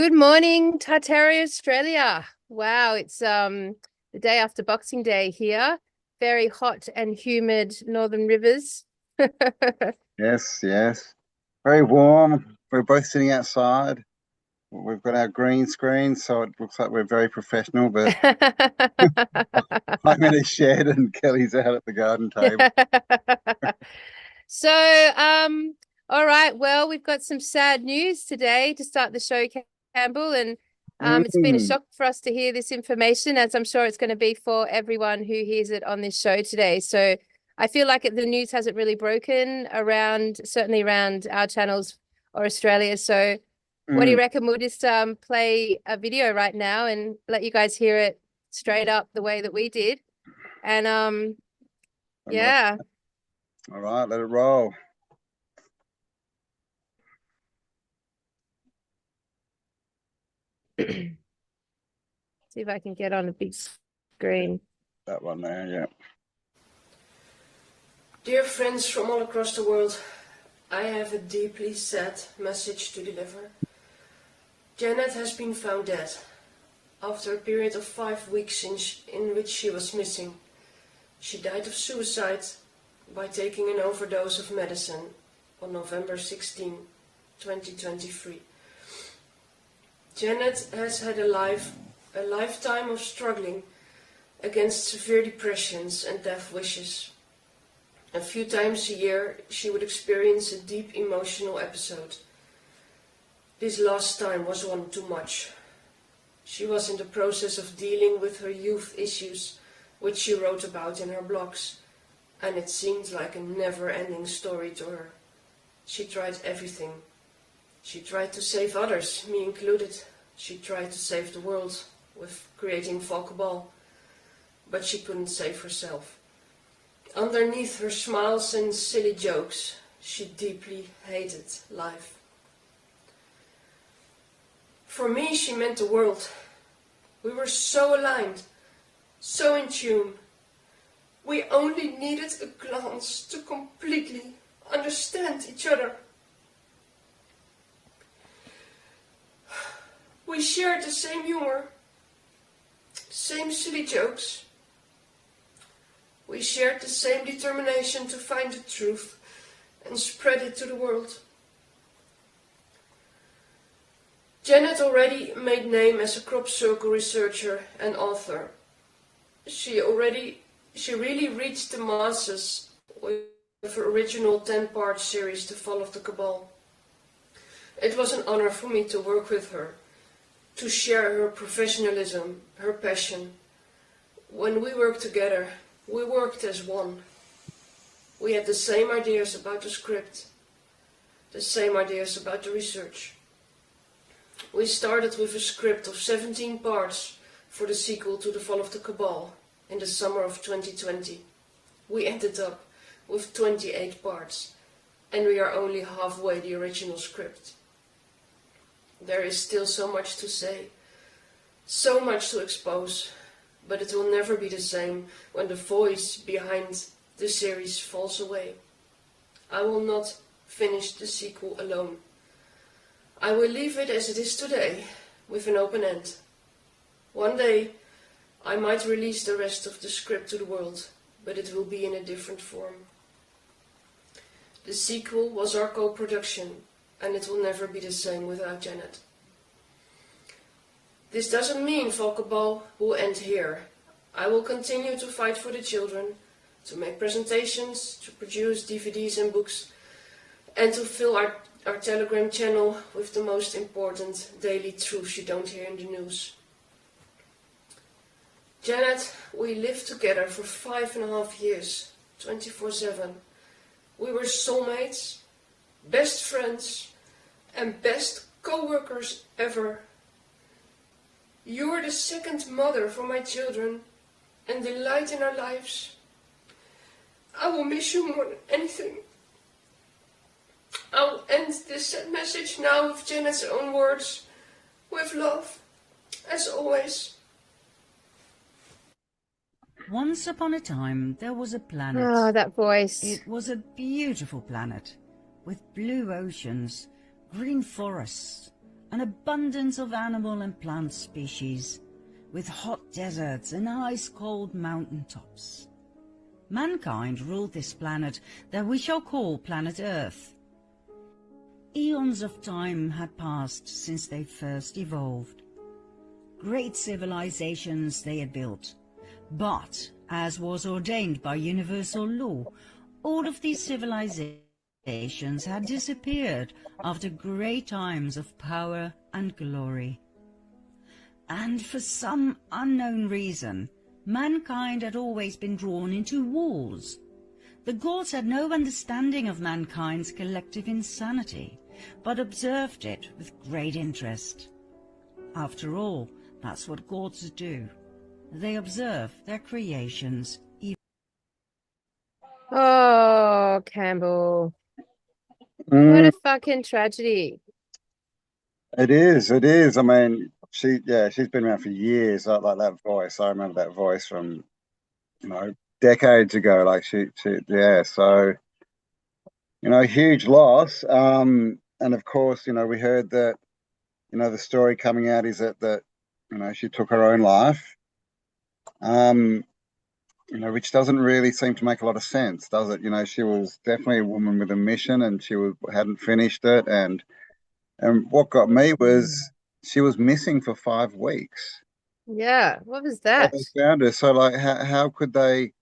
Good morning, Tartaria, Australia. Wow, it's the day after Boxing Day here. Very hot and humid northern rivers. Yes, yes. Very warm. We're both sitting outside. We've got our green screen, so it looks like we're very professional, but I'm in a shed and Kelly's out at the garden table. So, all right. Well, we've got some sad news today to start the show, Campbell, and it's been a Mm, shock for us to hear this information, as I'm sure it's going to be for everyone who hears it on this show today. So, I feel like the news hasn't really broken around, certainly around our channels or Australia. So, what do you mm. reckon? We'll just play a video right now and let you guys hear it straight up the way that we did. And yeah. All right, let it roll. See if I can get on a big screen. That one there, yeah. Dear friends from all across the world, I have a deeply sad message to deliver. Janet has been found dead after a period of 5 weeks in which she was missing. She died of suicide by taking an overdose of medicine on November 16, 2023. Janet has had a lifetime of struggling against severe depressions and death wishes. A few times a year, she would experience a deep emotional episode. This last time was one too much. She was in the process of dealing with her youth issues, which she wrote about in her blogs, and it seemed like a never-ending story to her. She tried everything. She tried to save others, me included. She tried to save the world with creating FlorALIVE, but she couldn't save herself. Underneath her smiles and silly jokes, she deeply hated life. For me, she meant the world. We were so aligned, so in tune. We only needed a glance to completely understand each other. We shared the same humor, same silly jokes. We shared the same determination to find the truth and spread it to the world. Janet already made name as a crop circle researcher and author. She really reached the masses with her original 10-part series, The Fall of the Cambell. It was an honor for me to work with her, to share her professionalism, her passion. When we worked together, we worked as one. We had the same ideas about the script, the same ideas about the research. We started with a script of 17 parts for the sequel to The Fall of the Cambell in the summer of 2020. We ended up with 28 parts, and we are only halfway the original script. There is still so much to say, so much to expose, but it will never be the same when the voice behind the series falls away. I will not finish the sequel alone. I will leave it as it is today, with an open end. One day, I might release the rest of the script to the world, but it will be in a different form. The sequel was our co-production, and it will never be the same without Janet. This doesn't mean FlorALIVE will end here. I will continue to fight for the children, to make presentations, to produce DVDs and books, and to fill our Telegram channel with the most important daily truths you don't hear in the news. Janet, we lived together for 5.5 years, 24/7. We were soulmates, best friends, and best co-workers ever. You are the second mother for my children and the light in our lives. I will miss you more than anything. I'll end this sad message now with Janet's own words, with love, as always. Once upon a time, there was a planet. Oh, that voice. It was a beautiful planet with blue oceans, green forests, an abundance of animal and plant species, with hot deserts and ice-cold mountain tops. Mankind ruled this planet that we shall call planet Earth. Eons of time had passed since they first evolved. Great civilizations they had built, but, as was ordained by universal law, all of these civilizations had disappeared after great times of power and glory. And for some unknown reason, mankind had always been drawn into wars. The gods had no understanding of mankind's collective insanity, but observed it with great interest. After all, that's what gods do. They observe their creations. Oh, Campbell. What Mm, a fucking tragedy. it is. It is. I mean, she's been around for years. Like that voice. I remember that voice from, decades ago. Like yeah. So, huge loss. And of course, we heard that, the story coming out is that she took her own life. Which doesn't really seem to make a lot of sense, does it? She was definitely a woman with a mission, and hadn't finished it. And what got me was she was missing for 5 weeks. Yeah, what was But that? they found her. So, like, how could they?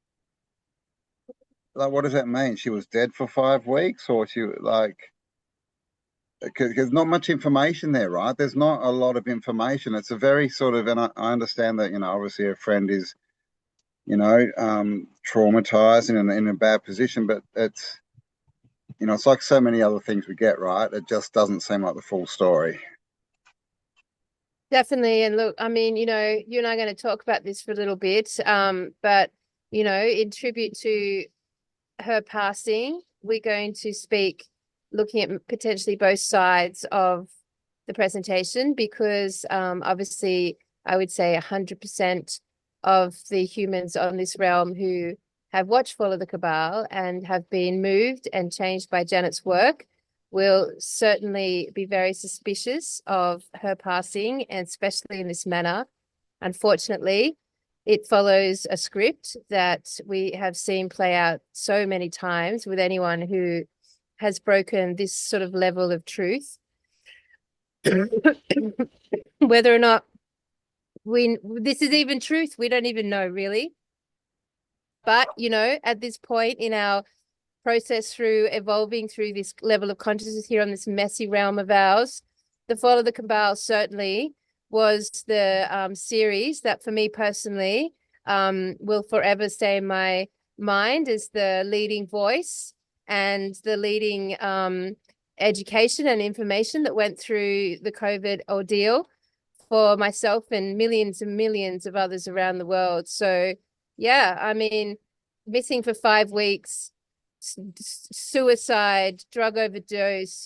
Like, what does that mean? She was dead for 5 weeks, or she like? Because not much information there, right? There's not a lot of information. It's a very sort of, and I understand that, obviously her friend is, traumatized and in a bad position, but it's like so many other things we get, right? It just doesn't seem like the full story. Definitely. And look, I mean, you and I are going to talk about this for a little bit. But, in tribute to her passing, we're going to speak looking at potentially both sides of the presentation, because obviously I would say 100% of the humans on this realm who have watched Fall of the Cabal and have been moved and changed by Janet's work will certainly be very suspicious of her passing, and especially in this manner. Unfortunately, it follows a script that we have seen play out so many times with anyone who has broken this sort of level of truth. Whether or not this is even truth, we don't even know, really. But, at this point in our process through evolving through this level of consciousness here on this messy realm of ours, the Fall of the Cabal certainly was the series that, for me personally, will forever stay in my mind as the leading voice and the leading education and information that went through the COVID ordeal for myself and millions of others around the world. So, yeah, I mean, missing for 5 weeks, suicide, drug overdose,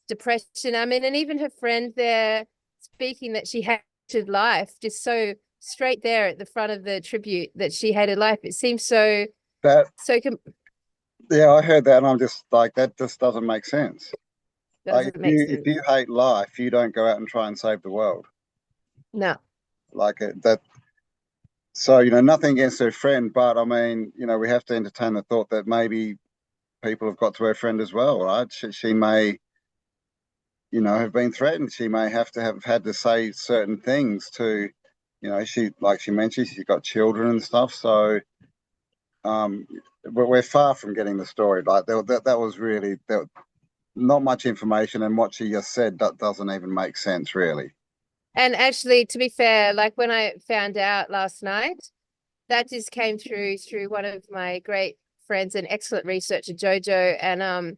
depression. I mean, and even her friend there speaking that she hated life, just so straight there at the front of the tribute that she hated life. It seems so. Yeah, I heard that, and I'm just like, that just doesn't make sense. Like, if you hate life, you don't go out and try and save the world. No. Like that. So, nothing against her friend, but I mean, we have to entertain the thought that maybe people have got to her friend as well, right? She may, have been threatened. She may have had to say certain things to, like she mentioned, she's got children and stuff. So, but we're far from getting the story. Like that was really not much information, and what she just said that doesn't even make sense, really. And actually, to be fair, like when I found out last night, that just came through one of my great friends and excellent researcher, Jojo.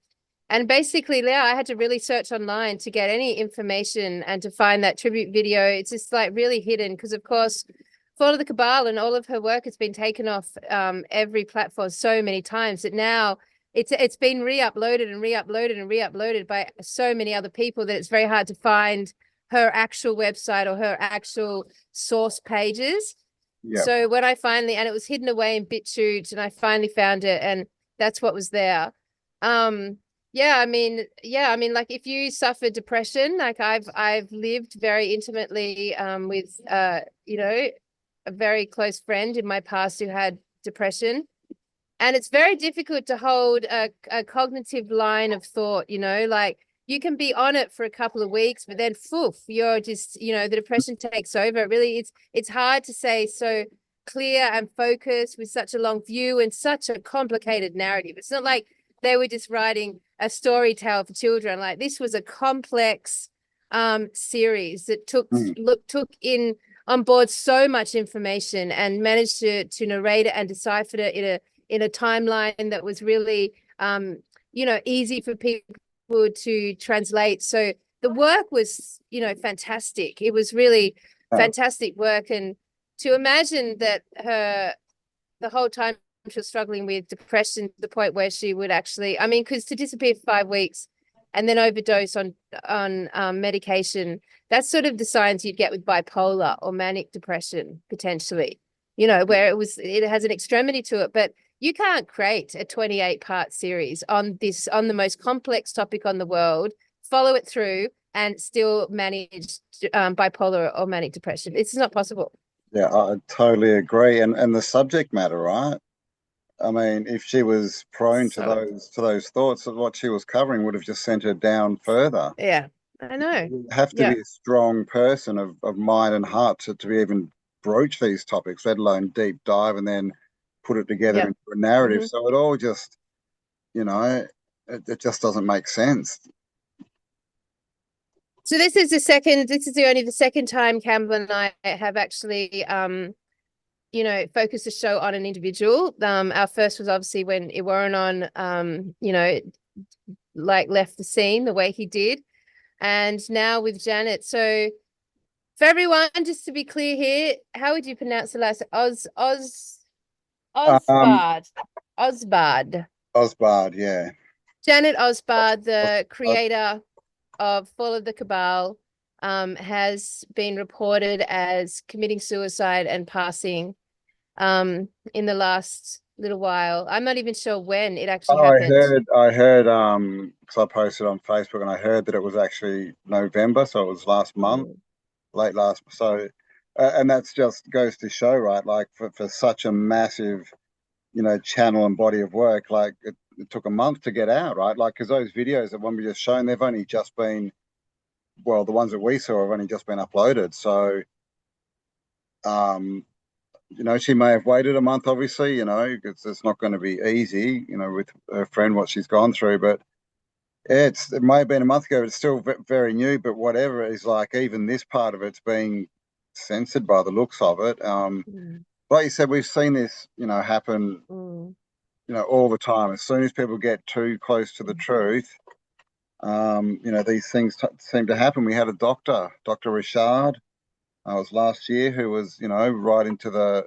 And basically, yeah, I had to really search online to get any information and to find that tribute video. It's just like really hidden because, of course, Fall of the Cabal and all of her work has been taken off every platform so many times that now it's been re-uploaded and re-uploaded and re-uploaded by so many other people that it's very hard to find her actual website or her actual source pages. Yeah. So when I finally, and it was hidden away in BitChute, and I finally found it, and that's what was there. Yeah, I mean, like if you suffer depression, like I've lived very intimately with you know, a very close friend in my past who had depression. And it's very difficult to hold a cognitive line of thought, you know, like you can be on it for a couple of weeks, but then poof, you're just, you know, the depression takes over. Really, it's hard to say so clear and focused with such a long view and such a complicated narrative. It's not like they were just writing a story tale for children. Like this was a complex series that took in on board so much information and managed to narrate it and decipher it in a timeline that was really you know, easy for people to translate. So the work was, you know, fantastic. It was really fantastic work. And to imagine that the whole time she was struggling with depression to the point where she would actually, I mean, because to disappear for 5 weeks and then overdose on medication, that's sort of the signs you'd get with bipolar or manic depression potentially, you know, where it has an extremity to it. But you can't create a 28-part series on the most complex topic on the world, follow it through and still manage bipolar or manic depression. It's not possible. Yeah, I totally agree. And the subject matter, right? I mean, if she was prone to those thoughts, of what she was covering would have just sent her down further. Yeah, I know. You have to be a strong person of mind and heart to be even broach these topics, let alone deep dive and then put it together into a narrative. So it all just, you know, it just doesn't make sense. So this is only the second time Cambell and I have actually you know, focused the show on an individual. Our first was obviously when Iwaran you know, like left the scene the way he did. And now with Janet. So for everyone, just to be clear here, how would you pronounce the last Osbard. Osbard, yeah. Janet Osbard, the creator of Fall of the Cabal, has been reported as committing suicide and passing in the last little while. I'm not even sure when it actually happened. I heard because I posted on Facebook and I heard that it was actually November, so it was last month, late last. So and that's just goes to show, right? Like for such a massive, you know, channel and body of work, like it took a month to get out, right? Like because those videos that one we just shown, they've only just been, well, the ones that we saw have only just been uploaded. So you know, she may have waited a month, obviously, you know, because it's not going to be easy, you know, with her friend, what she's gone through. But it may have been a month ago, but it's still very new. But whatever it is, like, even this part of it's being censored by the looks of it. Like you said, we've seen this, you know, happen, you know, all the time. As soon as people get too close to the truth, you know, these things seem to happen. We had a doctor, Dr. Richard, it was last year, who was, you know, right into the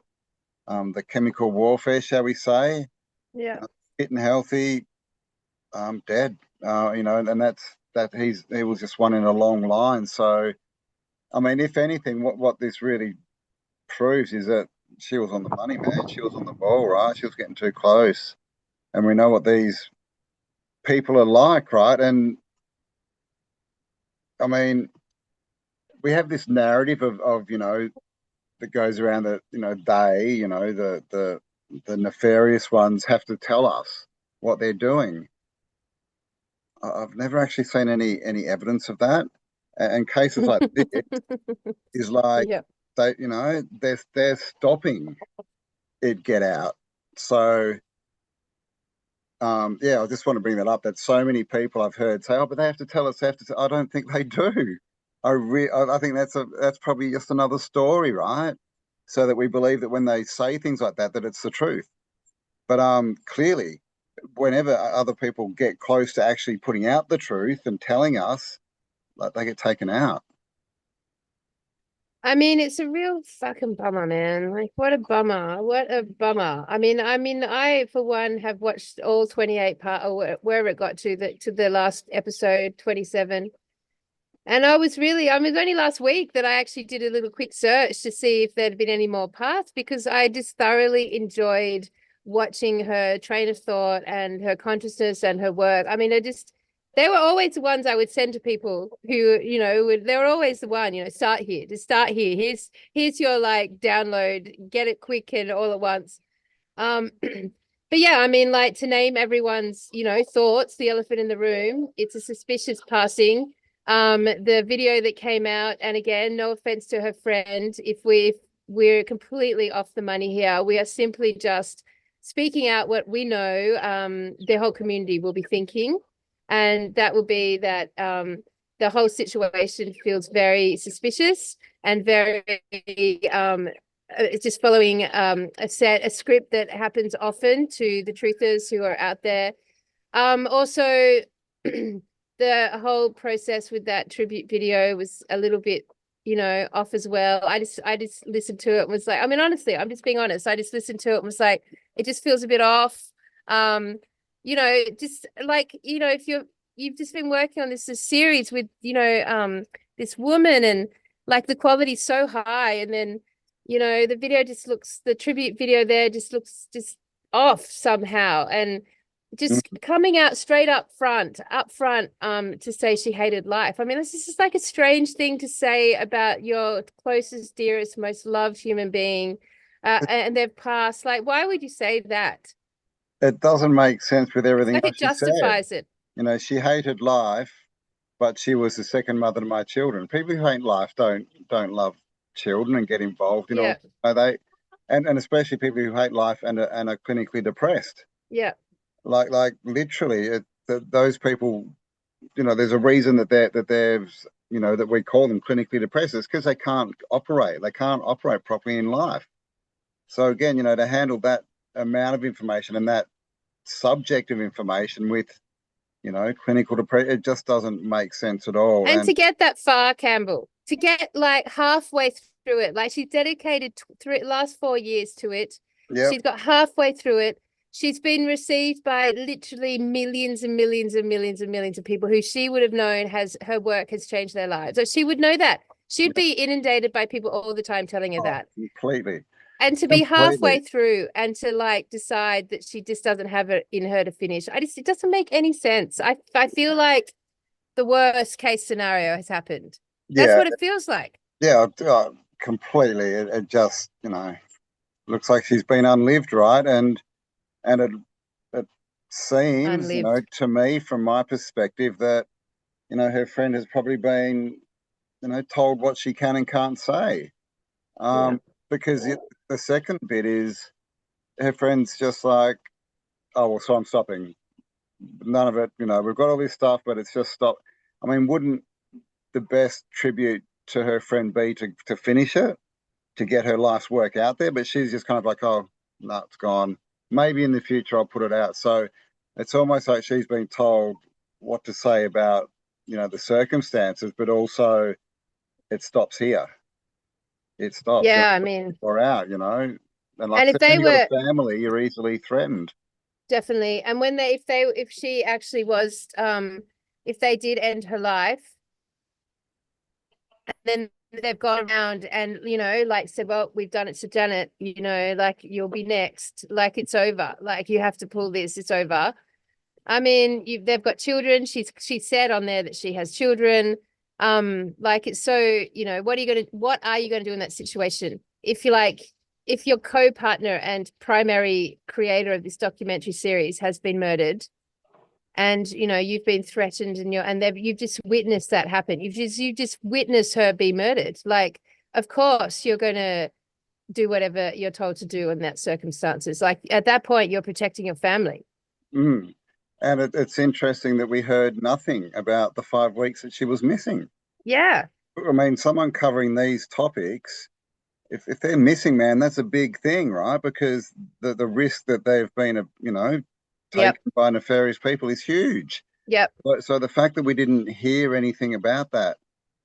chemical warfare, shall we say? Yeah, fit and healthy, dead. You know, and that he was just one in a long line. So, I mean, if anything, what this really proves is that she was on the money, man. She was on the ball, right? She was getting too close, and we know what these people are like, right? And I mean, we have this narrative of you know, that goes around that, you know, they, you know, the nefarious ones have to tell us what they're doing. I've never actually seen any evidence of that, and cases like this is like they, you know, they're stopping it get out. So yeah, I just want to bring that up. That so many people I've heard say, "Oh, but they have to tell us." They have to. I don't think they do. I think that's probably just another story, right? So that we believe that when they say things like that, that it's the truth. But clearly, whenever other people get close to actually putting out the truth and telling us, like, they get taken out. I mean, it's a real fucking bummer, man. Like, what a bummer. What a bummer. I mean, I, for one, have watched all 28 part or wherever it got to the last episode, 27. And I was only last week that I actually did a little quick search to see if there'd been any more parts, because I just thoroughly enjoyed watching her train of thought and her consciousness and her work. I mean, they were always the ones I would send to people who, you know, they were always the one, you know, start here, just start here. Here's your like download, get it quick and all at once. But yeah, I mean, like, to name everyone's, you know, thoughts, the elephant in the room, it's a suspicious passing. The video that came out, and again, no offense to her friend, if we're completely off the money here, we are simply just speaking out what we know the whole community will be thinking, and that will be that the whole situation feels very suspicious and very it's just following a script that happens often to the truthers who are out there. Also, the whole process with that tribute video was a little bit, you know, off as well. I just listened to it and was like, I mean, honestly, I'm just being honest. I just listened to it and was like, it just feels a bit off. You know, just like, you know, if you've just been working on this series with, you know, this woman, and like the quality's so high, and then, you know, the video just looks, the tribute video there just looks just off somehow, and just coming out straight up front to say she hated life. I mean, this is just like a strange thing to say about your closest, dearest, most loved human being, and they've passed. Like, why would you say that? It doesn't make sense with everything Like, else it she said. justifies it. You know, she hated life, but she was the second mother to my children. People who hate life don't love children and get involved in all. They and especially people who hate life and are clinically depressed. Yeah. Like literally, those people, you know, there's a reason that there's, you know, that we call them clinically depressed. It's because they can't operate. They can't operate properly in life. So again, you know, to handle that amount of information and that subjective information with, you know, clinical depression, it just doesn't make sense at all. And to get that far, Cambell, to get like halfway through it, like she's dedicated last 4 years to it. Yep. She's got halfway through it. She's been received by literally millions and millions and millions and millions of people who she would have known her work has changed their lives. So she would know that. She'd be inundated by people all the time telling her that. Completely. And to be halfway through and to like decide that she just doesn't have it in her to finish, it doesn't make any sense. I feel like the worst case scenario has happened. That's what it feels like. Yeah, completely. It just, you know, looks like she's been unlived, right? And it seems, you know, to me, from my perspective, that, you know, her friend has probably been, you know, told what she can and can't say. Because the second bit is her friend's just like, oh, well, so I'm stopping. None of it, you know, we've got all this stuff, but it's just stop. I mean, wouldn't the best tribute to her friend be to finish it, to get her life's work out there? But she's just kind of like, oh, no, it's gone. Maybe in the future I'll put it out. So it's almost like she's been told what to say about, you know, the circumstances, but also it stops here. It stops. Yeah, I mean, or out, you know. And like, and if they were a family, you're easily threatened. Definitely. And when if she actually was, if they did end her life, and then they've gone around and, you know, like said, well, we've done it to Janet, you know, like, you'll be next, like, it's over, like, you have to pull this, it's over. I mean, they've got children. She said on there that she has children. Like, it's so, you know, what are you gonna do in that situation? If your co-partner and primary creator of this documentary series has been murdered, and, you know, you've been threatened, and you've just witnessed that happen. You've just witnessed her be murdered. Like, of course you're going to do whatever you're told to do in that circumstances. Like, at that point, you're protecting your family. And it's interesting that we heard nothing about the 5 weeks that she was missing. Yeah. I mean, someone covering these topics, if they're missing, man, that's a big thing, right? Because the risk that they've been, you know, taken by nefarious people is huge. Yep. So the fact that we didn't hear anything about that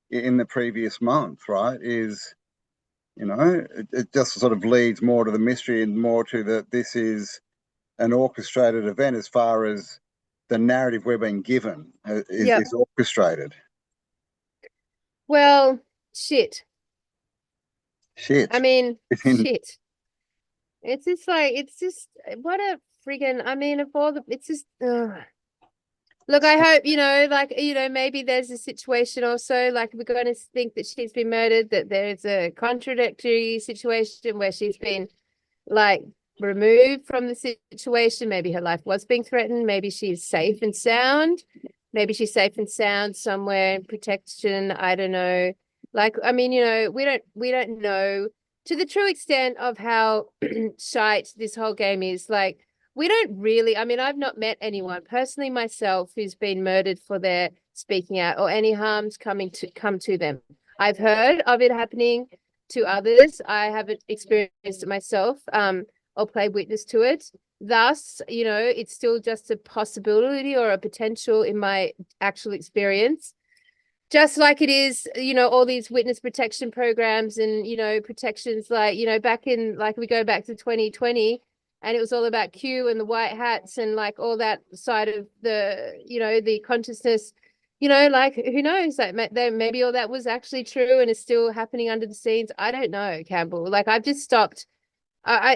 in the previous month, right, is, you know, it just sort of leads more to the mystery and more to that this is an orchestrated event, as far as the narrative we're being given is orchestrated. Well, shit. Shit. I mean, shit. It's just like, it's just what a friggin', I mean, of all the, it's just, look, I hope, like, maybe there's a situation also, like we're going to think that she's been murdered, that there's a contradictory situation where she's been like removed from the situation. Maybe her life was being threatened. Maybe she's safe and sound. Maybe she's safe and sound somewhere in protection. I don't know. Like, I mean, we don't know to the true extent of how shite this whole game is. Like, we don't really, I mean, I've not met anyone personally myself who's been murdered for their speaking out or any harms come to them. I've heard of it happening to others. I haven't experienced it myself, or played witness to it. Thus, it's still just a possibility or a potential in my actual experience. Just like it is, all these witness protection programs and, protections like, back in, like we go back to 2020 and it was all about Q and the white hats and like all that side of the, the consciousness, like who knows, like maybe all that was actually true and is still happening under the scenes. I don't know, Campbell. Like I've just stopped.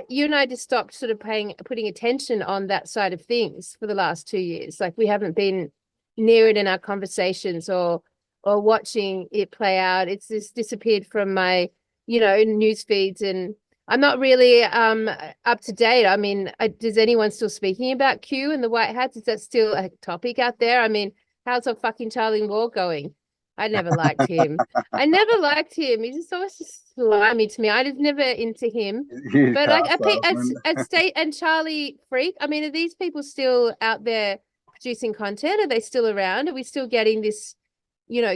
You and I just stopped sort of putting attention on that side of things for the last 2 years. Like we haven't been near it in our conversations or watching it play out. It's just disappeared from my, news feeds, and I'm not really up to date. I mean, is anyone still speaking about Q and the white hats? Is that still a topic out there? I mean, how's our fucking Charlie Wall going? I never liked him. I never liked him. He's just always just slimy to me. I was never into him. Huge But like car State and Charlie Freak, I mean, are these people still out there producing content? Are they still around? Are we still getting this,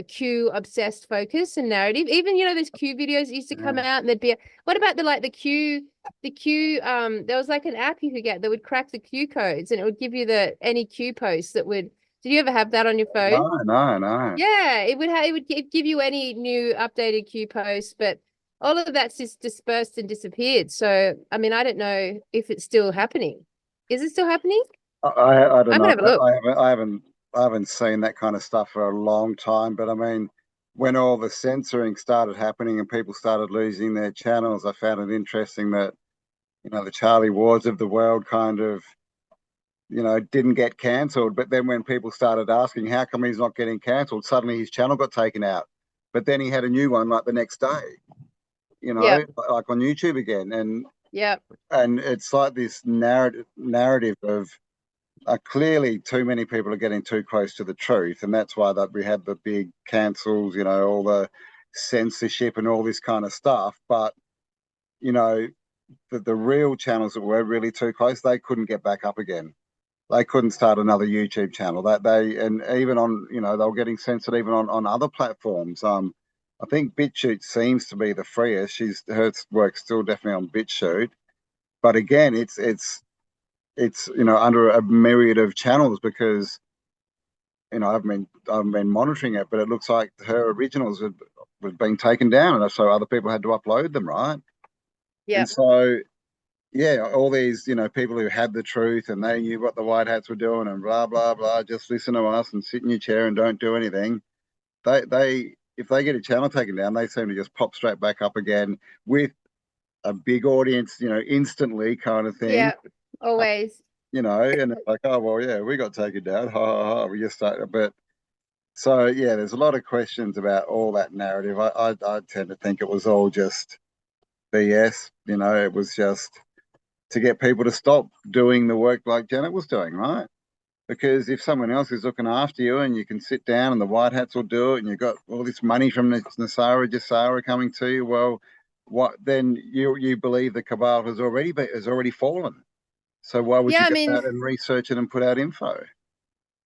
Q obsessed focus and narrative? Even, those Q videos used to come out and there'd be what about the Q there was like an app you could get that would crack the Q codes and it would give you any Q posts that would. Did you ever have that on your phone? No. Yeah, it would give you any new updated Q posts, but all of that's just dispersed and disappeared. So, I mean, I don't know if it's still happening. Is it still happening? I don't I'm know. gonna have a look. I haven't seen that kind of stuff for a long time. But I mean, when all the censoring started happening and people started losing their channels, I found it interesting that the Charlie Wards of the world kind of didn't get cancelled. But then when people started asking how come he's not getting cancelled, suddenly his channel got taken out. But then he had a new one like the next day, like on YouTube again. And it's like this narrative of clearly too many people are getting too close to the truth. And that's why we had the big cancels, all the censorship and all this kind of stuff. But, the real channels that were really too close, they couldn't get back up again. They couldn't start another YouTube channel. And even on, they were getting censored even on other platforms. I think BitChute seems to be the freest. Her work's still definitely on BitChute, but again, it's under a myriad of channels because I've been monitoring it, but it looks like her originals was being taken down, and so other people had to upload them, right? Yeah. And so all these people who had the truth and they knew what the white hats were doing and blah blah blah, just listen to us and sit in your chair and don't do anything. They if they get a channel taken down, they seem to just pop straight back up again with a big audience, instantly kind of thing. Yeah, always. And it's like, oh well, yeah, we got taken down. Ha ha ha. We just started, but so there's a lot of questions about all that narrative. I tend to think it was all just BS. It was just to get people to stop doing the work like Janet was doing, right? Because if someone else is looking after you and you can sit down and the white hats will do it and you've got all this money from the Jasara coming to you, well, what then you believe the cabal has already fallen. So why would you go out and research it and put out info?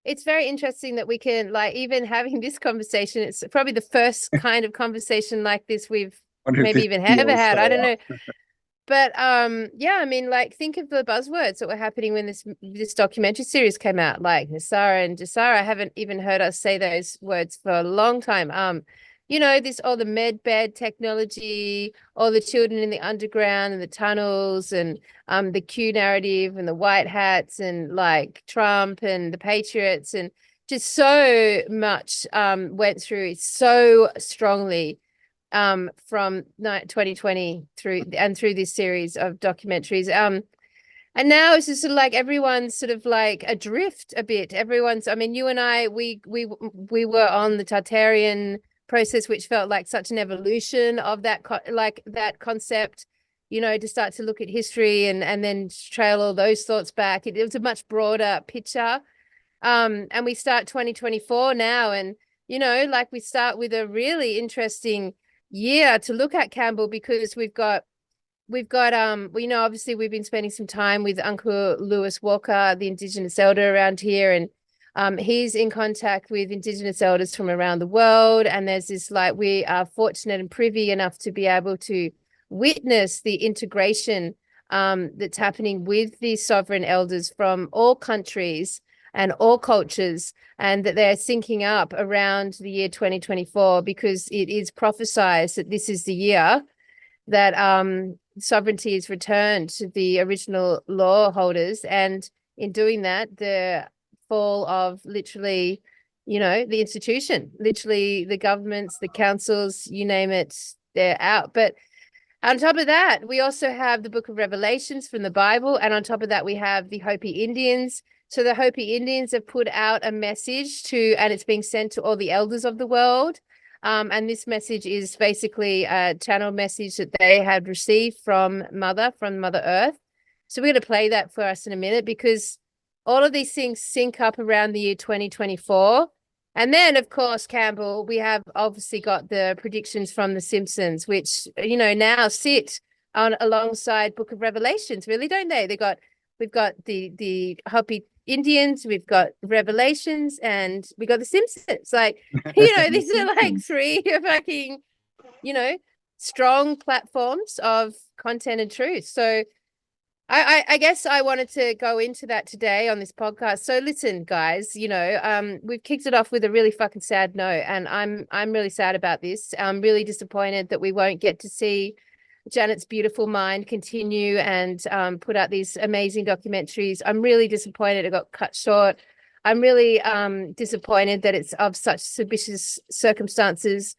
It's very interesting that we can, like, even having this conversation, it's probably the first kind of conversation like this we've maybe even ever had. I don't know. But I mean, like, think of the buzzwords that were happening when this documentary series came out, like Nasara and Jasara. I haven't even heard us say those words for a long time. All the med bed technology, all the children in the underground and the tunnels, and the Q narrative and the white hats and like Trump and the Patriots, and just so much went through so strongly from 2020 through this series of documentaries. And now it's just sort of like everyone's sort of like adrift a bit. I mean, you and I, we were on the Tartarian process, which felt like such an evolution of that concept, to start to look at history and then trail all those thoughts back. It was a much broader picture. And we start 2024 now, and we start with a really interesting year to look at, Cambell, because we've got obviously we've been spending some time with Uncle Lewis Walker, the Indigenous elder around here, and he's in contact with Indigenous elders from around the world. And there's this, we are fortunate and privy enough to be able to witness the integration that's happening with these sovereign elders from all countries and all cultures, and that they're syncing up around the year 2024, because it is prophesized that this is the year that sovereignty is returned to the original law holders. And in doing that, the fall of literally, the institution, literally the governments, the councils, you name it, they're out. But on top of that, we also have the Book of Revelations from the Bible. And on top of that, we have the Hopi Indians. So the Hopi Indians have put out a message and it's being sent to all the elders of the world. And this message is basically a channel message that they had received from Mother Earth. So we're going to play that for us in a minute, because all of these things sync up around the year 2024. And then, of course, Cambell, we have obviously got the predictions from The Simpsons, which, now sit alongside Book of Revelations, really, don't they? We've got the Hopi Indians, we've got Revelations, and we got The Simpsons. These are like three fucking, strong platforms of content and truth. So I guess I wanted to go into that today on this podcast. So listen, guys, we've kicked it off with a really fucking sad note, and I'm really sad about this. I'm really disappointed that we won't get to see Janet's beautiful mind continue and put out these amazing documentaries. I'm really disappointed it got cut short. I'm really disappointed that it's of such suspicious circumstances,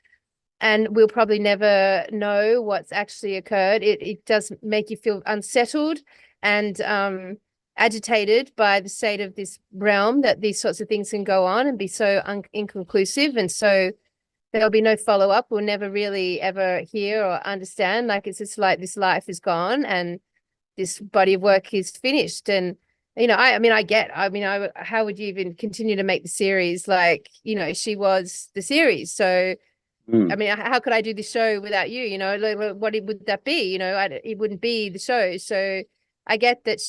and we'll probably never know what's actually occurred. It does make you feel unsettled and agitated by the state of this realm, that these sorts of things can go on and be so inconclusive. And so there'll be no follow-up. We'll never really ever hear or understand. It's just like this life is gone and this body of work is finished. And, how would you even continue to make the series? She was the series. So, how could I do this show without you? What would that be? It wouldn't be the show. So I get that,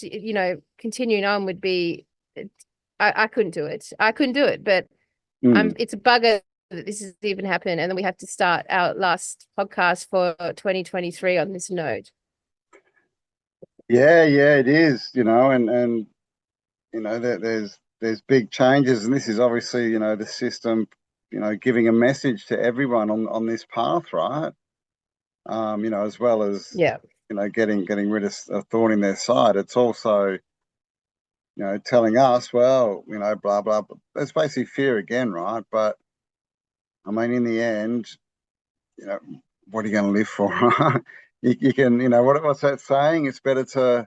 continuing on would be, I couldn't do it. But it's a bugger that this has even happened, and then we have to start our last podcast for 2023 on this note. Yeah, it is, and there's big changes, and this is obviously, the system, giving a message to everyone on this path, right? As well as getting rid of a thorn in their side. It's also, telling us, well, blah blah. It's basically fear again, right? But I mean, in the end, what are you going to live for? you can, what's that saying? It's better to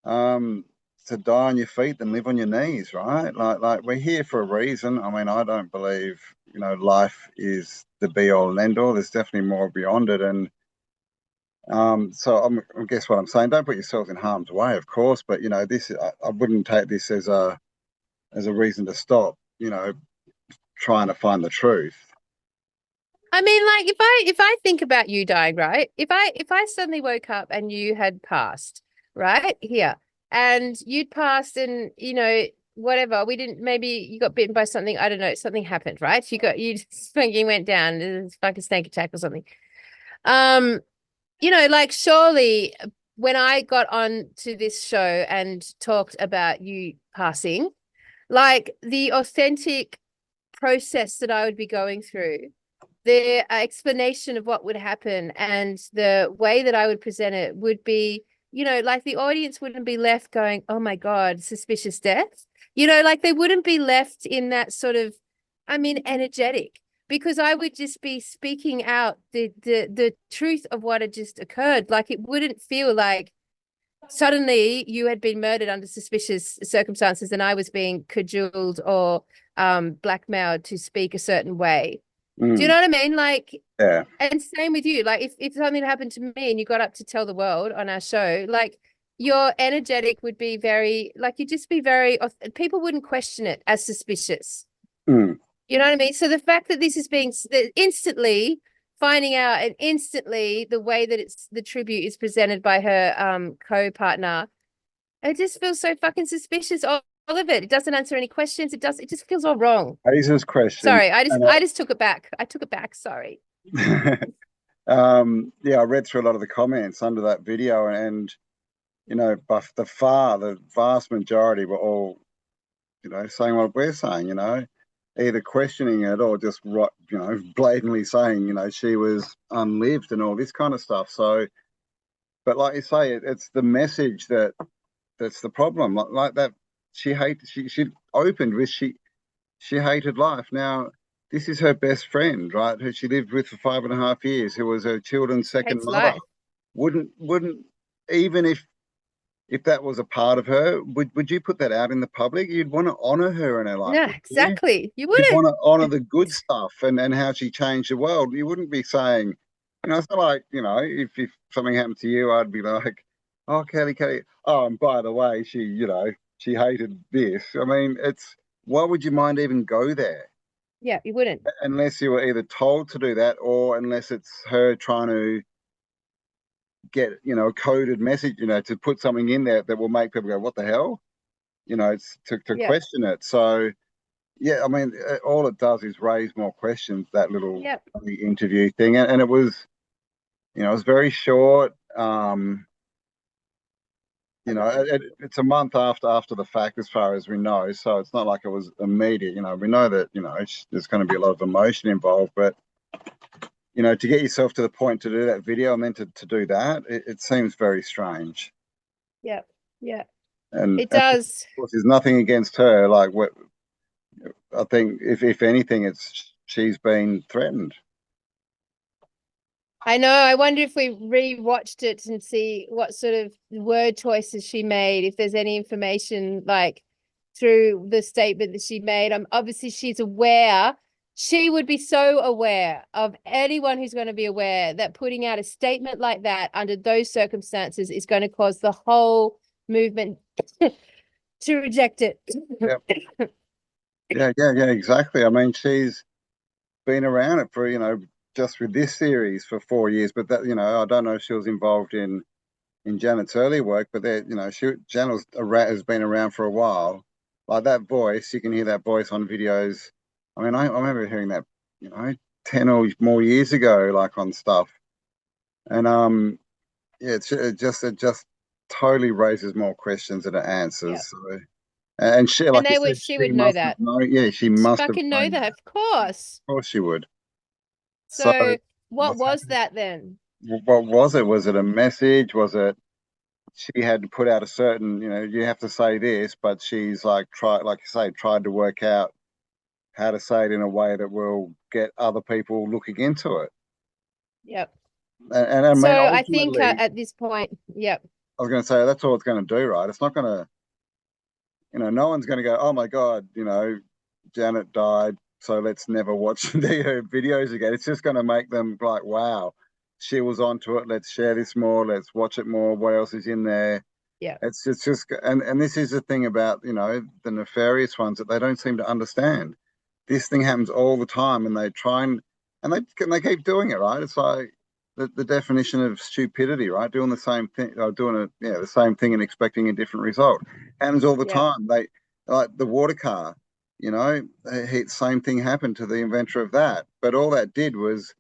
die on your feet than live on your knees, right? Like we're here for a reason. I mean, I don't believe, life is the be all and end all. There's definitely more beyond it. And so I guess what I'm saying, don't put yourself in harm's way, of course, but this, I wouldn't take this as a reason to stop, trying to find the truth. I mean, if I think about you dying, right? If I suddenly woke up and you had passed, right here, and you'd passed, and whatever, maybe you got bitten by something, I don't know, something happened, right? You just fucking went down, this fucking snake attack or something. Surely when I got on to this show and talked about you passing, the authentic process that I would be going through, the explanation of what would happen and the way that I would present it would be, the audience wouldn't be left going, oh my God, suspicious death. They wouldn't be left in that sort of, energetic. because I would just be speaking out the truth of what had just occurred. Like, it wouldn't feel like suddenly you had been murdered under suspicious circumstances and I was being cajoled or blackmailed to speak a certain way. Do you know what I mean? Like, Yeah. and same with you. Like, if something happened to me and you got up to tell the world on our show, like, your energetic would be very, like, you'd just be very, people wouldn't question it as suspicious. You know what I mean? So the fact that this is being instantly finding out, and instantly the way that the tribute is presented by her co-partner, it just feels so fucking suspicious. All of it. It doesn't answer any questions. It just feels all wrong. Raises question. Sorry, I just took it back. I took it back. Sorry. Yeah, I read through a lot of the comments under that video, and you know, but the vast majority were all, you know, saying what we're saying, you know, either questioning it or just, you know, blatantly saying, you know, she was unlived and all this kind of stuff. So, but like you say, it's the message that's the problem. Like that, she opened with she hated life. Now, this is her best friend, right? Who she lived with for 5.5 years, who was her children's second mother. Life. Wouldn't even if that was a part of her, would you put that out in the public? You'd want to honor her in her life. Yeah, exactly. You'd want to honor the good stuff and how she changed the world. You wouldn't be saying, you know, it's not like, you know, if something happened to you, I'd be like, oh, Kelly, oh, and by the way, she, you know, she hated this. I mean, why would you mind even go there? Yeah, you wouldn't. Unless you were either told to do that, or unless it's her trying to get, you know, a coded message, you know, to put something in there that will make people go, what the hell? You know, it's to question it. So, yeah, I mean, all it does is raise more questions, that little interview thing. And it was, you know, it was very short. You know, it's a month after the fact, as far as we know. So it's not like it was immediate. You know, we know that, you know, there's going to be a lot of emotion involved, but you know, to get yourself to the point to do that video and then to do that, it seems very strange. Yeah. And it does. Of course, there's nothing against her. Like, I think if anything, she's been threatened. I know. I wonder if we re-watched it and see what sort of word choices she made, if there's any information like through the statement that she made. Obviously she's aware. She would be so aware of anyone who's going to be aware that putting out a statement like that under those circumstances is going to cause the whole movement to reject it. Yep. Yeah, exactly. I mean, she's been around it for, you know, just with this series for 4 years, but that, you know, I don't know if she was involved in Janet's early work, but you know, Janet has been around for a while. Like that voice, you can hear that voice on videos. I mean, I remember hearing that, you know, 10 or more years ago, like on stuff. And yeah, it just totally raises more questions than it answers. Yeah. So, and she, like you said, she would know that. She must have fucking know that, of course. Of course she would. So what was that then? What was it? Was it a message? Was it she had to put out a certain, you know, you have to say this, but she's like tried to work out how to say it in a way that will get other people looking into it. Yep. And I mean, so I think at this point, yep. I was going to say that's all it's going to do, right? It's not going to, you know, no one's going to go, oh my God, you know, Janet died, so let's never watch her videos again. It's just going to make them like, wow, she was onto it. Let's share this more. Let's watch it more. What else is in there? Yeah. It's just, and this is the thing about, you know, the nefarious ones that they don't seem to understand. This thing happens all the time, and they try and they keep doing it, right? It's like the definition of stupidity, right? Doing the same thing, or the same thing and expecting a different result. Happens all the time. They like the water car, you know, same thing happened to the inventor of that, but all that did was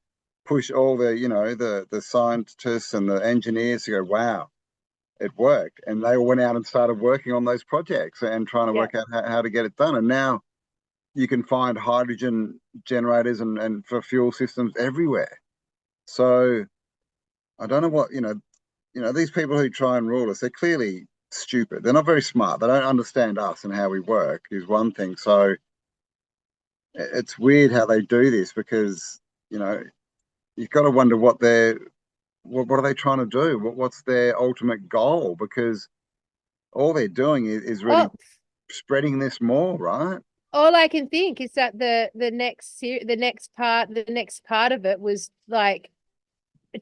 push all the, you know, the scientists and the engineers to go, wow, it worked. And they all went out and started working on those projects and trying to work out how to get it done. And now you can find hydrogen generators and for fuel systems everywhere. So I don't know what, you know, these people who try and rule us, they're clearly stupid. They're not very smart. They don't understand us and how we work is one thing. So it's weird how they do this, because you know, you've got to wonder what are they trying to do? What's their ultimate goal? Because all they're doing is really Oh, spreading this more, right? all I can think is that the next part of it was like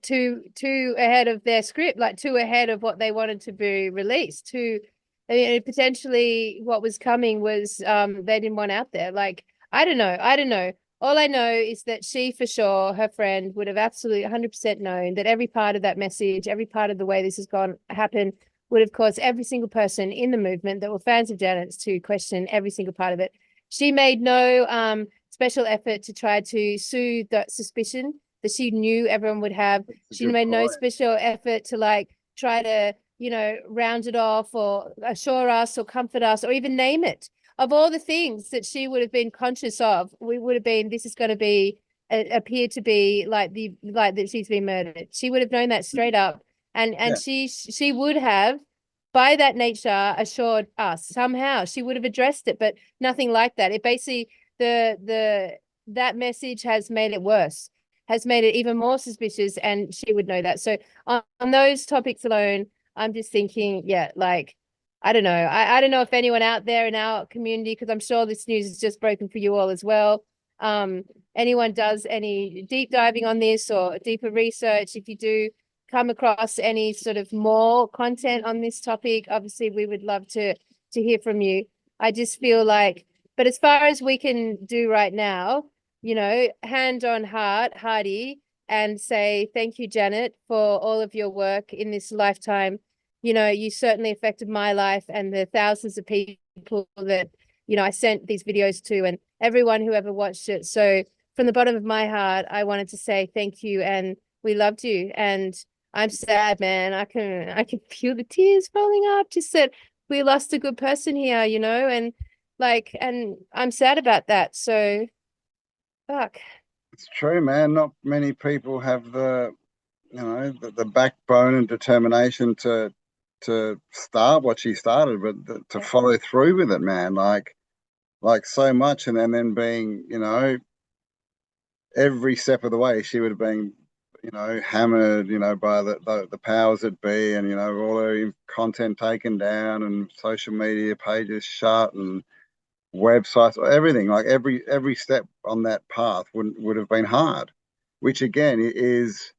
too ahead of their script, like too ahead of what they wanted to be released. I mean, potentially what was coming was they didn't want out there. Like, I don't know. All I know is that she, for sure, her friend, would have absolutely 100% known that every part of that message, every part of the way this has happened, would have caused every single person in the movement that were fans of Janet's to question every single part of it. She made no special effort to try to soothe that suspicion that she knew everyone would have. She made no special effort to like try to, round it off or assure us or comfort us or even name it. Of all the things that she would have been conscious of, we would have been, this is going to be appear to be like that she's been murdered. She would have known that straight up, and she would have, by that nature, assured us somehow. She would have addressed it, but nothing like that. It basically that message has made it worse, has made it even more suspicious, and she would know that. So on those topics alone, I'm just thinking, yeah, like, I don't know. I don't know if anyone out there in our community, because I'm sure this news is just broken for you all as well. Anyone does any deep diving on this or deeper research, if you do come across any sort of more content on this topic, obviously we would love to hear from you. I just feel like, but as far as we can do right now, hand on heart, hearty, and say thank you, Janet, for all of your work in this lifetime. You certainly affected my life and the thousands of people that, I sent these videos to, and everyone who ever watched it. So from the bottom of my heart, I wanted to say thank you, and we loved you. And I'm sad, man. I can feel the tears rolling up, just that we lost a good person here, and I'm sad about that. So fuck. It's true, man. Not many people have the backbone and determination to start what she started, but to follow through with it, man. Like so much, and then being, every step of the way, she would have been, hammered, by the powers that be, and all her content taken down, and social media pages shut, and websites, everything. Like every step on that path would have been hard, which again is,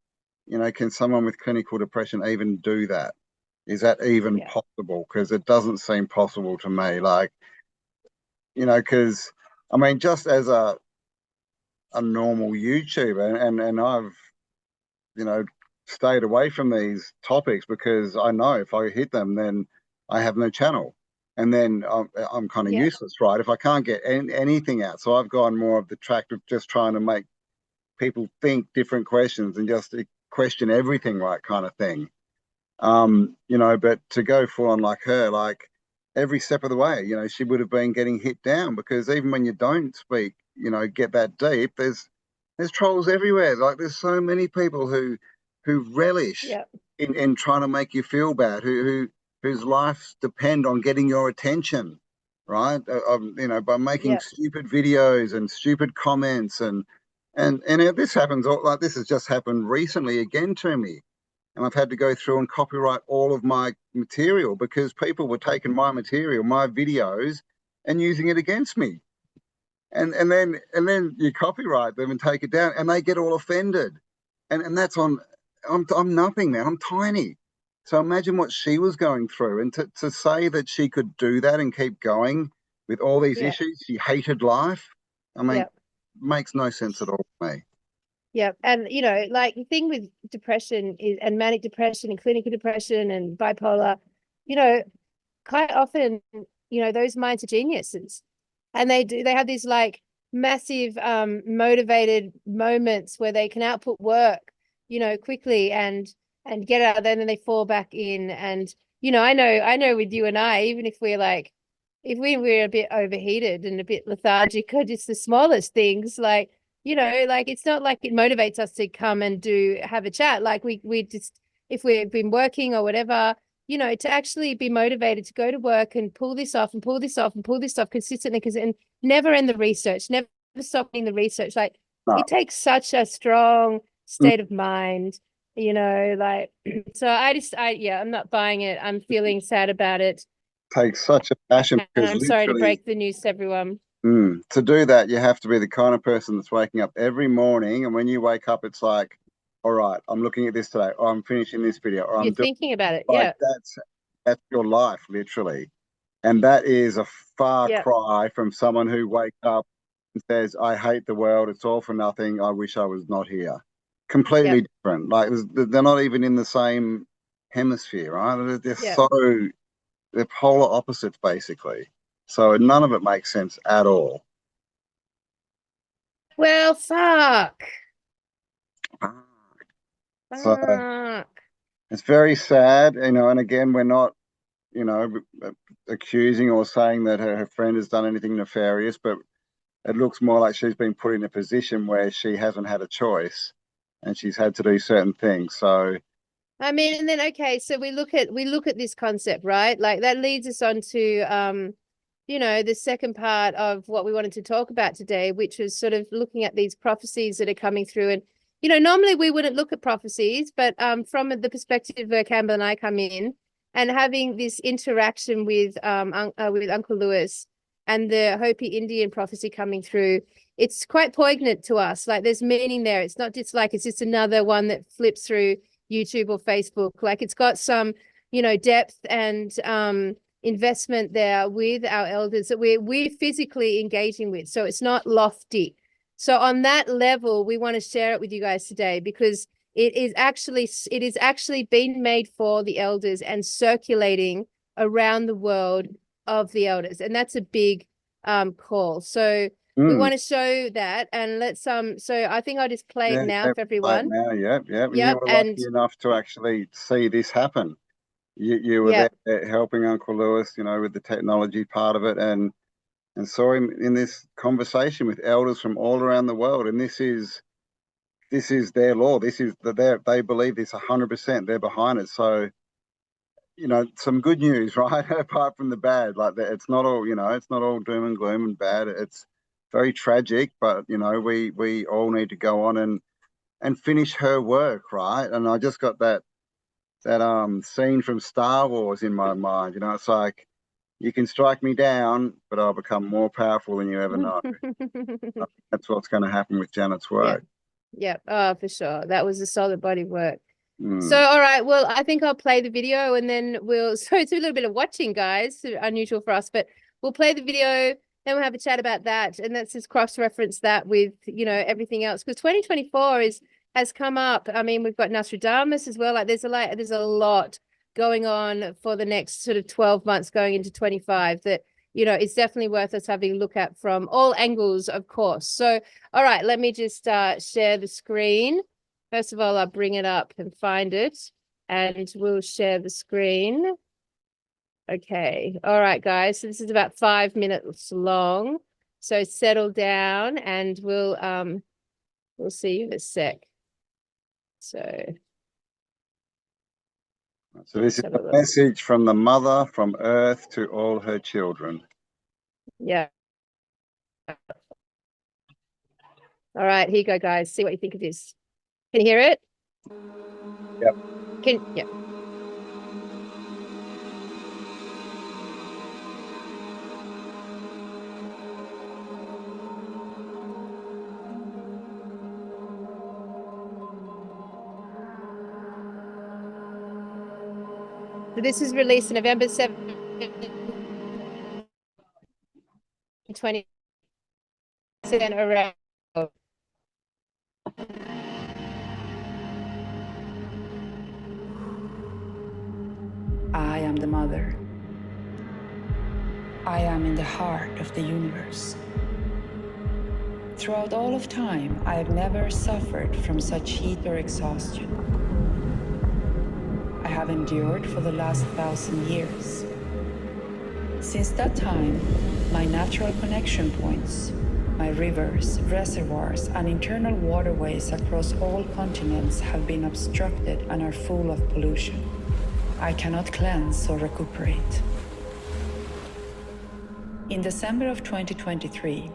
can someone with clinical depression even do that? Is that even possible? Because it doesn't seem possible to me. Like, because I mean, just as a normal YouTuber, and I've, stayed away from these topics because I know if I hit them, then I have no channel, and then I'm kind of useless, right? If I can't get anything out, so I've gone more of the track of just trying to make people think different questions and just question everything, right, kind of thing. But to go full on like her, like every step of the way, she would have been getting hit down, because even when you don't speak, get that deep, there's trolls everywhere. Like there's so many people who relish in trying to make you feel bad, whose lives depend on getting your attention, right? By making stupid videos and stupid comments, and this happens, like this has just happened recently again to me. And I've had to go through and copyright all of my material because people were taking my material, my videos, and using it against me. And then you copyright them and take it down, and they get all offended. And that's on. I'm nothing, man. I'm tiny. So imagine what she was going through, and to say that she could do that and keep going with all these issues. She hated life. I mean, makes no sense at all to me. Yeah. And, like the thing with depression and manic depression and clinical depression and bipolar, quite often, those minds are geniuses, and they have these like massive, motivated moments where they can output work, quickly and get out there, and then they fall back in. And, I know with you and I, even if we're like, if we're a bit overheated and a bit lethargic or just the smallest things, like, like it's not like it motivates us to come and have a chat. Like we just, if we've been working or whatever, to actually be motivated to go to work and pull this off and pull this off and pull this off consistently, and never end the research, never stopping the research. Like No. it takes such a strong state of mind, you know, like, so I'm not buying it. I'm feeling sad about it. Takes such a passion And because I'm sorry to literally break the news to everyone. to do that, you have to be the kind of person that's waking up every morning, and when you wake up, it's like, all right, I'm looking at this today, or I'm finishing this video, or You're I'm doing thinking about it. like Yeah. that's your life, literally. And that is a far Yeah. cry from someone who wakes up and says, I hate the world, it's all for nothing, I wish I was not here. Completely different. Like they're not even in the same hemisphere, right? They're polar opposites, basically. So none of it makes sense at all. Well, fuck. So Fuck. it's very sad, you know, and again, we're not, you know, accusing or saying that her friend has done anything nefarious, but it looks more like she's been put in a position where she hasn't had a choice and she's had to do certain things. So I mean, and then okay, so we look at this concept, right? Like that leads us on to you know, the second part of what we wanted to talk about today, which was sort of looking at these prophecies that are coming through. And, you know, normally we wouldn't look at prophecies, but from the perspective where Cambell and I come in and having this interaction with Uncle Lewis and the Hopi Indian prophecy coming through, it's quite poignant to us. Like there's meaning there. It's not just like it's just another one that flips through YouTube or Facebook. Like it's got some, you know, depth and investment there with our elders that we're physically engaging with. So it's not lofty. So on that level, we want to share it with you guys today because it is actually being made for the elders and circulating around the world of the elders. And that's a big call. So we want to show that, and let's so I think I'll just play it now for everyone. Now, yep. Yep, You were lucky enough to actually see this happen. You were there helping Uncle Lewis, you know, with the technology part of it, and saw him in this conversation with elders from all around the world. And this is their law. This is they believe this 100%. They're behind it. So, you know, some good news, right? Apart from the bad, like it's not all, you know, it's not all doom and gloom and bad. It's very tragic, but you know, we all need to go on and finish her work, right? And I just got that scene from Star Wars in my mind. You know, it's like you can strike me down, but I'll become more powerful than you ever know. That's what's going to happen with Janet's work. Yeah. Oh, for sure. That was a solid body of work. So, all right. Well, I think I'll play the video and then so it's a little bit of watching, guys, unusual for us, but we'll play the video, then we'll have a chat about that. And let's just cross-reference that with, you know, everything else. Because 2024 has come up. I mean, we've got Nostradamus as well. Like there's a lot going on for the next sort of 12 months going into 25 that, you know, it's definitely worth us having a look at from all angles, of course. So, all right, let me just share the screen. First of all, I'll bring it up and find it, and we'll share the screen. Okay. All right, guys. So this is about 5 minutes long. So settle down and we'll see you in a sec. So this is a message from the mother from Earth to all her children. Yeah. All right, here you go, guys. See what you think of this. Can you hear it? Yep. Yeah. So this is released November 7th, 20 around. I am the mother. I am in the heart of the universe. Throughout all of time, I have never suffered from such heat or exhaustion. I have endured for the last 1,000 years. Since that time, my natural connection points, my rivers, reservoirs, and internal waterways across all continents have been obstructed and are full of pollution. I cannot cleanse or recuperate. In December of 2023,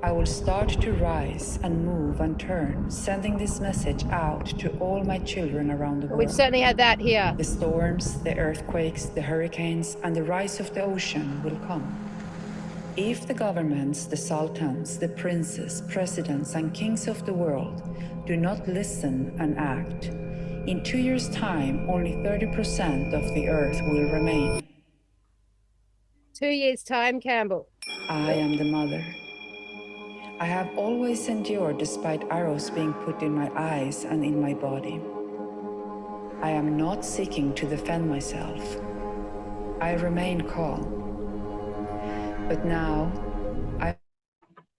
I will start to rise and move and turn, sending this message out to all my children around the We've world. certainly had that here. The storms, the earthquakes, the hurricanes, and the rise of the ocean will come. If the governments, the sultans, the princes, presidents, and kings of the world do not listen and act, in 2 years' time, only 30% of the earth will remain. 2 years' time, Campbell. I am the mother. I have always endured despite arrows being put in my eyes and in my body. I am not seeking to defend myself. I remain calm. But now, I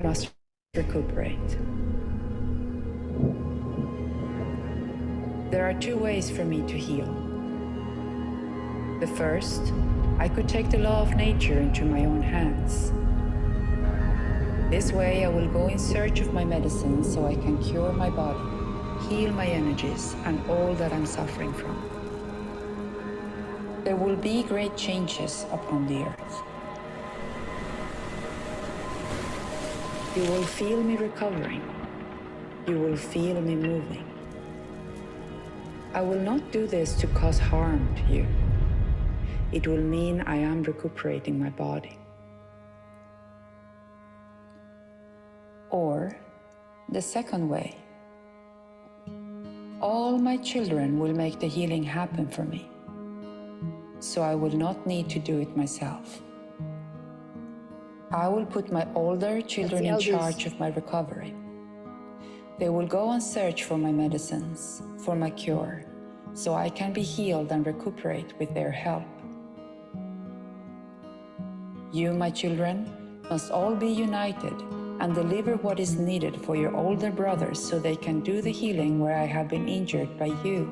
must recuperate. There are 2 ways for me to heal. The first, I could take the law of nature into my own hands. This way, I will go in search of my medicine so I can cure my body, heal my energies, and all that I'm suffering from. There will be great changes upon the earth. You will feel me recovering. You will feel me moving. I will not do this to cause harm to you. It will mean I am recuperating my body. Or the second way. All my children will make the healing happen for me, so I will not need to do it myself. I will put my older children in charge of my recovery. They will go and search for my medicines, for my cure, so I can be healed and recuperate with their help. You, my children, must all be united and deliver what is needed for your older brothers so they can do the healing where I have been injured by you,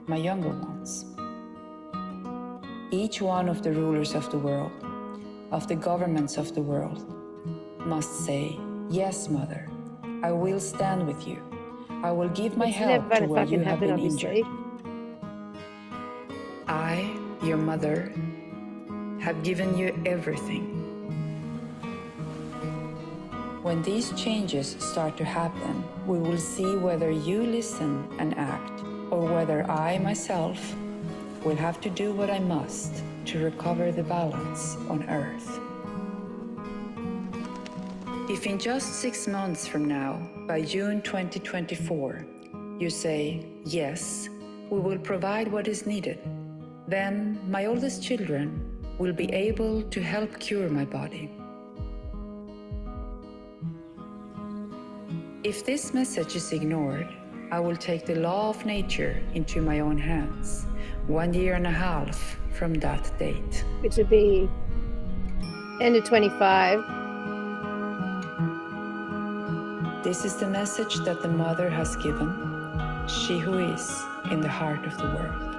my younger ones. Each one of the rulers of the world, of the governments of the world, must say, yes, Mother, I will stand with you. I will give my help to where you have been injured. I, your mother, have given you everything. When these changes start to happen, we will see whether you listen and act, or whether I myself will have to do what I must to recover the balance on Earth. If in just 6 months from now, by June 2024, you say, yes, we will provide what is needed, then my oldest children will be able to help cure my body. If this message is ignored, I will take the law of nature into my own hands, 1.5 years from that date. Which would be end of 25. This is the message that the Mother has given, she who is in the heart of the world.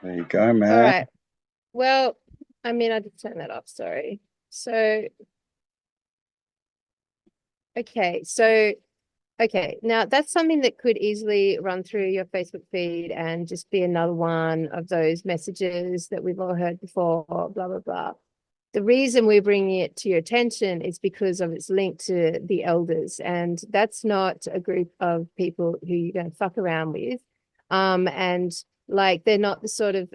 There you go, man. All right. Well, I mean, I did turn that off, sorry. So, okay, now that's something that could easily run through your Facebook feed and just be another one of those messages that we've all heard before, blah, blah, blah. The reason we're bringing it to your attention is because of its link to the elders, and that's not a group of people who you're going to fuck around with. And like, they're not the sort of,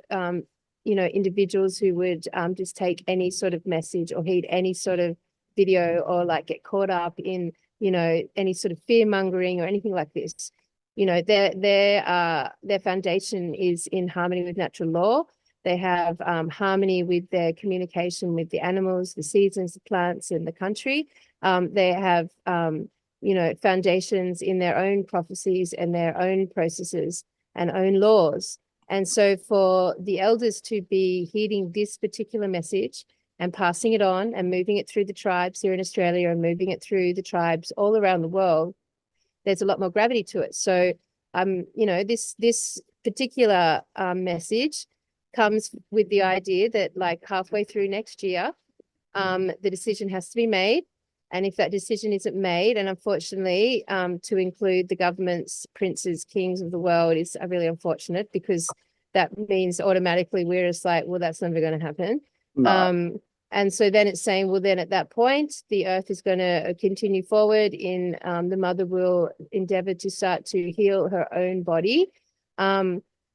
individuals who would just take any sort of message or heed any sort of video or like get caught up in, you know, any sort of fear mongering or anything like this. You know, their foundation is in harmony with natural law. They have harmony with their communication with the animals, the seasons, the plants, and the country. They have, you know, foundations in their own prophecies and their own processes and own laws. And so for the elders to be heeding this particular message and passing it on and moving it through the tribes here in Australia and moving it through the tribes all around the world, there's a lot more gravity to it. So, you know, this particular message comes with the idea that like halfway through next year, the decision has to be made. And if that decision isn't made, and unfortunately, to include the governments, princes, kings of the world is really unfortunate, because that means automatically we're just like, well, that's never going to happen. No. And so then it's saying, well, then at that point, the earth is going to continue forward in the mother will endeavor to start to heal her own body,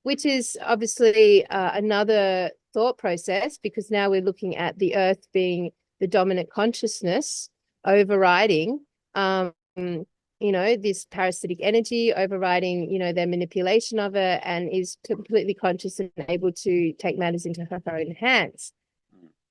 which is obviously another thought process, because now we're looking at the earth being the dominant consciousness overriding, you know, this parasitic energy, overriding, you know, their manipulation of it, and is completely conscious and able to take matters into her own hands.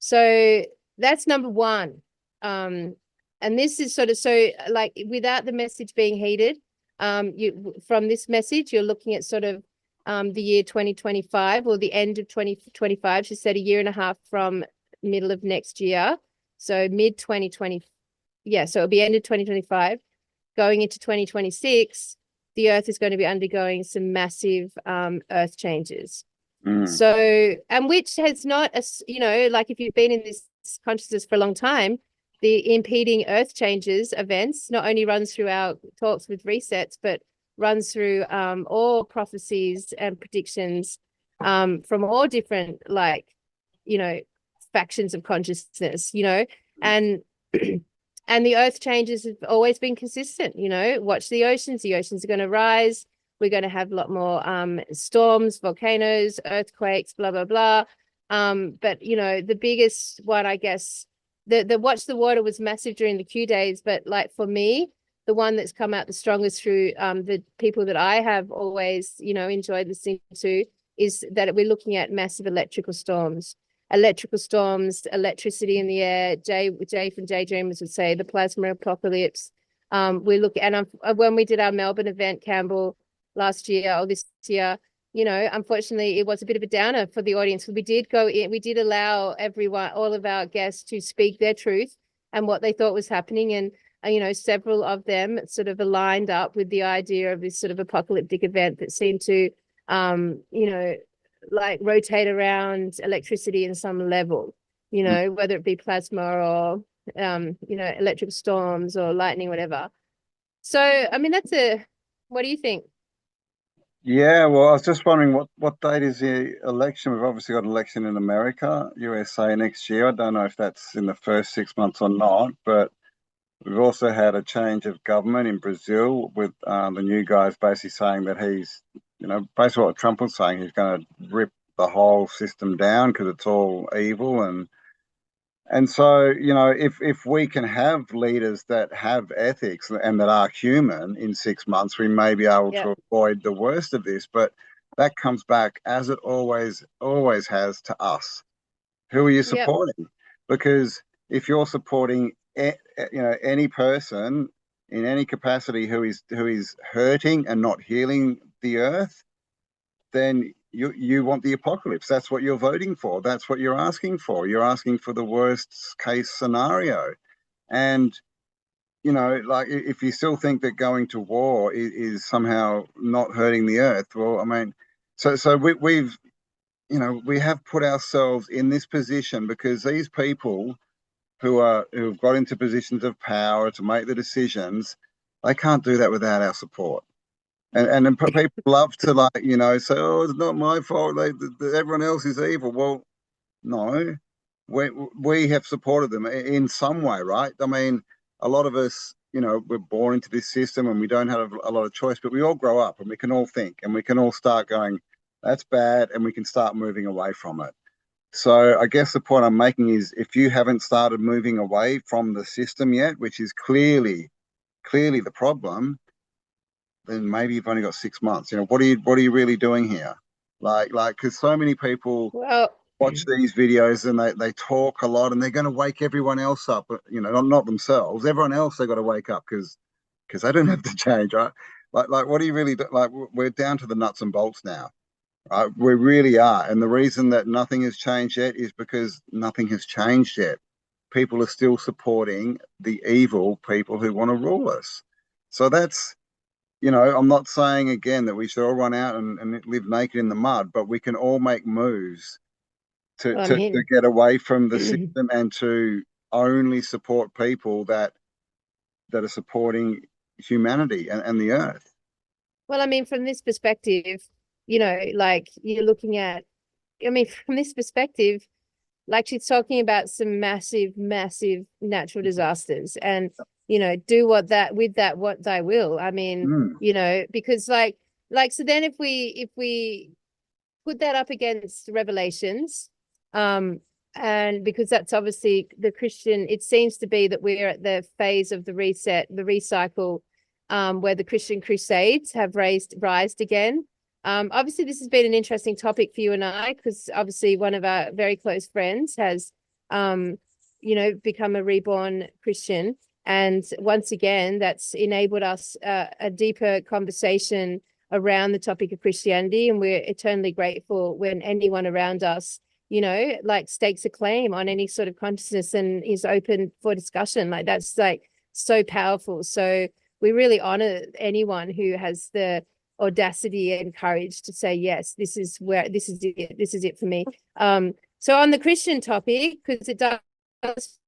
So that's number one. And this is sort of, so like without the message being heeded, from this message, you're looking at sort of the year 2025 or the end of 2025. She said a year and a half from middle of next year. So mid 2020. Yeah, so it'll be end of 2025. Going into 2026, the earth is going to be undergoing some massive earth changes. So, and which has not, you know, like if you've been in this consciousness for a long time, the impeding earth changes events not only runs through our talks with resets, but runs through all prophecies and predictions from all different, like, you know, factions of consciousness, you know, and and the earth changes have always been consistent. You know, watch the oceans are going to rise. We're going to have a lot more storms, volcanoes, earthquakes, blah, blah, blah. But, you know, the biggest one, I guess, the Watch the Water was massive during the Q days. But like for me, the one that's come out the strongest through the people that I have always, you know, enjoyed listening to is that we're looking at massive electricity in the air. Jay from Jay Dreamers would say the plasma apocalypse. We look, and when we did our Melbourne event, Cambell, last year or this year, you know, unfortunately it was a bit of a downer for the audience. We did go in, we did allow everyone, all of our guests, to speak their truth and what they thought was happening. And, you know, several of them sort of aligned up with the idea of this sort of apocalyptic event that seemed to, you know, like rotate around electricity in some level, you know, whether it be plasma or, you know, electric storms or lightning, whatever. So, I mean, what do you think? Yeah, well, I was just wondering what date is the election? We've obviously got an election in America, USA next year. I don't know if that's in the first 6 months or not, but we've also had a change of government in Brazil with the new guys basically saying that he's, you know, basically what Trump was saying, he's going to rip the whole system down because it's all evil. And so, you know, if we can have leaders that have ethics and that are human in 6 months, we may be able to avoid the worst of this. But that comes back, as it always has, to us. Who are you supporting? Because if you're supporting, you know, any person in any capacity who is hurting and not healing the earth, then you want the apocalypse. That's what you're voting for. That's what you're asking for. You're asking for the worst case scenario. And, you know, like if you still think that going to war is somehow not hurting the earth, well, I mean, so we've, you know, we have put ourselves in this position because these people who've got into positions of power to make the decisions, they can't do that without our support. And people love to, like, you know, say, oh, it's not my fault. Everyone else is evil. Well, no, we have supported them in some way, right? I mean, a lot of us, you know, we're born into this system and we don't have a lot of choice, but we all grow up and we can all think and we can all start going, that's bad, and we can start moving away from it. So I guess the point I'm making is, if you haven't started moving away from the system yet, which is clearly the problem, then maybe you've only got 6 months. You know, what are you really doing here? Because so many people watch these videos and they talk a lot, and they're going to wake everyone else up. You know, not themselves. Everyone else, they got to wake up because they don't have to change, right? Like what do you really do? Like, we're down to the nuts and bolts now. We really are. And the reason that nothing has changed yet is because nothing has changed yet. People are still supporting the evil people who want to rule us. So that's, you know, I'm not saying again that we should all run out and live naked in the mud, but we can all make moves to get away from the system and to only support people that are supporting humanity and the earth. Well, I mean, from this perspective, you know, like you're looking at, I mean, from this perspective, like she's talking about some massive natural disasters, and, you know, do what thy will. I mean, you know, because like, so then if we put that up against Revelations, and because that's obviously the Christian, it seems to be that we're at the phase of the reset, the recycle, where the Christian crusades have rised again. Obviously this has been an interesting topic for you and I, because obviously one of our very close friends has, you know, become a reborn Christian. And once again, that's enabled us a deeper conversation around the topic of Christianity. And we're eternally grateful when anyone around us, you know, like stakes a claim on any sort of consciousness and is open for discussion. Like, that's like so powerful. So we really honor anyone who has the audacity and courage to say, yes, this is it for me. So on the Christian topic, because it does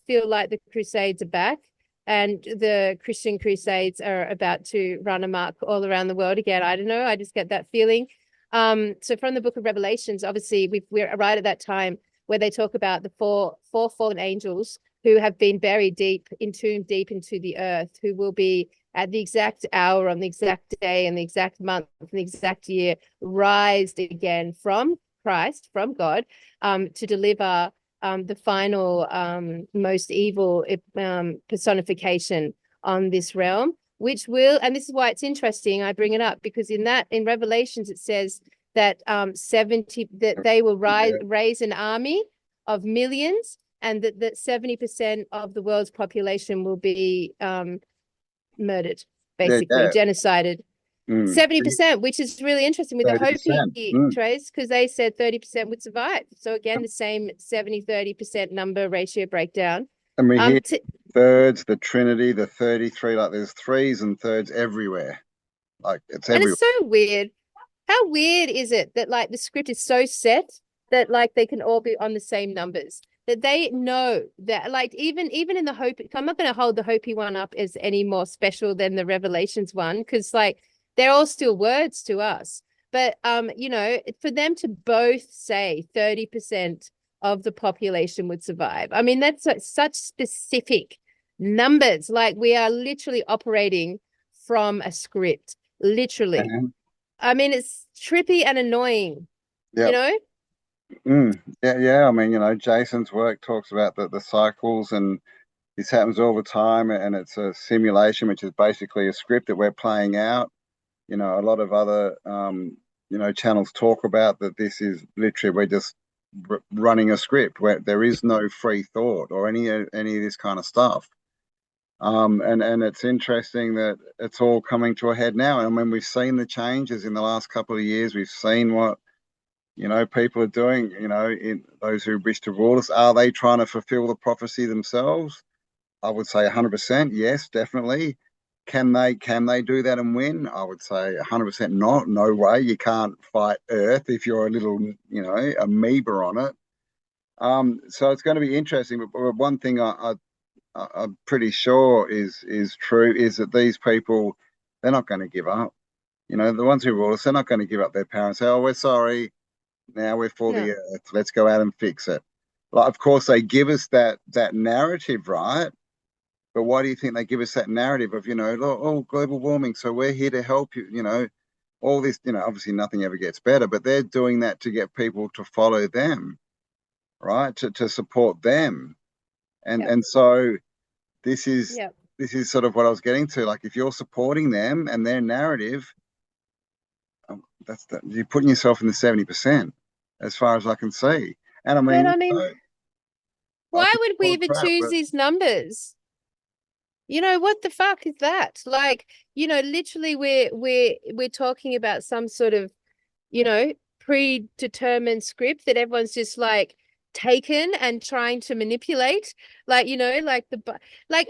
feel like the Crusades are back, and the Christian Crusades are about to run amok all around the world again. I don't know, I just get that feeling. So from the book of Revelations, obviously we're right at that time where they talk about the four fallen angels who have been buried entombed deep into the earth, who will be at the exact hour, on the exact day, and the exact month, and the exact year, rised again from Christ, from God, to deliver the final most evil personification on this realm, which will, and this is why it's interesting, I bring it up, because in Revelations it says that that they will raise an army of millions, and that 70% of the world's population will be murdered, basically, genocided. 70%, which is really interesting with 30%. The Hopi trace, because they said 30% would survive. So again, the same 70-30% number ratio breakdown. And we hear thirds, the Trinity, the 33, like there's threes and thirds everywhere. Like, it's everywhere. And it's so weird. How weird is it that like the script is so set that like they can all be on the same numbers? That they know that, like, even in the Hopi, I'm not going to hold the Hopi one up as any more special than the Revelations one, because like they're all still words to us. But you know, for them to both say 30% of the population would survive, I mean, that's such specific numbers. Like, we are literally operating from a script, literally. I mean, it's trippy and annoying, you know? Yeah. I mean, you know, Jason's work talks about the cycles, and this happens all the time, and it's a simulation, which is basically a script that we're playing out. You know, a lot of other, you know, channels talk about that. This is literally, we're just running a script where there is no free thought or any of this kind of stuff. And it's interesting that it's all coming to a head now. And when we've seen the changes in the last couple of years, we've seen what, you know, people are doing, you know, in those who wish to rule us. Are they trying to fulfill the prophecy themselves? I would say 100%. Yes, definitely. Can they do that and win? I would say 100% not. No way. You can't fight Earth if you're a little, you know, amoeba on it. So it's going to be interesting. But one thing I'm pretty sure is true is that these people, they're not going to give up. You know, the ones who rule us, they're not going to give up their power and say, "Oh, we're sorry. Now we're for the Earth. Let's go out and fix it." Like, of course, they give us that narrative, right? But why do you think they give us that narrative of, you know, oh, global warming, so we're here to help you, you know, all this, you know, obviously nothing ever gets better, but they're doing that to get people to follow them. right, to support them. And Yep. and so this is Yep. this is sort of what I was getting to. Like, if you're supporting them and their narrative, you're putting yourself in the 70%, as far as I can see. And I mean, But I mean, I why could would we call even crap, choose but these numbers? You know, what the fuck is that? Like, you know, literally we're talking about some sort of, you know, predetermined script that everyone's just like taken and trying to manipulate. Like, you know, like,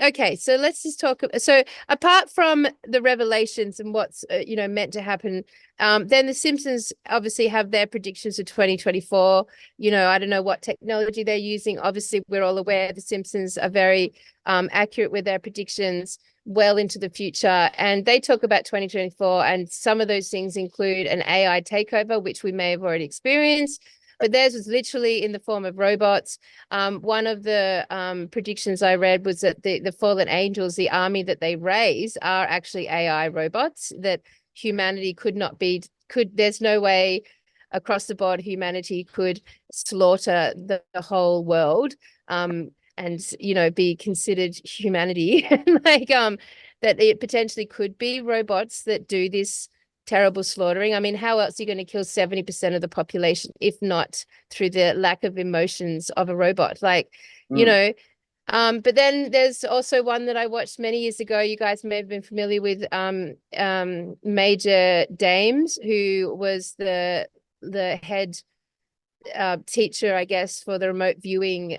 okay, so let's just talk. So apart from the revelations and what's, you know, meant to happen, then the Simpsons obviously have their predictions of 2024. You know, I don't know what technology they're using. Obviously, we're all aware the Simpsons are very accurate with their predictions well into the future, and they talk about 2024, and some of those things include an AI takeover, which we may have already experienced, but theirs was literally in the form of robots. One of the predictions I read was that the fallen angels, the army that they raise, are actually AI robots that humanity there's no way across the board humanity could slaughter the whole world and, you know, be considered humanity. Like, that it potentially could be robots that do this terrible slaughtering. I mean, how else are you going to kill 70% of the population if not through the lack of emotions of a robot? Like, you know, but then there's also one that I watched many years ago. You guys may have been familiar with Major Dames, who was the head teacher, I guess, for the remote viewing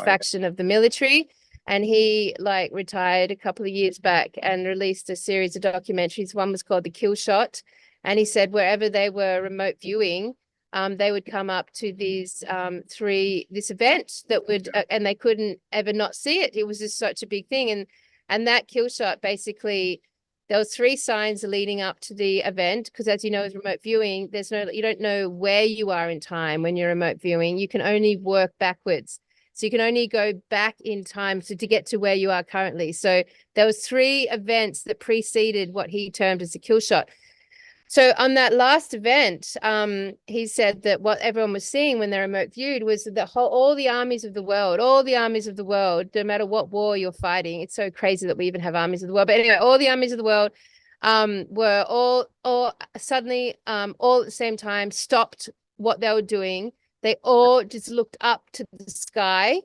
faction of the military. And he like retired a couple of years back and released a series of documentaries. One was called The Kill Shot. And he said wherever they were remote viewing, they would come up to these this event that would and they couldn't ever not see it. It was just such a big thing. And that kill shot, basically there was 3 signs leading up to the event, because as you know, with remote viewing, you don't know where you are in time when you're remote viewing. You can only work backwards. So you can only go back in time to get to where you are currently. So there was 3 events that preceded what he termed as a kill shot. So on that last event, he said that what everyone was seeing when they remote viewed was that all the armies of the world, no matter what war you're fighting, it's so crazy that we even have armies of the world. But anyway, all the armies of the world were all suddenly, all at the same time, stopped what they were doing. They all just looked up to the sky.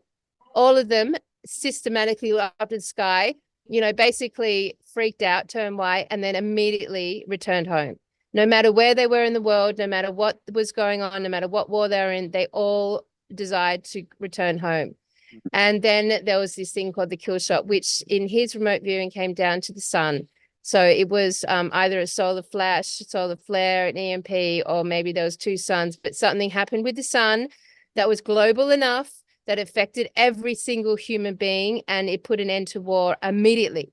All of them systematically looked up to the sky, you know, basically freaked out, turned white, and then immediately returned home. No matter where they were in the world, no matter what was going on, no matter what war they were in, they all desired to return home. And then there was this thing called the kill shot, which in his remote viewing came down to the sun. So it was either a solar flash, solar flare, an EMP, or maybe there was 2 suns, but something happened with the sun that was global enough that affected every single human being, and it put an end to war immediately.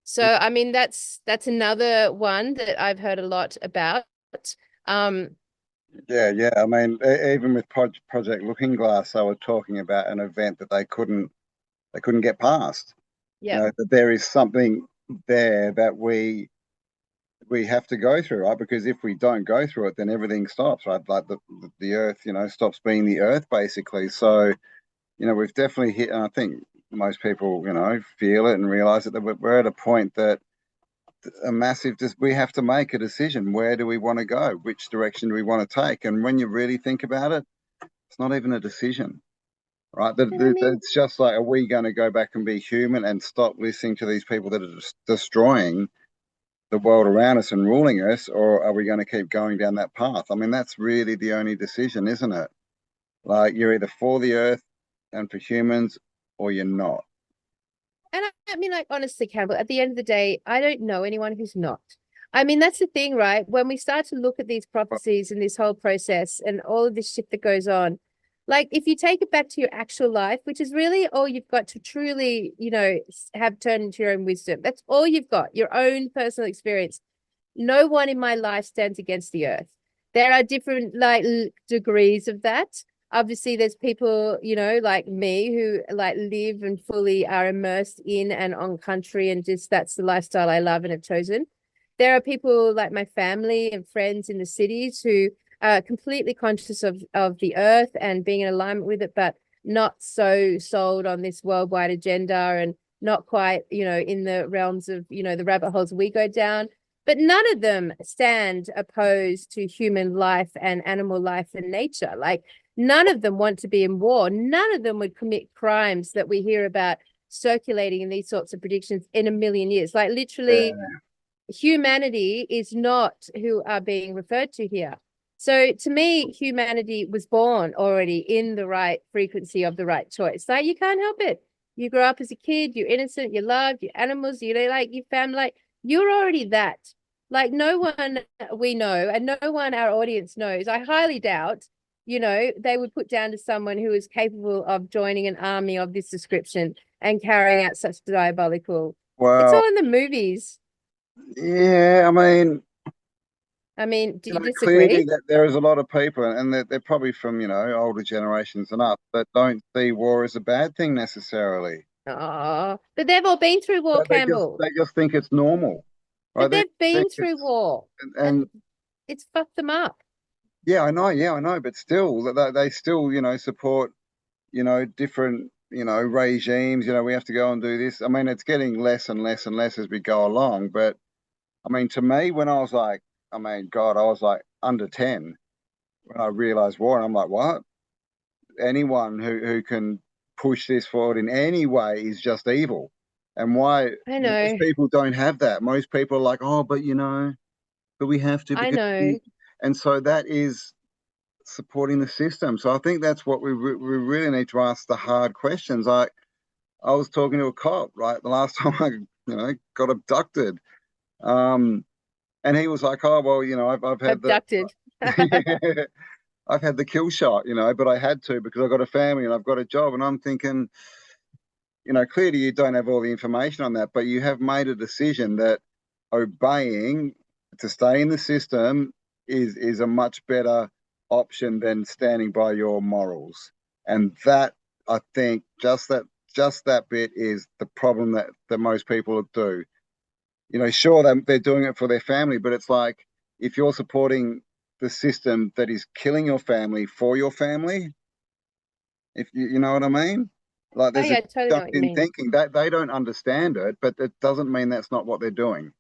So, I mean, that's another one that I've heard a lot about. Yeah. I mean, even with Project Looking Glass, they were talking about an event that they couldn't get past. Yeah. You know, that there is something there that we have to go through, right? Because if we don't go through it, then everything stops, right? Like the Earth, you know, stops being the Earth, basically. So, you know, we've definitely hit, and I think most people, you know, feel it and realize that we're at a point that we have to make a decision. Where do we want to go? Which direction do we want to take? And when you really think about it, it's not even a decision, right? It's just like, are we going to go back and be human and stop listening to these people that are just destroying the world around us and ruling us, or are we going to keep going down that path? I mean, that's really the only decision, isn't it? Like, you're either for the Earth and for humans, or you're not. And I mean, like, honestly, Campbell, at the end of the day, I don't know anyone who's not. I mean, that's the thing, right? When we start to look at these prophecies and this whole process and all of this shit that goes on, like, if you take it back to your actual life, which is really all you've got to truly, you know, have turned into your own wisdom. That's all you've got, your own personal experience. No one in my life stands against the earth. There are different like degrees of that. Obviously, there's people, you know, like me who like live and fully are immersed in and on country, and just that's the lifestyle I love and have chosen. There are people like my family and friends in the cities who completely conscious of the earth and being in alignment with it, but not so sold on this worldwide agenda and not quite, in the realms of, the rabbit holes we go down. But none of them stand opposed to human life and animal life and nature. Like, none of them want to be in war. None of them would commit crimes that we hear about circulating in these sorts of predictions in a million years. Like, literally, humanity is not who are being referred to here. So to me, humanity was born already in the right frequency of the right choice. Like, you can't help it. You grow up as a kid, you're innocent, you love your animals, like your family, like you're already that. Like, no one we know and no one our audience knows, I highly doubt, they would put down to someone who is capable of joining an army of this description and carrying out such diabolical. It's all in the movies. Yeah, I mean, do you clearly disagree? that there is a lot of people, and they're probably from, older generations than us, that don't see war as a bad thing necessarily. Oh, but they've all been through war, But Campbell. they just think it's normal. But Right? they've been think through war, and and it's fucked them up. yeah, I know, but still, they still, support, different, regimes. We have to go and do this. I mean, it's getting less and less and less as we go along. But I mean, to me, when I was like, God, I was like under 10 when I realized war, and I'm like, what? Anyone who can push this forward in any way is just evil. And why I know. most people don't have that. Most people are like, oh, but but we have to. I know. And so that is supporting the system. So I think that's what we really need to ask the hard questions. Like, I was talking to a cop, right, the last time I got abducted, and he was like, oh, well, I've had Abducted. I've had the kill shot, but I had to because I've got a family and I've got a job. And I'm thinking, clearly you don't have all the information on that, but you have made a decision that obeying to stay in the system is a much better option than standing by your morals. And that, I think, just that bit is the problem that most people do. Sure, they're doing it for their family, but it's like, if you're supporting the system that is killing your family for your family, if you know what I mean, like, there's I totally know what you mean. thinking that they don't understand it, but it doesn't mean that's not what they're doing.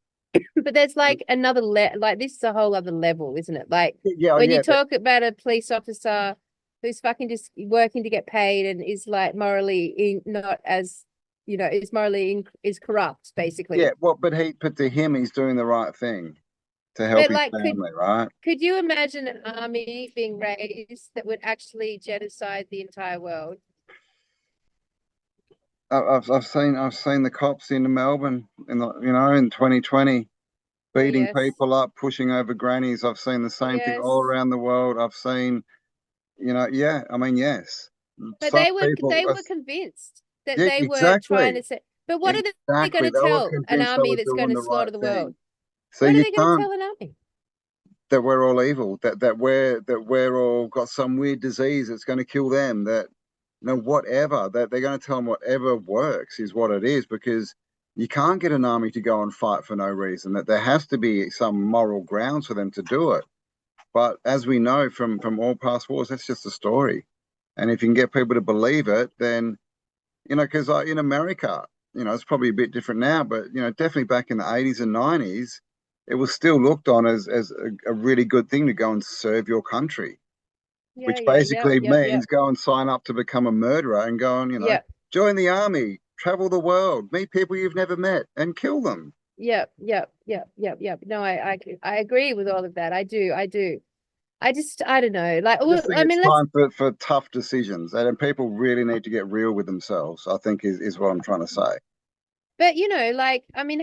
But there's like another like, this is a whole other level, isn't it? Like, when you talk about a police officer who's fucking just working to get paid and is like morally not as, is morally is corrupt, basically. Yeah, well, but to him, he's doing the right thing to help his family, right? Could you imagine an army being raised that would actually genocide the entire world? I've seen the cops in Melbourne in 2020 beating people up, pushing over grannies. I've seen the same thing all around the world. I've seen, yes. But they were convinced that they were trying to say. But what are they going to tell an army that's going to slaughter the world? So what are they going to tell an army? That we're all evil. That we're all got some weird disease that's going to kill them. That whatever. That they're going to tell them whatever works is what it is, because you can't get an army to go and fight for no reason. That there has to be some moral grounds for them to do it. But as we know from all past wars, that's just a story. And if you can get people to believe it, then, because in America, it's probably a bit different now, but, definitely back in the 80s and 90s, it was still looked on as a really good thing to go and serve your country, which basically means go and sign up to become a murderer and go and, join the army, travel the world, meet people you've never met and kill them. Yep. No, I agree with all of that. I do. I don't know. Like, it's time for tough decisions, and people really need to get real with themselves, I think is what I'm trying to say. But,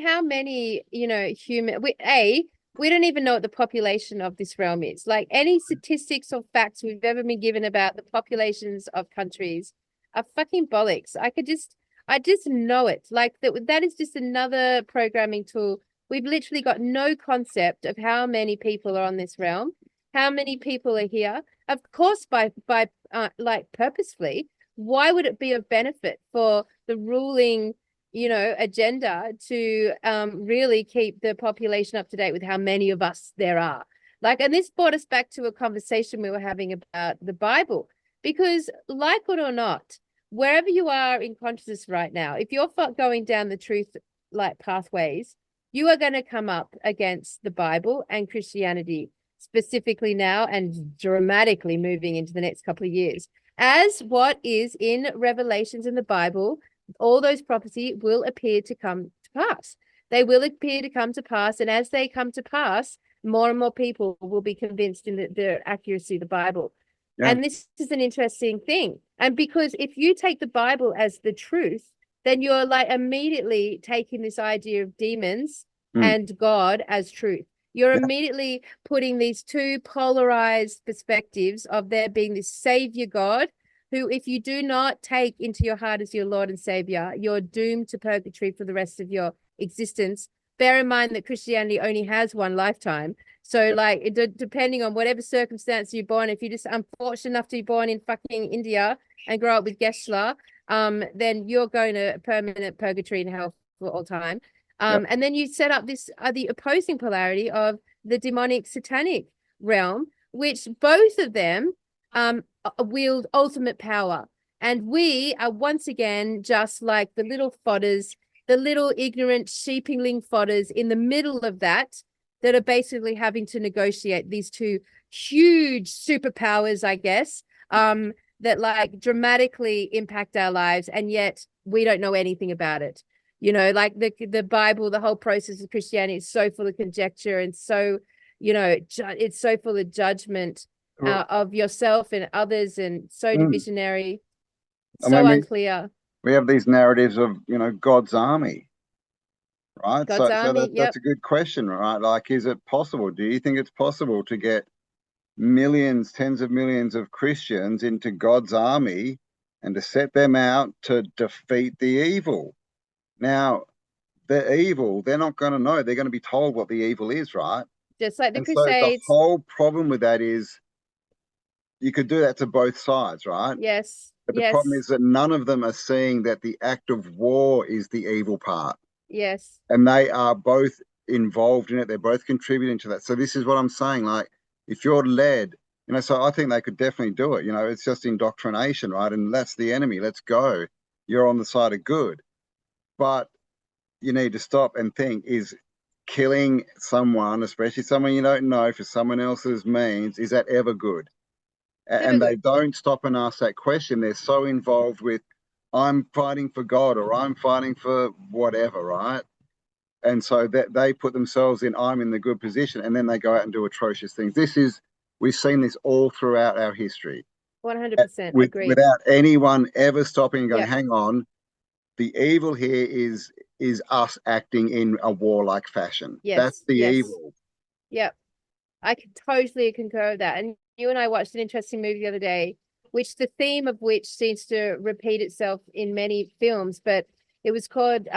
how many, we don't even know what the population of this realm is. Like, any statistics or facts we've ever been given about the populations of countries are fucking bollocks. I just know it. Like, that is just another programming tool. We've literally got no concept of how many people are on this realm, how many people are here. Of course, by purposefully. Why would it be of benefit for the ruling agenda to really keep the population up to date with how many of us there are? Like, and this brought us back to a conversation we were having about the Bible, because like it or not, wherever you are in consciousness right now, if you're going down the truth like pathways, you are going to come up against the Bible and Christianity specifically now, and dramatically moving into the next couple of years, as what is in Revelations in the Bible, all those prophecy will appear to come to pass. They will appear to come to pass, and as they come to pass, more and more people will be convinced in the accuracy of the Bible. Yeah. And this is an interesting thing. And because if you take the Bible as the truth, then you're like immediately taking this idea of demons and God as truth. You're immediately putting these two polarized perspectives of there being this savior God, who, if you do not take into your heart as your Lord and Savior, you're doomed to purgatory for the rest of your existence. Bear in mind that Christianity only has one lifetime. So like depending on whatever circumstance you're born, if you're just unfortunate enough to be born in fucking India and grow up with Gesla, then you're going to permanent purgatory in hell for all time. And then you set up this the opposing polarity of the demonic satanic realm, which both of them wield ultimate power. And we are once again just like the little fodders, the little ignorant sheepling fodders in the middle of that are basically having to negotiate these two huge superpowers, I guess, that like dramatically impact our lives, and yet we don't know anything about it. You know, like the Bible, the whole process of Christianity is so full of conjecture, and so, you know, it's so full of judgment of yourself and others, and so divisionary, so unclear. We have these narratives of, you know, God's army, right? God's army, that's a good question, right? Like, is it possible? Do you think it's possible to get millions, tens of millions of Christians into God's army and to set them out to defeat the evil? Now, the evil, they're not going to know. They're going to be told what the evil is, right? Just like the and Crusades. So the whole problem with that is you could do that to both sides, right? Yes. But the problem is that none of them are seeing that the act of war is the evil part. Yes. And they are both involved in it. They're both contributing to that. So this is what I'm saying. Like, if you're led, you know, so I think they could definitely do it. You know, it's just indoctrination, right? And that's the enemy. Let's go. You're on the side of good. But you need to stop and think, is killing someone, especially someone you don't know, for someone else's means, is that ever good? And they don't stop and ask that question. They're so involved with, I'm fighting for God, or I'm fighting for whatever, right? And so that they put themselves in, I'm in the good position, and then they go out and do atrocious things. We've seen this all throughout our history. 100% agree. Without anyone ever stopping and going, hang on, the evil here is us acting in a warlike fashion. Yes, that's the evil. Yep. I can totally concur with that. And you and I watched an interesting movie the other day, which the theme of which seems to repeat itself in many films, but it was called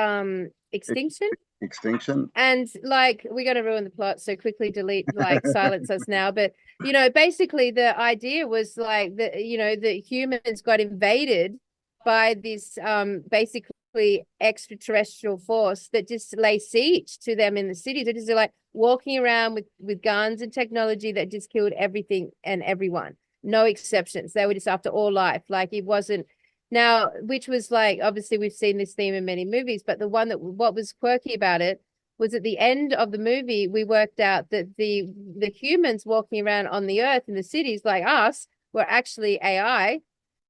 Extinction. Extinction. And like, we're going to ruin the plot, so quickly delete, like silence us now. But, you know, basically the idea was like that, you know, the humans got invaded by this basically extraterrestrial force that just lay siege to them in the cities. They're just like walking around with guns and technology that just killed everything and everyone, no exceptions. They were just after all life. Like, it wasn't now, which was like, obviously we've seen this theme in many movies, but the one that what was quirky about it was at the end of the movie, we worked out that the humans walking around on the earth in the cities like us were actually AI.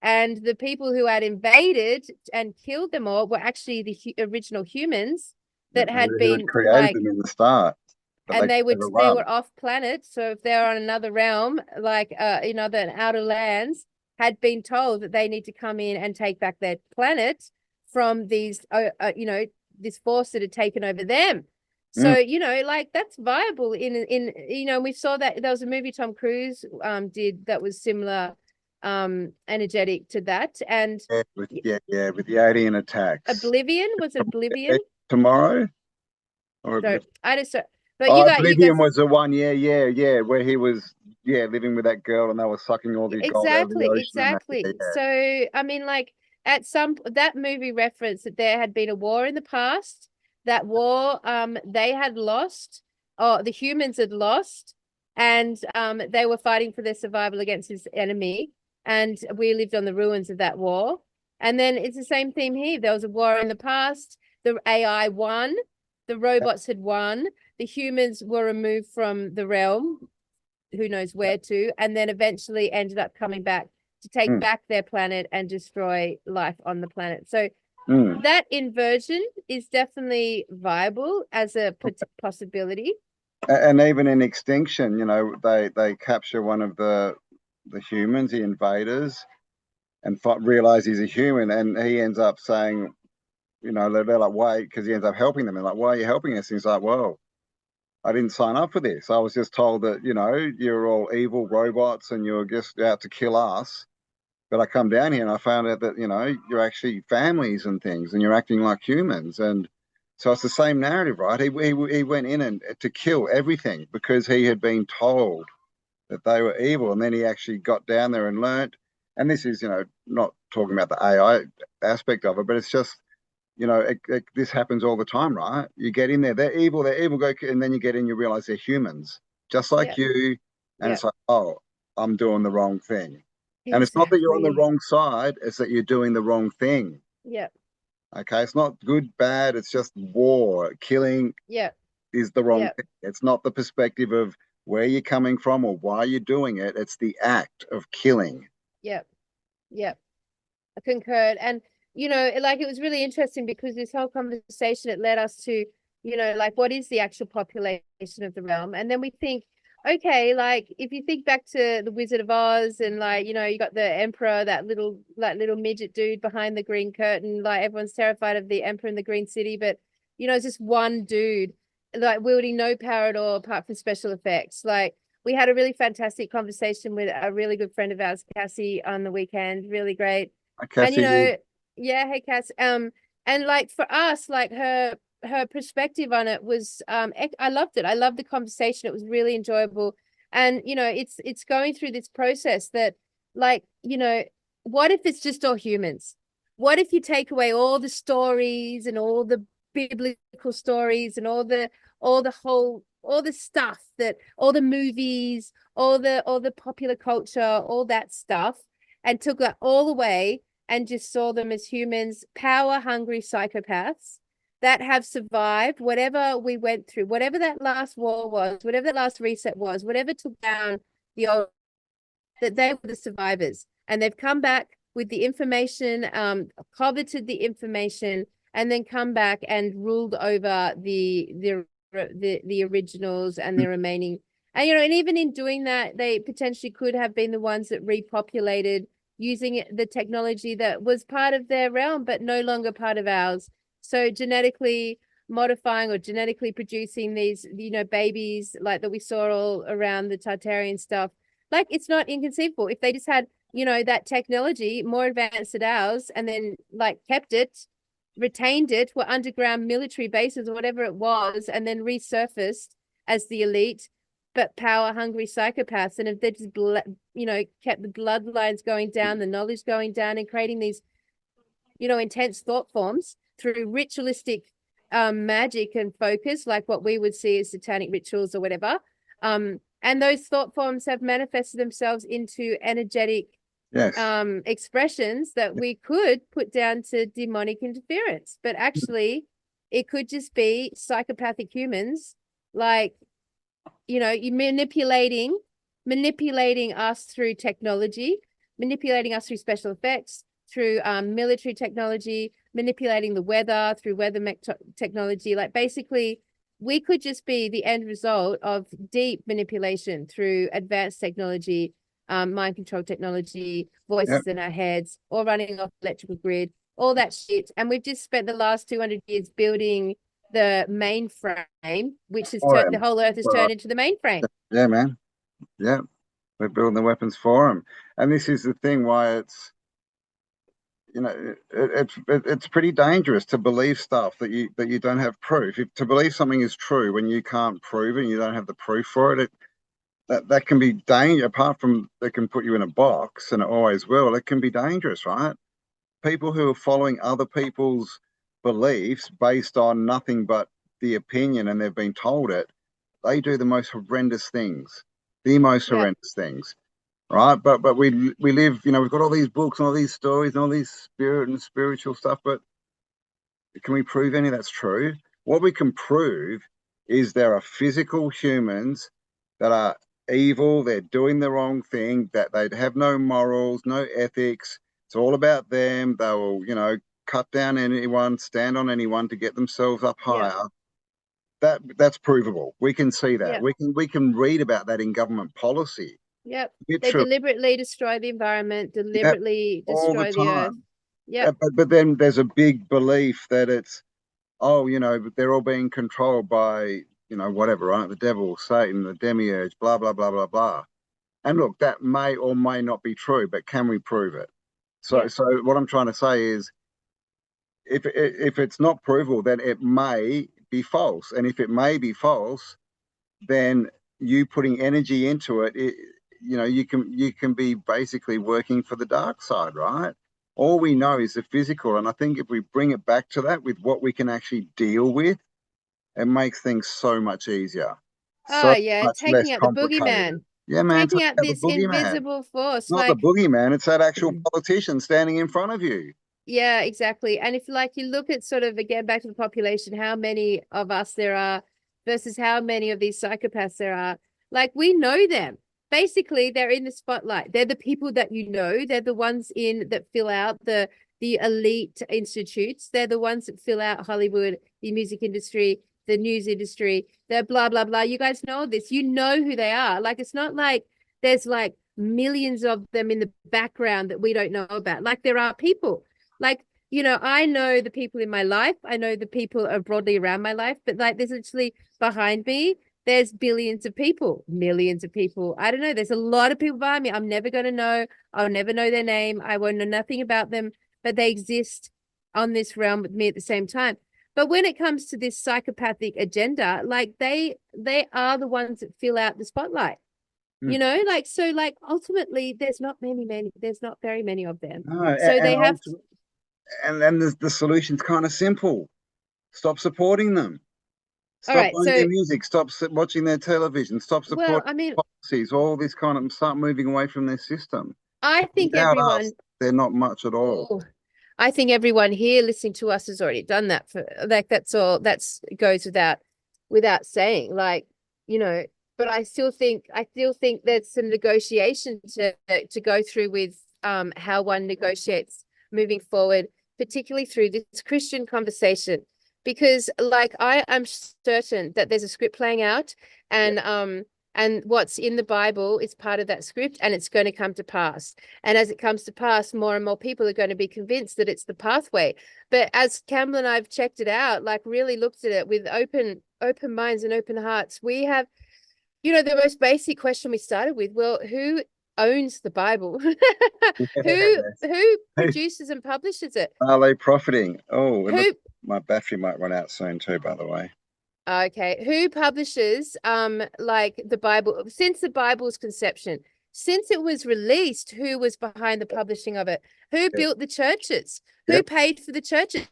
And the people who had invaded and killed them all were actually the original humans that had been created them in the start. And they were off planet. So if they're on another realm, like you know, the outer lands, had been told that they need to come in and take back their planet from these you know, this force that had taken over them. So you know, like, that's viable in you know, we saw that there was a movie Tom Cruise did that was similar, energetic to that. And with the alien attacks. Oblivion, was it Oblivion? Tomorrow? Or no, I just, but Oblivion was the one, where he was living with that girl and they were sucking all the gold out of the ocean. Exactly. So I mean, like, at that movie referenced that there had been a war in the past. That war, they had lost, or the humans had lost, and they were fighting for their survival against this enemy, and we lived on the ruins of that war. And then it's the same theme here. There was a war in the past. The AI won. The robots had won. The humans were removed from the realm, who knows where to, and then eventually ended up coming back to take back their planet and destroy life on the planet. So that inversion is definitely viable as a possibility. And even in Extinction, you know, they capture one of the humans, the invaders, and realize he's a human, and he ends up saying, you know, they're like, why? Because he ends up helping them. And like, why are you helping us? And he's like, well, I didn't sign up for this. I was just told that, you know, you're all evil robots and you're just out to kill us. But I come down here and I found out that, you know, you're actually families and things, and you're acting like humans. And so it's the same narrative, right? He went in and to kill everything because he had been told that they were evil. And then he actually got down there and learnt. And this is, you know, not talking about the AI aspect of it, but it's just, you know, this happens all the time, right? You get in there, they're evil, go, and then you get in, you realize they're humans, just like you. And it's like, oh, I'm doing the wrong thing. And it's not that you're on the wrong side, it's that you're doing the wrong thing. Yeah. Okay, it's not good, bad, it's just war. Killing is the wrong thing. It's not the perspective of where you're coming from or why you're doing it. It's the act of killing. Yep. I concurred. And, you know, like, it was really interesting because this whole conversation, it led us to, you know, like, what is the actual population of the realm? And then we think, okay, like, if you think back to the Wizard of Oz, and, like, you know, you got the emperor, that little midget dude behind the green curtain, like, everyone's terrified of the emperor in the green city, but, you know, it's just one dude, like, wielding no power at all apart from special effects. Like, we had a really fantastic conversation with a really good friend of ours, Cassie, on the weekend. Really great. And, you know, hey Cass, and, like, for us, like, her perspective on it was, I loved it. I loved the conversation. It was really enjoyable. And, you know, it's going through this process that, like, you know, what if it's just all humans? What if you take away all the stories and all the biblical stories and all the stuff, that all the movies, all the popular culture, all that stuff, and took that all away and just saw them as humans, power hungry psychopaths that have survived whatever we went through, whatever that last war was, whatever that last reset was, whatever took down the old, that they were the survivors, and they've come back with the information, coveted the information, and then come back and ruled over the originals and the remaining. And, you know, and even in doing that, they potentially could have been the ones that repopulated using the technology that was part of their realm, but no longer part of ours. So genetically modifying or genetically producing these, you know, babies like that we saw all around the Tartarian stuff, like, it's not inconceivable. If they just had, you know, that technology more advanced than ours, and then, like, kept it, retained it, were underground military bases or whatever it was, and then resurfaced as the elite but power hungry psychopaths, and if they just you know, kept the bloodlines going down, the knowledge going down, and creating these, you know, intense thought forms through ritualistic magic and focus, like what we would see as satanic rituals or whatever, and those thought forms have manifested themselves into energetic expressions that we could put down to demonic interference, but actually it could just be psychopathic humans, like, you know, you manipulating us through technology, manipulating us through special effects, through military technology, manipulating the weather through weather technology. Like, basically, we could just be the end result of deep manipulation through advanced technology, mind control technology, voices in our heads, or running off electrical grid, all that shit. And we've just spent the last 200 years building the mainframe, which has turned, the whole earth has turned into the mainframe. Yeah, man. Yeah, we're building the weapons for them. And this is the thing why it's, you know, it's pretty dangerous to believe stuff that you don't have proof. To believe something is true when you can't prove it and you don't have the proof for it, that can be dangerous. Apart from it can put you in a box, and it always will, it can be dangerous, right? People who are following other people's beliefs based on nothing but the opinion, and they've been told it, they do the most horrendous things. the most Yeah. horrendous things, right? But we live, you know, we've got all these books and all these stories and all these spirit and spiritual stuff, but can we prove any of that's true? What we can prove is there are physical humans that are evil, they're doing the wrong thing, that they have no morals, no ethics. It's all about them. They will, you know, cut down anyone, stand on anyone to get themselves up higher. That's provable. We can see that. Yeah. We can read about that in government policy. Yep. They Literally, deliberately destroy the environment, deliberately all the destroy the earth. time. Yep. But then there's a big belief that it's, oh, you know, they're all being controlled by, you know, whatever, right? The devil, Satan, the demiurge, blah, blah, blah, blah, blah. And look, that may or may not be true, but can we prove it? So, Yeah. so what I'm trying to say is, if it's not provable, then it may be false. And if it may be false, then you putting energy into it, you know, you can be basically working for the dark side, right? All we know is the physical, and I think if we bring it back to that with what we can actually deal with, it makes things so much easier, Oh so yeah, much less taking out the complicated. boogeyman, Yeah, man, take taking out out the this boogeyman. invisible force. Not the Like, boogeyman, it's that actual politician standing in front of you. yeah, exactly. And if like you look at sort of again back to the population, how many of us there are versus how many of these psychopaths there are, like we know them. Basically, they're in the spotlight. They're the people that you know. They're the ones in that fill out the elite institutes. They're the ones that fill out Hollywood, the music industry, the news industry, the blah blah blah. You guys know this. You know who they are. Like it's not like there's like millions of them in the background that we don't know about. Like there are people. Like, you know, I know the people in my life. I know the people are broadly around my life, but like there's literally behind me, there's billions of people, millions of people. I don't know. There's a lot of people behind me. I'm never going to know. I'll never know their name. I won't know nothing about them, but they exist on this realm with me at the same time. But when it comes to this psychopathic agenda, like they are the ones that fill out the spotlight. You know, like so like ultimately there's not very many of them. No, So they have to, and then the solution's kind of simple. Stop supporting them. all Stop right. buying So their music. Stop watching their television. Stop well, supporting I mean, policies. All this kind of start moving away from their system. I think Without us, everyone they're not much at all. oh, I think everyone here listening to us has already done that for like that's all that's goes without saying. Like, you know, but I still think there's some negotiation to go through with how one negotiates moving forward, particularly through this Christian conversation. Because like I am certain that there's a script playing out and what's in the Bible is part of that script and it's going to come to pass. And as it comes to pass, more and more people are going to be convinced that it's the pathway. But as Cambell and I've checked it out, like really looked at it with open minds and open hearts, we have, you know, the most basic question we started with, well, who owns the Bible? who produces and publishes it? Are they profiting? Oh, Who my battery might run out soon too, by the way. Okay, who publishes like the Bible since the Bible's conception? Since it was released, who was behind the publishing of it? Who built the churches? Who paid for the churches?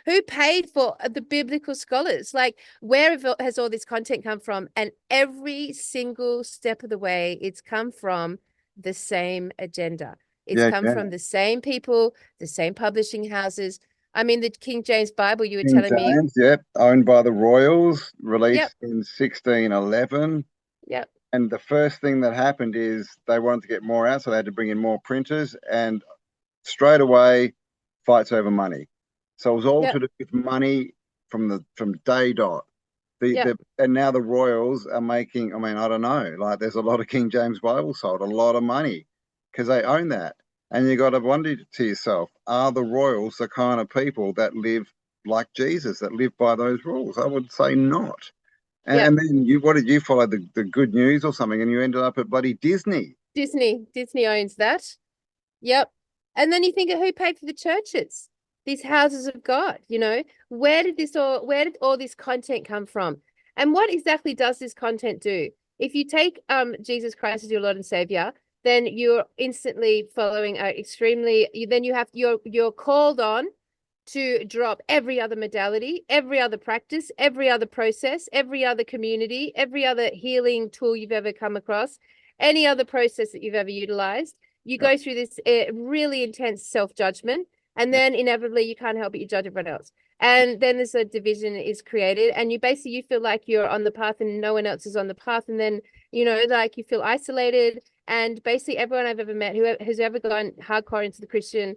Who paid for the biblical scholars? Like, where has all this content come from? And every single step of the way, it's come from the same agenda. It's come from the same people, the same publishing houses. I mean, the King James Bible, you were King telling me. James, owned by the Royals, released Yep. in 1611. Yep. And the first thing that happened is they wanted to get more out, so they had to bring in more printers, and straight away, fights over money. So it was all to do with money from day dot. And now the Royals are making, I mean, I don't know, like there's a lot of King James Bible sold, a lot of money, because they own that. And you got to wonder to yourself, are the Royals the kind of people that live like Jesus, that live by those rules? I would say not. And then what did you follow, the good news or something, and you ended up at bloody Disney. Disney owns that. Yep. And then you think of who paid for the churches, these houses of God, you know, where did all this content come from? And what exactly does this content do? If you take Jesus Christ as your Lord and Savior, then you're instantly following you're called on to drop every other modality, every other practice, every other process, every other community, every other healing tool you've ever come across, any other process that you've ever utilized. You go through this really intense self-judgment, and then inevitably you can't help but you judge everyone else. And then there's a division is created, and you feel like you're on the path and no one else is on the path. And then, like you feel isolated. And basically everyone I've ever met who has ever gone hardcore into the Christian,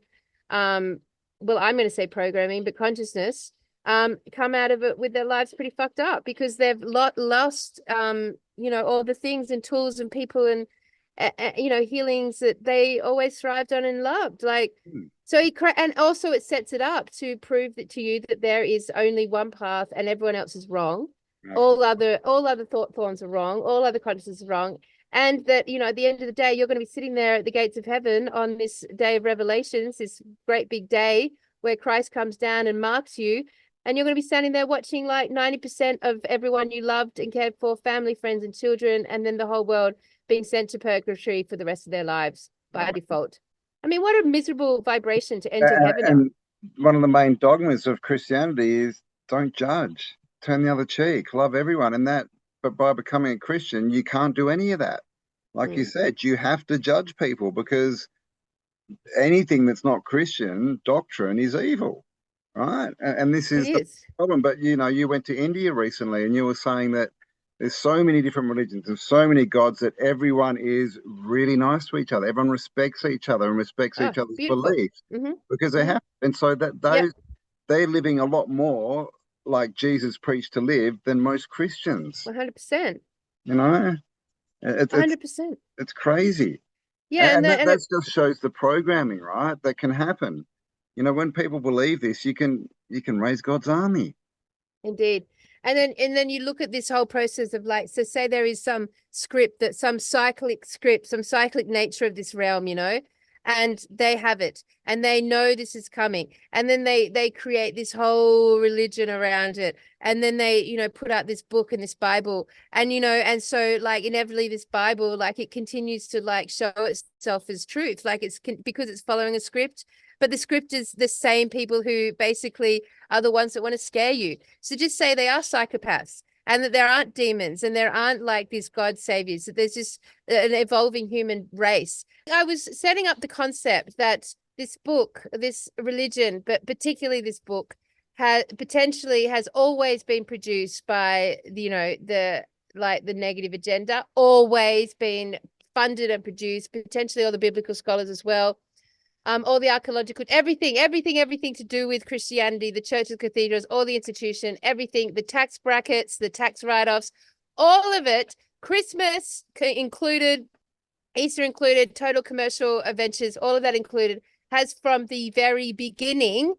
well, I'm going to say programming, but consciousness, come out of it with their lives pretty fucked up because they've lost, all the things and tools and people and, healings that they always thrived on and loved. Like, so and also it sets it up to prove that to you that there is only one path and everyone else is wrong. All other thought forms are wrong. All other consciousness is wrong. And that, at the end of the day, you're going to be sitting there at the gates of heaven on this day of revelations, this great big day where Christ comes down and marks you. And you're going to be standing there watching like 90% of everyone you loved and cared for, family, friends, and children, and then the whole world being sent to purgatory for the rest of their lives by default. I mean, what a miserable vibration to enter heaven. And one of the main dogmas of Christianity is don't judge, turn the other cheek, love everyone. But by becoming a Christian, you can't do any of that. Like you said, you have to judge people because anything that's not Christian doctrine is evil, right? And this is the problem. But, you went to India recently and you were saying that there's so many different religions and so many gods that everyone is really nice to each other. Everyone respects each other and respects each other's beliefs because they have. And so that they're living a lot more like Jesus preached to live than most Christians. 100%. It's 100%. It's crazy. Yeah, and that just shows the programming, right? That can happen. When people believe this, you can raise God's army. Indeed. And then you look at this whole process of like, so say there is some script, some cyclic nature of this realm, and they have it and they know this is coming, and then they create this whole religion around it, and then they put out this book and this Bible, and and so like inevitably this Bible, like it continues to like show itself as truth, like it's because it's following a script, but the script is the same people who basically are the ones that want to scare you. So just say they are psychopaths, and that there aren't demons and there aren't like these God saviors, that there's just an evolving human race. I was setting up the concept that this book, this religion, but particularly this book, has always been produced by, the negative agenda, always been funded and produced, potentially all the biblical scholars as well. All the archaeological, everything to do with Christianity, the churches, cathedrals, all the institution, everything, the tax brackets, the tax write-offs, all of it, Christmas included, Easter included, total commercial ventures, all of that included, has from the very beginning,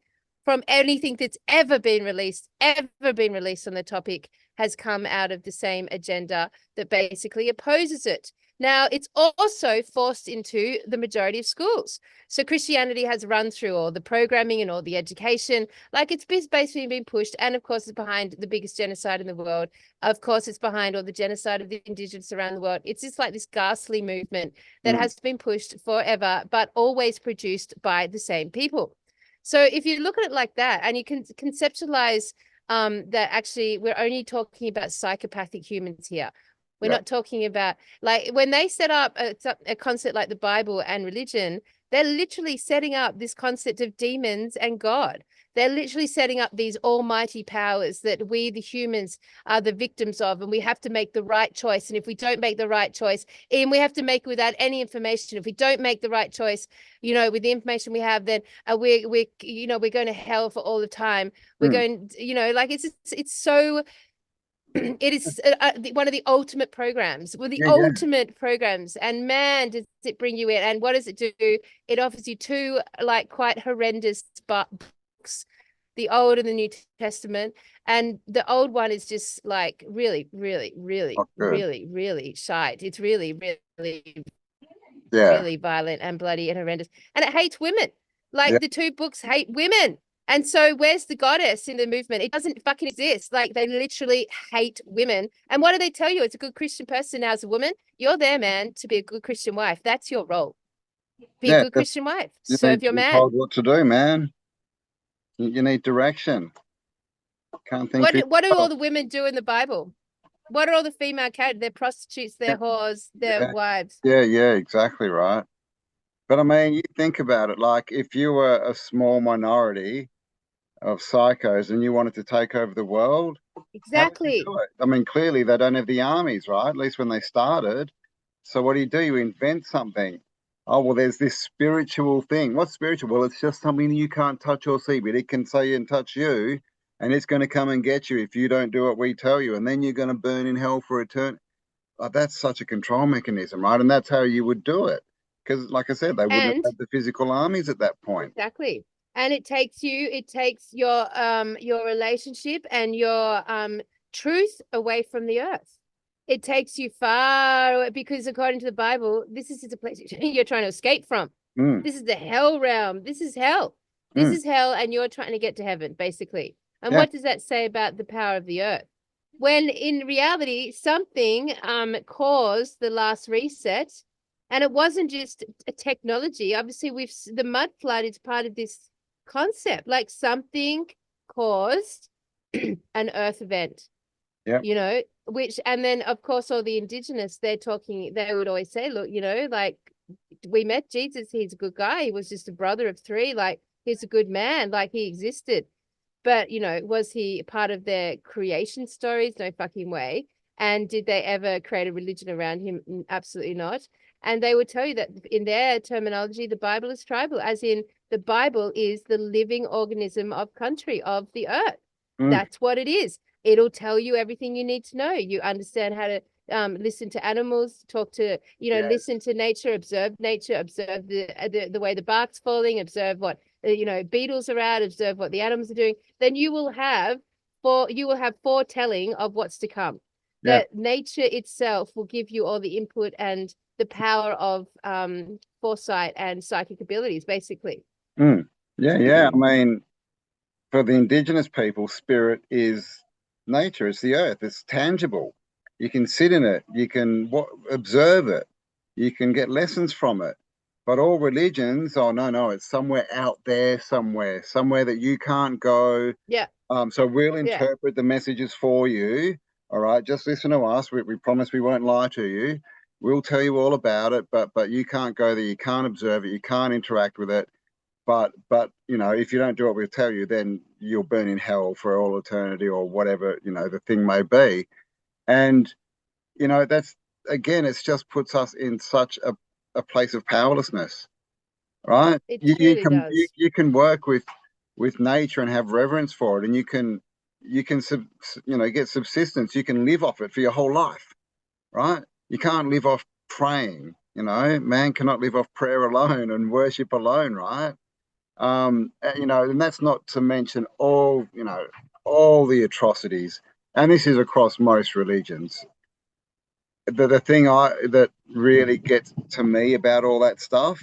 from anything that's ever been released on the topic, has come out of the same agenda that basically opposes it. Now, it's also forced into the majority of schools. So Christianity has run through all the programming and all the education, like it's basically been pushed. And of course, it's behind the biggest genocide in the world. Of course, it's behind all the genocide of the indigenous around the world. It's just like this ghastly movement that has been pushed forever, but always produced by the same people. So if you look at it like that, and you can conceptualize that actually we're only talking about psychopathic humans here. We're not talking about, like, when they set up a concept like the Bible and religion, they're literally setting up this concept of demons and God. They're literally setting up these almighty powers that we, the humans, are the victims of, and we have to make the right choice. And if we don't make the right choice, and we have to make it without any information, if we don't make the right choice, with the information we have, then we're going to hell for all the time. We're going, like it's so. It is one of the ultimate programs. Well, the ultimate programs, and man, does it bring you in. And what does it do? It offers you two like quite horrendous books, the Old and the New Testament. And the old one is just like really, really, really, really, really shite. It's really, really, really violent and bloody and horrendous. And it hates women. Like the two books hate women. And so where's the goddess in the movement? It doesn't fucking exist. Like, they literally hate women. And what do they tell you? It's a good Christian person now as a woman. You're there, man, to be a good Christian wife. That's your role. Be a good Christian wife. Serve your man. Told what to do, man. You need direction. Can't think. What do all the women do in the Bible? What are all the female characters? They're prostitutes, they're whores, they're wives. Yeah, exactly right. But I mean, you think about it, like if you were a small minority of psychos and you wanted to take over the world, Exactly. how would you do it? I mean, clearly they don't have the armies, right? At least when they started. So what do? You invent something. Oh, well, there's this spiritual thing. What's spiritual? Well, it's just something you can't touch or see, but it can say and touch you, and it's going to come and get you if you don't do what we tell you, and then you're going to burn in hell for eternity. Oh, that's such a control mechanism, right? And that's how you would do it. Because, like I said, they wouldn't have had the physical armies at that point. Exactly. And it takes your relationship and your truth away from the earth. It takes you far away, because according to the Bible, this is a place you're trying to escape from. This is the hell realm. This is hell. This is hell, and you're trying to get to heaven, basically. And what does that say about the power of the earth? When in reality, something caused the last reset, and it wasn't just a technology. Obviously, the mud flood is part of this concept. Like something caused an earth event. Yeah. You know, and then of course all the indigenous, they would always say, look, you know, like, we met Jesus, he's a good guy, he was just a brother of three, like he's a good man, like he existed. But, you know, was he part of their creation stories? No fucking way. And did they ever create a religion around him? Absolutely not. And they would tell you that in their terminology, the Bible is tribal, as in the Bible is the living organism of country, of the earth. That's what it is. It'll tell you everything you need to know. You understand how to listen to animals, talk to, you know, listen to nature, observe the way the bark's falling, observe what, you know, beetles are out, observe what the animals are doing. Then you will have foretelling of what's to come. That nature itself will give you all the input and the power of foresight and psychic abilities, basically. Yeah. I mean, for the indigenous people, spirit is nature. It's the earth. It's tangible. You can sit in it. You can observe it. You can get lessons from it. But all religions, oh, no, it's somewhere out there, somewhere that you can't go. Yeah. So we'll interpret the messages for you. All right, just listen to us. We promise we won't lie to you. We'll tell you all about it, but you can't go there. You can't observe it. You can't interact with it. But you know, if you don't do what we tell you, then you'll burn in hell for all eternity, or whatever, you know, the thing may be. And you know, that's, again, it just puts us in such a place of powerlessness, right? You can work with nature and have reverence for it, and you can get subsistence. You can live off it for your whole life, right? You can't live off praying. You know, man cannot live off prayer alone and worship alone, right? You know, and that's not to mention all the atrocities, and this is across most religions. The thing that really gets to me about all that stuff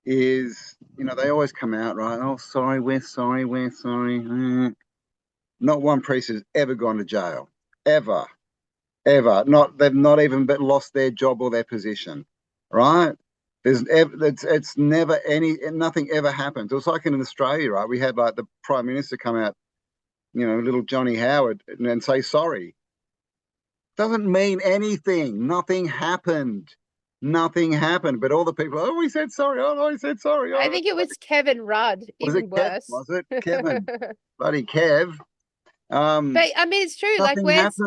is, you know, they always come out, right? Oh, sorry, we're sorry. Not one priest has ever gone to jail, ever. They've not even lost their job or their position, right? It's never nothing ever happens. It was like in Australia, right? We had like the Prime Minister come out, you know, little Johnny Howard, and say sorry. Doesn't mean anything. Nothing happened. But all the people, oh, we said sorry. Oh, I said sorry. Oh, I think it was Kevin Rudd, even worse. Was it Kevin? Bloody Kev. But I mean, it's true. Like, where's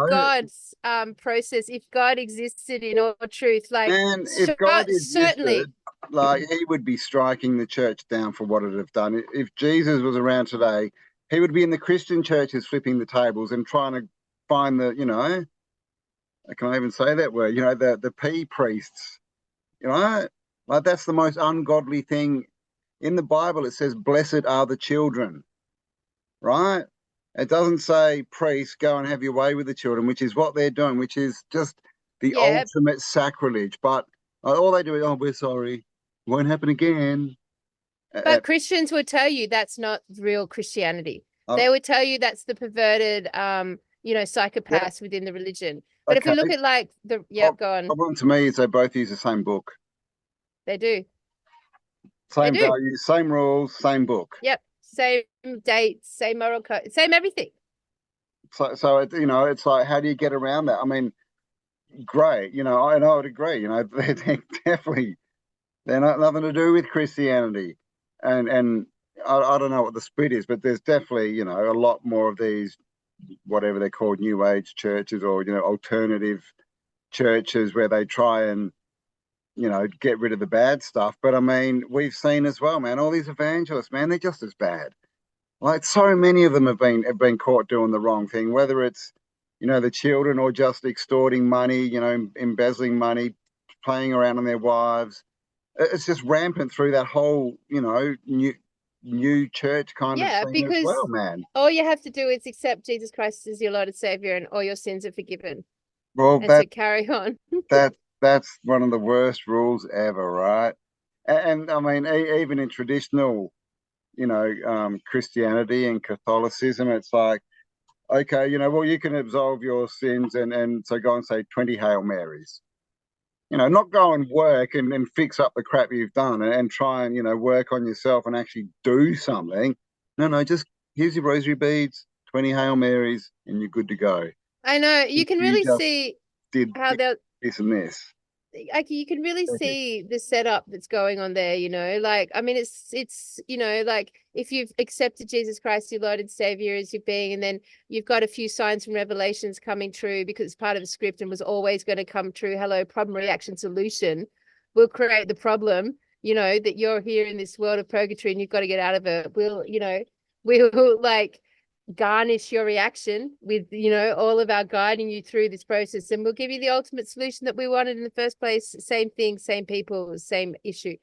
God's process? If God existed in all truth, like, man, if God existed, certainly, like, he would be striking the church down for what it have done. If Jesus was around today, he would be in the Christian churches flipping the tables and trying to find the, you know, can I even say that word? You know, the pea priests. You know, like, that's the most ungodly thing in the Bible. It says, "Blessed are the children," right? It doesn't say, "Priests, go and have your way with the children," which is what they're doing, which is just the ultimate sacrilege. But all they do is, "Oh, we're sorry, won't happen again." But Christians would tell you that's not real Christianity. They would tell you that's the perverted, you know, psychopaths within the religion. But if we look at like go on. Problem to me is they both use the same book. They do. Same values, same rules, same book. Yep. same dates, same moral code, same everything. So it, you know, it's like, how do you get around that? I mean, great, you know, and I would agree, you know, they're definitely, they're not nothing to do with Christianity. And I don't know what the split is, but there's definitely, you know, a lot more of these, whatever they're called, new age churches, or, you know, alternative churches where they try and, you know, get rid of the bad stuff. But I mean, we've seen as well, man, all these evangelists, man, they're just as bad. Like, so many of them have been caught doing the wrong thing, whether it's, you know, the children, or just extorting money, you know, embezzling money, playing around on their wives. It's just rampant through that whole, you know, new church kind of Yeah, scene as because well, man. all you have to do is accept Jesus Christ as your Lord and Savior, and all your sins are forgiven. Well, And so carry on. that's one of the worst rules ever, right? And I mean, even in traditional, you know, Christianity and Catholicism, it's like, okay, you know, well, you can absolve your sins, and so go and say 20 Hail Marys. You know, not go and work and fix up the crap you've done, and try and, you know, work on yourself and actually do something. No, just here's your rosary beads, 20 Hail Marys, and you're good to go. I know you can You really just see did how they'll this and this. like you can really see the setup that's going on there, you know. Like, I mean, it's you know, like if you've accepted Jesus Christ, your Lord and Savior, as your being, and then you've got a few signs and revelations coming true because it's part of the script and was always going to come true. Hello, problem, reaction, solution will create the problem, you know, that you're here in this world of purgatory and you've got to get out of it. We'll, you know, we'll like garnish your reaction with, you know, all of our guiding you through this process, and we'll give you the ultimate solution that we wanted in the first place. Same thing, same people, same issue.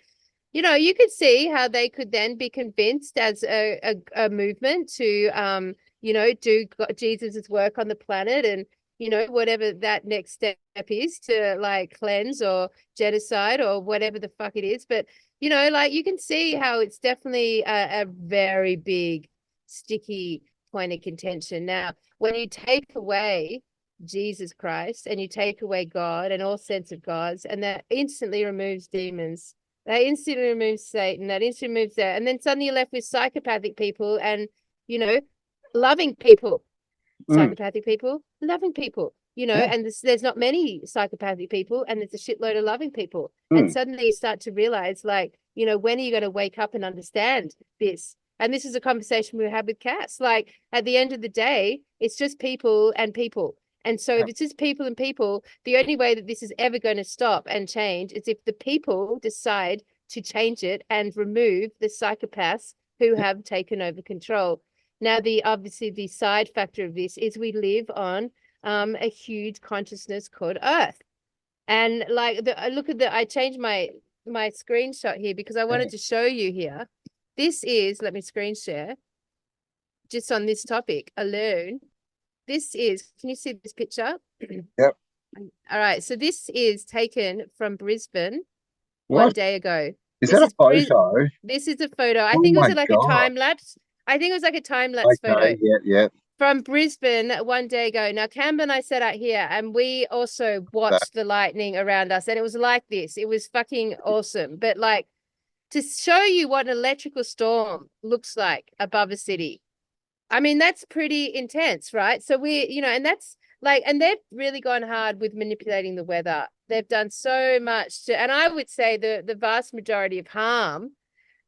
You know, you could see how they could then be convinced as a movement to you know, do Jesus's work on the planet, and, you know, whatever that next step is to like cleanse or genocide or whatever the fuck it is. But, you know, like you can see how it's definitely a very big sticky point of contention. Now, when you take away Jesus Christ and you take away God and all sense of gods, and that instantly removes demons, that instantly removes Satan, that instantly removes that, and then suddenly you're left with psychopathic people and, you know, loving people. Psychopathic people, loving people, you know, and there's not many psychopathic people, and there's a shitload of loving people. And suddenly you start to realize, like, you know, when are you going to wake up and understand this? And this is a conversation we had with Cass. Like, at the end of the day, it's just people and people. And so if it's just people and people, the only way that this is ever going to stop and change is if the people decide to change it and remove the psychopaths who have taken over control. Now, obviously the side factor of this is we live on a huge consciousness called Earth. And like I changed my screenshot here because I wanted to show you here. This is, let me screen share, just on this topic alone. This is, can you see this picture? Yep. All right. So this is taken from Brisbane What? 1 day ago. Is that a photo? This is a photo. I Oh think it was my like God. a time lapse. I think it was like a time lapse photo. Yeah. From Brisbane 1 day ago. Now, Cambell and I sat out here and we also watched the lightning around us, and it was like this. It was fucking awesome. But like, to show you what an electrical storm looks like above a city, I mean, that's pretty intense, right? So you know, and that's like, and they've really gone hard with manipulating the weather. They've done so much and I would say the vast majority of harm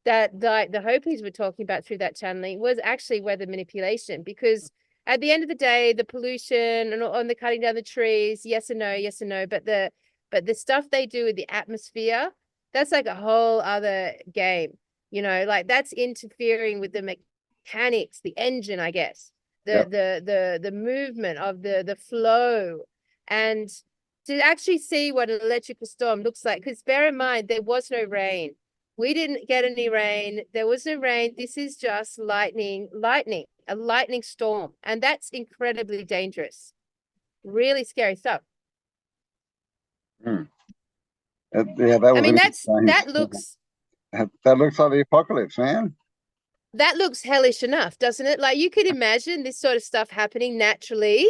that the Hopis were talking about through that channeling was actually weather manipulation, because at the end of the day, the pollution and on the cutting down the trees, yes and no, but the stuff they do with the atmosphere, that's like a whole other game, you know, like that's interfering with the mechanics, the engine, I guess, the movement of the flow, and to actually see what an electrical storm looks like, because bear in mind, there was no rain. We didn't get any rain. There was no rain. This is just lightning, a lightning storm. And that's incredibly dangerous. Really scary stuff. Yeah, that was, I mean, that looks like the apocalypse, man. That looks hellish enough, doesn't it? Like, you could imagine this sort of stuff happening naturally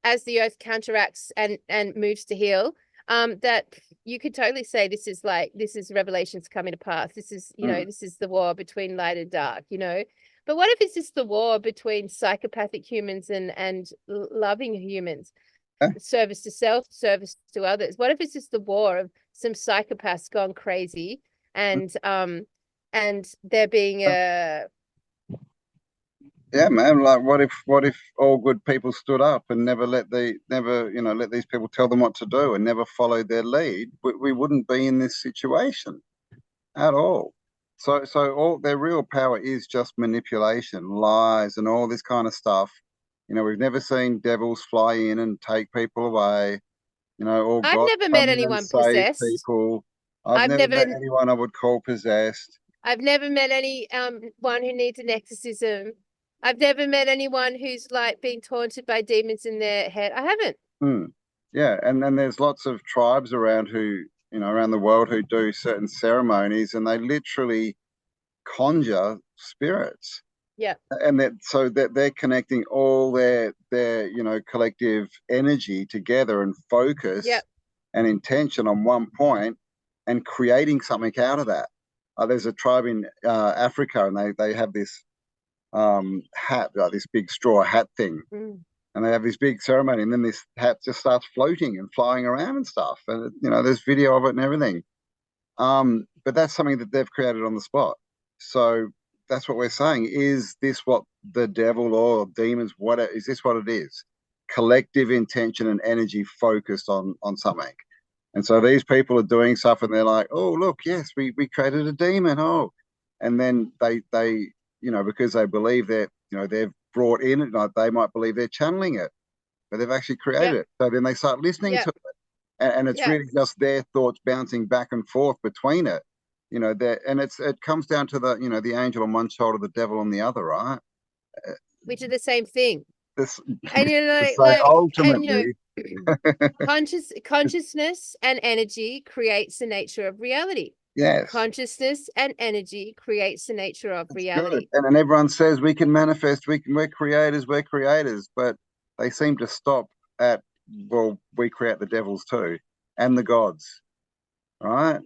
as the earth counteracts and moves to heal. That you could totally say this is Revelations coming to pass. This is, you know, this is the war between light and dark, you know. But what if it's just the war between psychopathic humans and loving humans? Yeah. Service to self, service to others. What if it's just the war of some psychopaths gone crazy and there being a Yeah, man. Like, what if all good people stood up and never let these people tell them what to do and never followed their lead? We wouldn't be in this situation at all. So all their real power is just manipulation, lies, and all this kind of stuff. We've never seen devils fly in and take people away. Or I've God never come met in and anyone save possessed. people. I've I've never never met anyone I would call possessed. I've never met any one who needs an exorcism. I've never met anyone who's like being taunted by demons in their head. I haven't. Yeah, and then there's lots of tribes around around the world who do certain ceremonies, and they literally conjure spirits. Yeah. And so that they're connecting all their collective energy together and focus Yep. and intention on one point and creating something out of that. There's a tribe in Africa, and they have this hat, like this big straw hat thing. And they have this big ceremony, and then this hat just starts floating and flying around and stuff. And there's video of it and everything. But that's something that they've created on the spot. So that's what we're saying. Is this what the devil or demons? Is this what it is? Collective intention and energy focused on something. And so these people are doing stuff, and they're like, "Oh, look, yes, we created a demon." Oh, and then they because they believe that they've brought in it, like they might believe they're channeling it, but they've actually created it. So then they start listening to it, and it's really just their thoughts bouncing back and forth between it. And it comes down to the angel on one shoulder, the devil on the other, right? Which are the same thing. And ultimately, consciousness and energy creates the nature of reality. Yes. Consciousness and energy creates the nature of reality. And then everyone says we can manifest, we're creators, but they seem to stop at, well, we create the devils too, and the gods, right?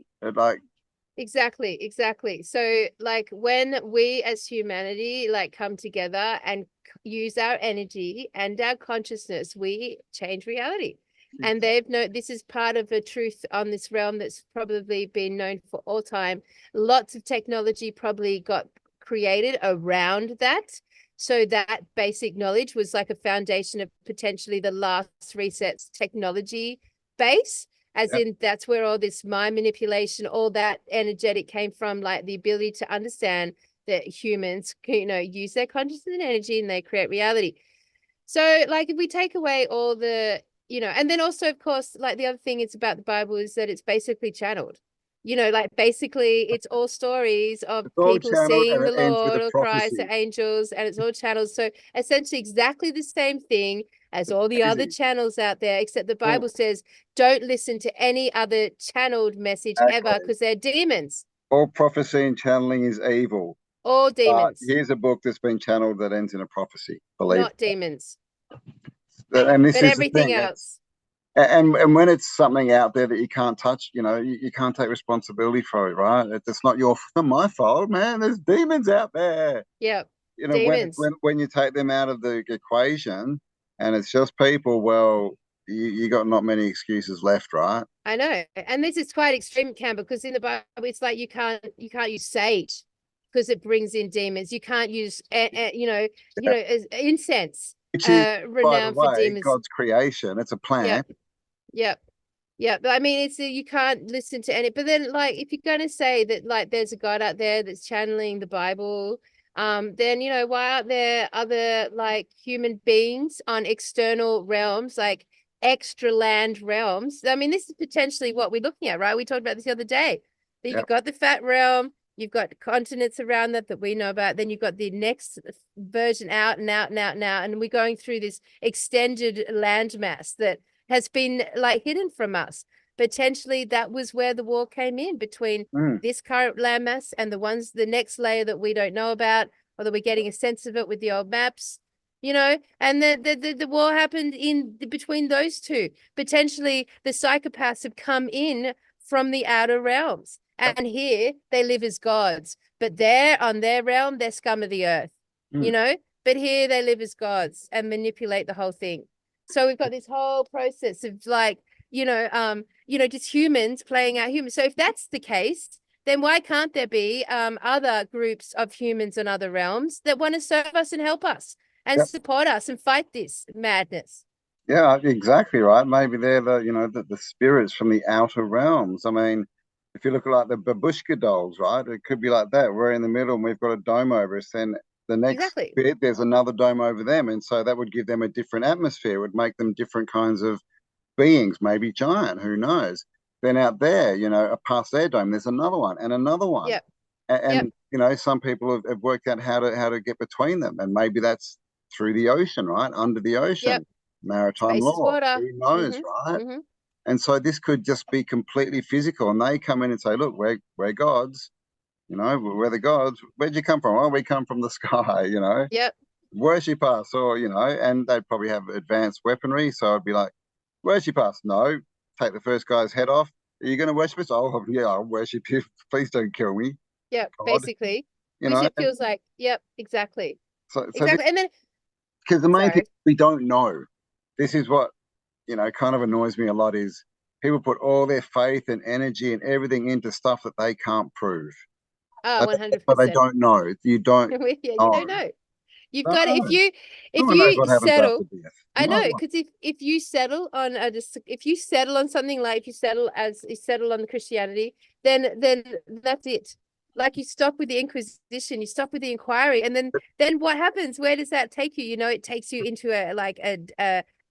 Exactly. So like when we as humanity come together and use our energy and our consciousness, we change reality. And this is part of a truth on this realm that's probably been known for all time. Lots of technology probably got created around that. So that basic knowledge was like a foundation of potentially the last reset's technology base. In that's where all this mind manipulation, all that energetic came from, like the ability to understand that humans, use their consciousness and energy and they create reality. So like if we take away all the, and then also, of course, like the other thing it's about the Bible is that it's basically channeled. Basically it's all stories of people seeing the Lord or Christ, the angels, and it's all channels. So essentially exactly the same thing as all the other channels out there, except the Bible says don't listen to any other channeled message ever, because they're demons. All prophecy and channeling is evil. All demons. Here's a book that's been channeled that ends in a prophecy. Believe not demons. And this but is everything else. And when it's something out there that you can't touch, you can't take responsibility for it, right? It's not my fault, man. There's demons out there. Yeah. Demons. When you take them out of the equation and it's just people, well, you got not many excuses left, right? I know. And this is quite extreme, Cambell, because in the Bible it's like you can't use sage because it brings in demons. You can't use as incense. Which is, renowned for demons. God's creation. It's a plant. Yep. But I mean, you can't listen to any. But then, like, if you're going to say that, like, there's a God out there that's channeling the Bible, then why aren't there other like human beings on external realms, like extra land realms? I mean, this is potentially what we're looking at, right? We talked about this the other day. That you've got the fat realm. You've got continents around that we know about. Then you've got the next version out, and we're going through this extended landmass that has been like hidden from us. Potentially that was where the war came in between this current landmass and the next layer that we don't know about, or that we're getting a sense of it with the old maps, and the war happened in between those two. Potentially the psychopaths have come in from the outer realms. And here they live as gods, but they're on their realm, they're scum of the earth. you know, but here they live as gods and manipulate the whole thing. So we've got this whole process of like, just humans playing out humans. So if that's the case, then why can't there be other groups of humans in other realms that want to serve us and help us and support us and fight this madness? Yeah, exactly right. Maybe they're the spirits from the outer realms. I mean, if you look at like the babushka dolls, right? It could be like that. We're in the middle and we've got a dome over us. Then the next bit, there's another dome over them. And so that would give them a different atmosphere, would make them different kinds of beings, maybe giant, who knows? Then out there, past their dome, there's another one and another one. Yep. And some people have worked out how to get between them. And maybe that's through the ocean, right? Under the ocean. Yep. Maritime Space is law. water. Who knows, right? And so this could just be completely physical. And they come in and say, look, we're gods, we're the gods. Where'd you come from? Oh, we come from the sky, Yep. Worship us, or, and they'd probably have advanced weaponry. So I'd be like, worship us. No, take the first guy's head off. Are you going to worship us? Oh, yeah, I'll worship you. Please don't kill me. Yep, God. basically. Which it feels like, yep, exactly. So exactly. And then, because the main thing we don't know, this is what, kind of annoys me a lot, is people put all their faith and energy and everything into stuff that they can't prove. 100%. But they don't know. You don't yeah, you know. don't know. You've got to, if you settle, I know, because if you settle on if you settle on something, like if you settle on the Christianity, then that's it. Like, you stop with the Inquisition, you stop with the inquiry, and then what happens? Where does that take you? It takes you into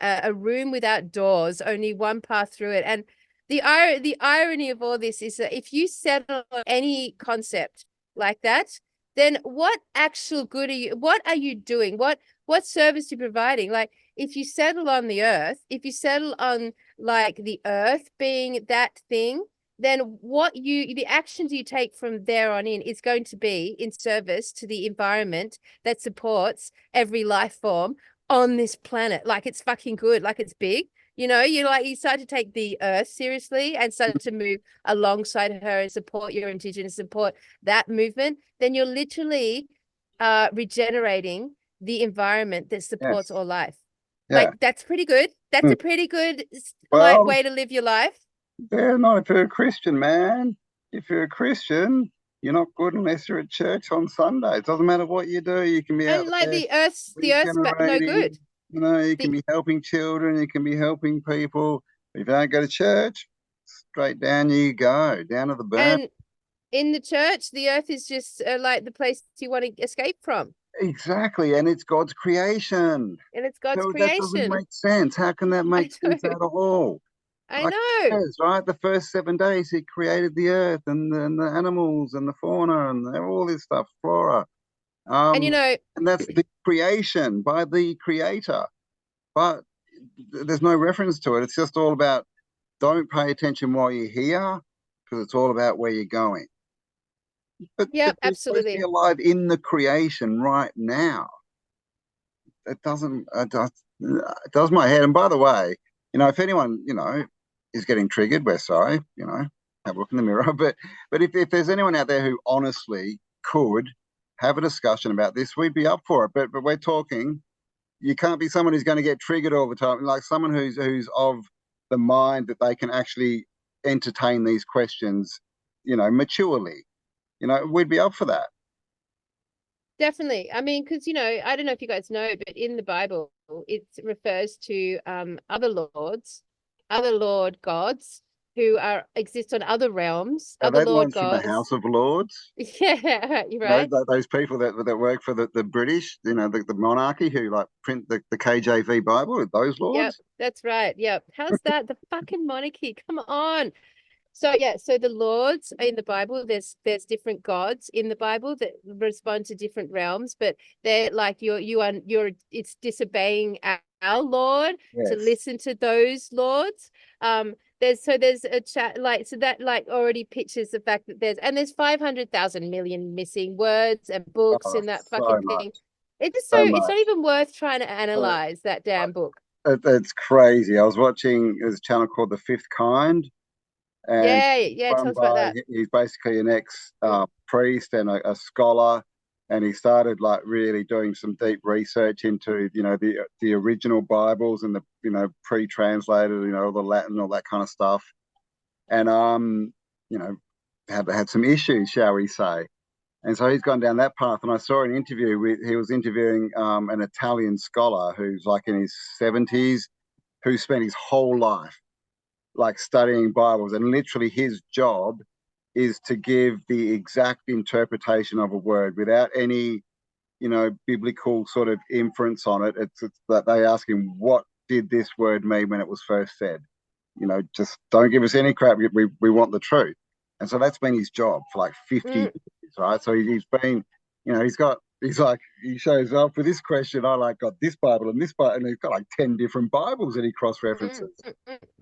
a room without doors, only one path through it. And the irony of all this is that if you settle on any concept like that, then what actual good what are you doing? What service are you providing? Like, if you settle on the earth, if you settle on like the earth being that thing, then the actions you take from there on in is going to be in service to the environment that supports every life form on this planet. Like, it's fucking good, like it's big. You start to take the earth seriously and start to move alongside her and support your indigenous, support that movement, then you're literally regenerating the environment that supports all life. Yeah. Like, that's pretty good. That's a pretty good way to live your life. Yeah, not if you're a Christian, man. If you're a Christian, you're not good unless you're at church on Sunday. It doesn't matter what you do. You can be out like there the earth's no good. You can be helping children. You can be helping people. If you don't go to church, straight down you go, down to the burn. And in the church, the earth is just like the place you want to escape from. Exactly, and it's God's creation. And it's God's creation. That doesn't make sense. How can that make sense at all? I know. Says, right? The first 7 days he created the earth and the animals and the fauna and all this stuff, flora. And that's the creation by the creator. But there's no reference to it. It's just all about, don't pay attention while you're here, because it's all about where you're going. But absolutely. Be alive in the creation right now. It does my head. And by the way, if anyone, is getting triggered, we're sorry, have a look in the mirror. But if there's anyone out there who honestly could have a discussion about this, we'd be up for it. But we're talking, you can't be someone who's going to get triggered all the time. Like someone who's of the mind that they can actually entertain these questions, maturely. We'd be up for that. Definitely. I mean, because, I don't know if you guys know, but in the Bible, it refers to other Lord gods who exist on other realms. Other Lord gods from the House of Lords. Yeah, you're right. Those people that work for the British, the monarchy, who like print the KJV Bible. Those lords. Yep, that's right. Yep. How's that? The fucking monarchy. Come on. So the lords in the Bible, there's different gods in the Bible that respond to different realms, but they're like it's disobeying our Lord to listen to those lords. There's a chat that already pictures the fact that there's 500,000 million missing words and books in that fucking thing. It's just it's not even worth trying to analyze that damn book. It's crazy. I was watching a channel called The Fifth Kind. And tell us about that. He's basically an ex priest and a scholar, and he started like really doing some deep research into, you know, the original Bibles and the, you know, pre-translated, you know, the Latin, all that kind of stuff. And you know, had some issues, shall we say. And so he's gone down that path. And I saw an interview he was interviewing an Italian scholar who's like in his 70s, who spent his whole life like studying Bibles, and literally his job is to give the exact interpretation of a word without any, you know, biblical sort of inference on it. It's that they ask him, what did this word mean when it was first said? You know, just don't give us any crap. We want the truth. And so that's been his job for like 50 years, right? So he's been, you know, he shows up with this question. I like got this Bible and this Bible, and he's got like 10 different Bibles that he cross-references.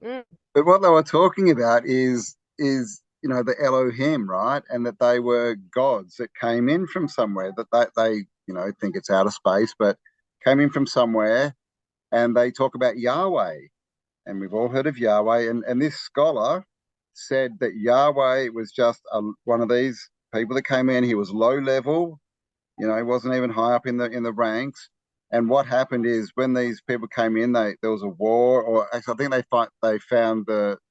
But what they were talking about is, you know, the Elohim, right? And that they were gods that came in from somewhere, that they you know, think it's outer space, but came in from somewhere. And they talk about Yahweh. And we've all heard of Yahweh. And this scholar said that Yahweh was just one of these people that came in. He was low level, you know, he wasn't even high up in the ranks. And what happened is when these people came in, there was a war, or actually I think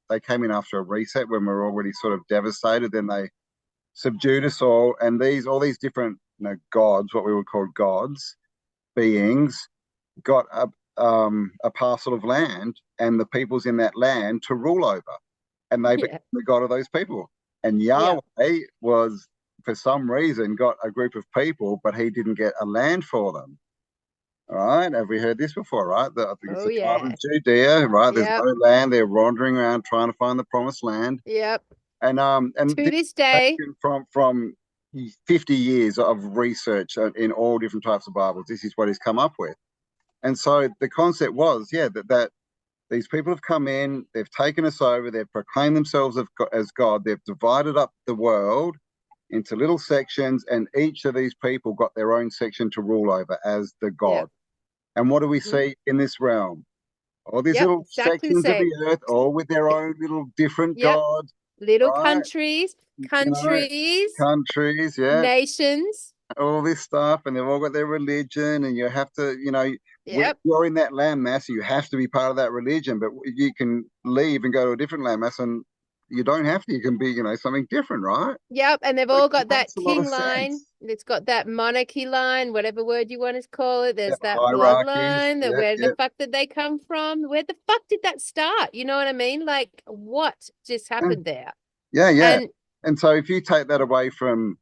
they came in after a reset when we were already sort of devastated. Then they subdued us all, and all these different, you know, gods, what we would call gods, beings, got a parcel of land, and the peoples in that land to rule over, and they became the god of those people. And Yahweh was, for some reason, got a group of people, but he didn't get a land for them. All right, have we heard this before? Right, I think it's the tribe of Judea. Right, there's no land. They're wandering around trying to find the promised land. And to this day, from 50 years of research in all different types of Bibles, this is what he's come up with. And so the concept was, that these people have come in, they've taken us over, they've proclaimed themselves as God, they've divided up the world into little sections, and each of these people got their own section to rule over as the God. And what do we see in this realm? All these little sections of the earth, all with their own little different gods. Little right? countries, nations, all this stuff, and they've all got their religion, and you have to, you know, you're in that landmass, you have to be part of that religion, but you can leave and go to a different landmass, and you don't have to. You can be, you know, something different, right? And they've all got that king line. It's got that monarchy line, whatever word you want to call it. There's that bloodline. Where the fuck did they come from? Where the fuck did that start? You know what I mean? Like, what just happened there? And so if you take that away from,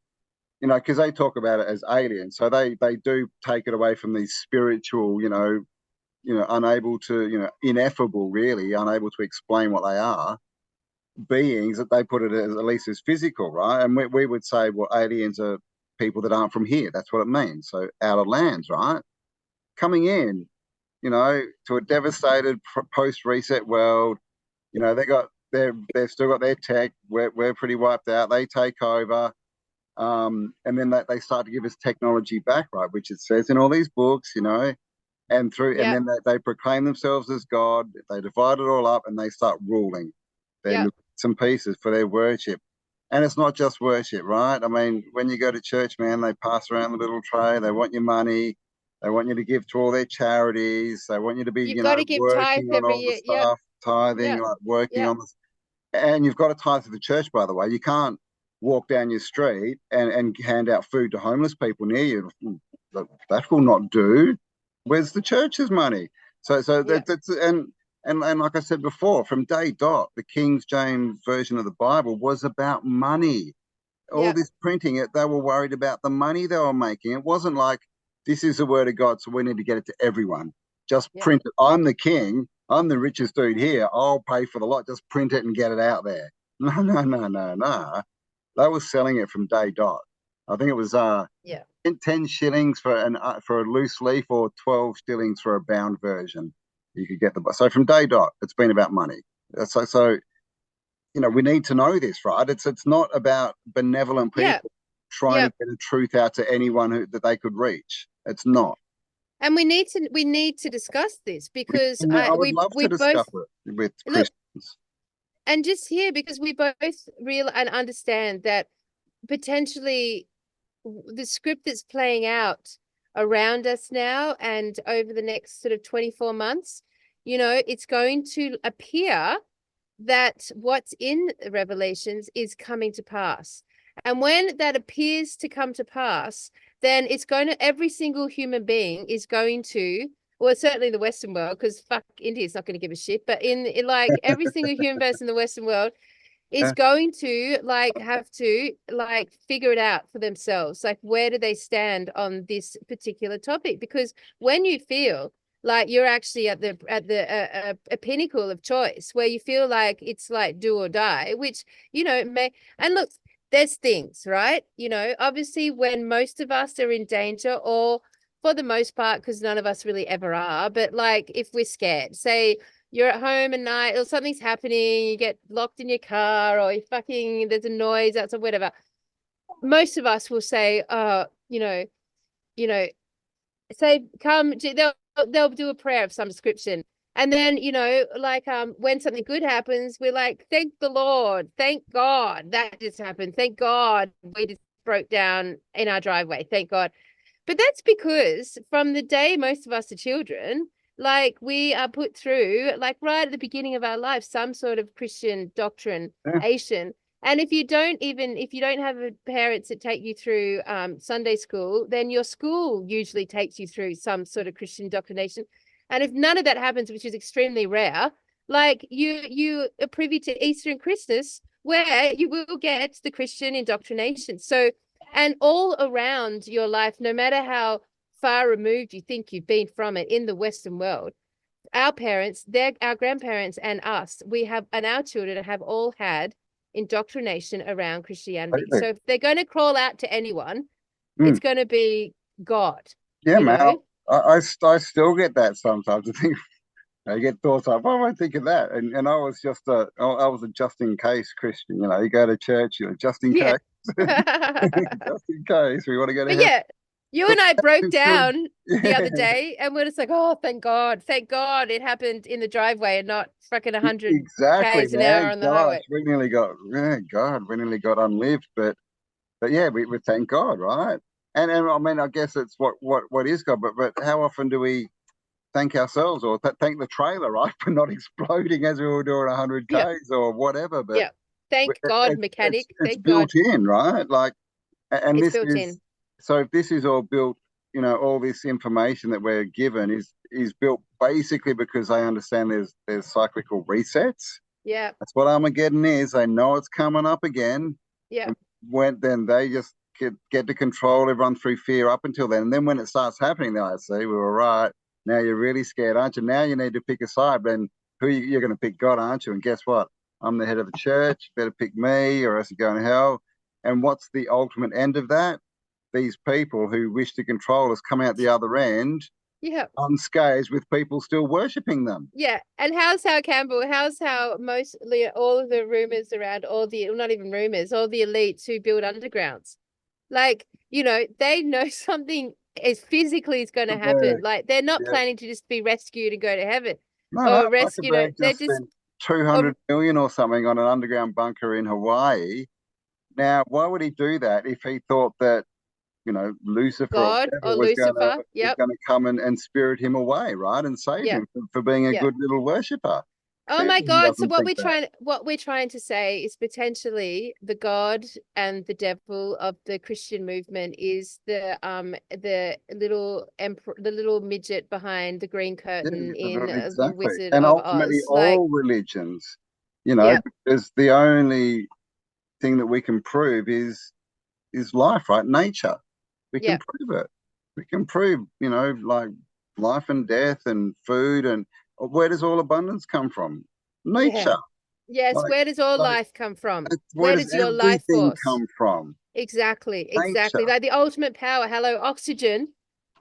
you know, because they talk about it as aliens, so they do take it away from these spiritual, you know, unable to, you know, ineffable, really unable to explain what they are, beings, that they put it as, at least as physical, right? And we would say, well, aliens are people that aren't from here. That's what it means. So out of lands, right? Coming in, you know, to a devastated post-reset world, you know, they've still got their tech. We're pretty wiped out. They take over. And then they start to give us technology back, right? Which it says in all these books, you know, and then they proclaim themselves as God. They divide it all up and they start ruling. They look at some pieces for their worship. And it's not just worship, right? I mean, when you go to church, man, they pass around the little tray. They want your money. They want you to give to all their charities. They want you to be, working on all the stuff, tithing, like working on this. And you've got to tithe to the church, by the way. You can't walk down your street and hand out food to homeless people near you. That will not do. Where's the church's money? So that's and like I said before, from day dot, the King James version of the Bible was about money. All this printing, they were worried about the money they were making. It wasn't like, this is the word of God, so we need to get it to everyone. Just print it. I'm the king. I'm the richest dude here. I'll pay for the lot. Just print it and get it out there. No. They were selling it from day dot. I think it was 10 shillings for a loose leaf, or 12 shillings for a bound version. You could get so from day dot, it's been about money. So you know, we need to know this, right? It's not about benevolent people trying to get the truth out to anyone that they could reach. It's not. And we need to discuss this, because I would love to discuss it with Christians. And just here, because we both realize and understand that potentially the script that's playing out around us now and over the next sort of 24 months, it's going to appear that what's in Revelations is coming to pass. And when that appears to come to pass, then it's going to, every single human being is going to, well, certainly the Western world, because fuck, India's not going to give a shit, but in like every single human person in the Western world is going to have to figure it out for themselves. Like, where do they stand on this particular topic? Because when you feel like you're actually at the a pinnacle of choice, where you feel like it's like do or die, which may, and look, there's things, right? Obviously when most of us are in danger, or for the most part, because none of us really ever are, but like if we're scared, say you're at home at night or something's happening, you get locked in your car, or there's a noise outside, whatever. Most of us will say, say, come, they'll do a prayer of some description. And then, when something good happens, we're like, thank the Lord, thank God that just happened. Thank God we just broke down in our driveway. Thank God. But that's because from the day most of us are children, we are put through, right at the beginning of our life, some sort of Christian doctrination. And if you don't have parents that take you through Sunday school, then your school usually takes you through some sort of Christian indoctrination. And if none of that happens, which is extremely rare, you are privy to Easter and Christmas, where you will get the Christian indoctrination. So, and all around your life, no matter how far removed you think you've been from it in the Western world, our parents, our grandparents, and us, and our children have all had indoctrination around Christianity. Absolutely. So if they're going to crawl out to anyone, it's going to be God. Yeah, man. I still get that sometimes. I think I get thoughts like, "Why would I think of that?" And I was I was a just in case Christian. You go to church, just in case, just in case we want to go to But heaven. yeah, you and I broke down the other day, and we're just like, oh, thank God it happened in the driveway and not fucking 100 k's an hour on the highway. We nearly got, we nearly got unlived, but yeah, we thank God, right? And I mean, I guess it's what is God, but how often do we thank ourselves or thank the trailer, right, for not exploding as we were doing 100 k's or whatever? But thank God, mechanic. It's thank built God. in, right? And it's this built is in. So if this is all built, all this information that we're given is built basically because they understand there's cyclical resets. Yeah, that's what Armageddon is. They know it's coming up again. Yeah. Then they just get to control everyone through fear up until then. And then when it starts happening, they're like, see, we were right. Now you're really scared, aren't you? Now you need to pick a side. Then you're going to pick God, aren't you? And guess what? I'm the head of the church. Better pick me or else you're going to hell. And what's the ultimate end of that? These people who wish to control us come out the other end unscathed, with people still worshipping them. Yeah. And how's how mostly all of the rumors around not even rumors, all the elites who build undergrounds, they know something is physically is going to happen. They're not planning to just be rescued and go to heaven. No, rescued. They're just spent 200 million or something on an underground bunker in Hawaii. Now, why would he do that if he thought that, Lucifer God or Lucifer was going to come and spirit him away, right, and save him for being a good little worshipper? Oh my God! So what we're trying to say is potentially the God and the devil of the Christian movement is the little midget behind the green curtain in the Wizard and of ultimately Oz. all religions, because the only thing that we can prove is life, right? Nature. We can prove it. We can prove, life and death and food, and where does all abundance come from? Nature. Yes, where does all life come from? Where does your life force come from? Exactly. Nature. Like the ultimate power. Hello, oxygen.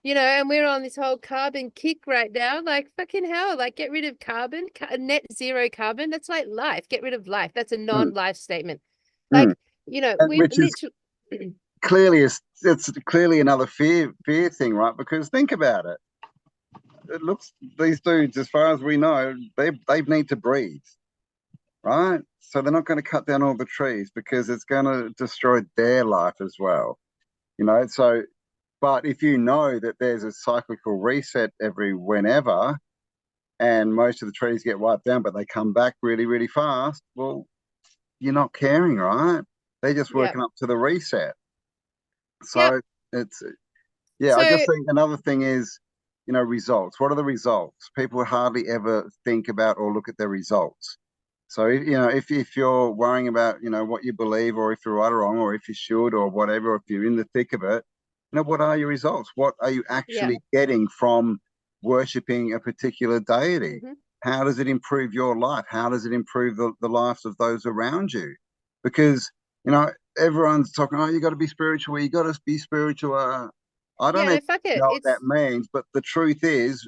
And we're on this whole carbon kick right now. Like fucking hell, get rid of carbon, net zero carbon. That's like life. Get rid of life. That's a non-life statement. We've literally clearly it's clearly another fear thing, right? Because think about it. It looks, these dudes, as far as we know, they need to breathe, right? So they're not going to cut down all the trees because it's going to destroy their life as well. you know. So, but if you know that there's a cyclical reset every whenever, and most of the trees get wiped down, but they come back really, really fast, well, you're not caring, right? They're just working up to the reset. So it's, yeah, I just So think another thing is, you know, results. What are the results? People hardly ever think about or look at their results. So, you know, if you're worrying about, you know, what you believe, or if you're right or wrong, or if you should, or whatever, or if you're in the thick of it, you know, what are your results? What are you actually getting from worshipping a particular deity? How does it improve your life? How does it improve the lives of those around you? Because, you know, everyone's talking, oh, you got to be spiritual. You got to be spiritual. I don't even fuck it. know what that means, but the truth is,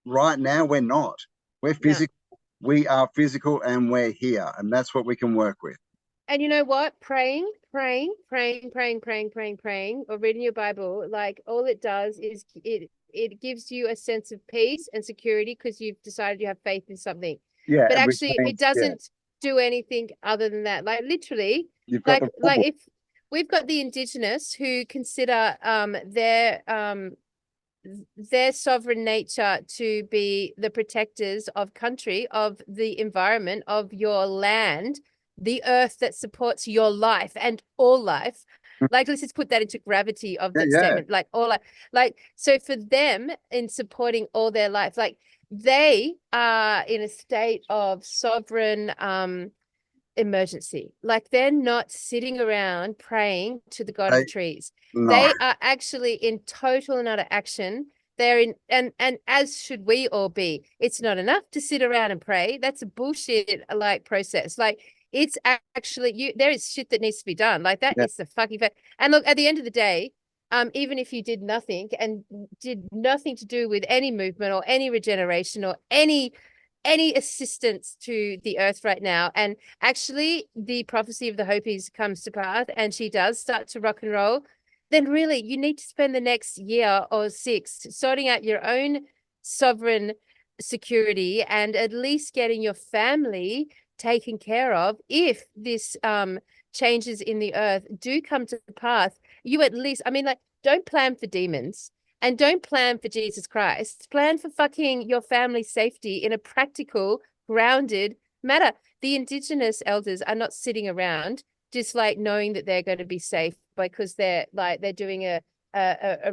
right now, we're not. We're physical. We are physical, and we're here, and that's what we can work with. And you know what? Praying, or reading your Bible, like all it does is it gives you a sense of peace and security because you've decided you have faith in something. Yeah, but actually it doesn't do anything other than that. Like literally, you've got like if we've got the indigenous who consider their sovereign nature to be the protectors of country, of the environment, of your land, the earth that supports your life and all life. Like, let's just put that into gravity of that statement. Like all like so for them in supporting all their life, like they are in a state of sovereign emergency. Like they're not sitting around praying to the god of trees. No. They are actually in total and utter action. They're in, and as should we all be. It's not enough to sit around and pray. That's a bullshit like process. Like it's actually there is shit that needs to be done. Like that is the fucking fact. And look, at the end of the day, even if you did nothing and did nothing to do with any movement or any regeneration or any assistance to the earth right now, and actually the prophecy of the Hopis comes to pass and she does start to rock and roll, then really you need to spend the next year or 6 sorting out your own sovereign security and at least getting your family taken care of. If this changes in the earth do come to pass, you at least, I mean, like, don't plan for demons. And don't plan for Jesus Christ. Plan for fucking your family's safety in a practical, grounded manner. The indigenous elders are not sitting around just like knowing that they're going to be safe because they're doing a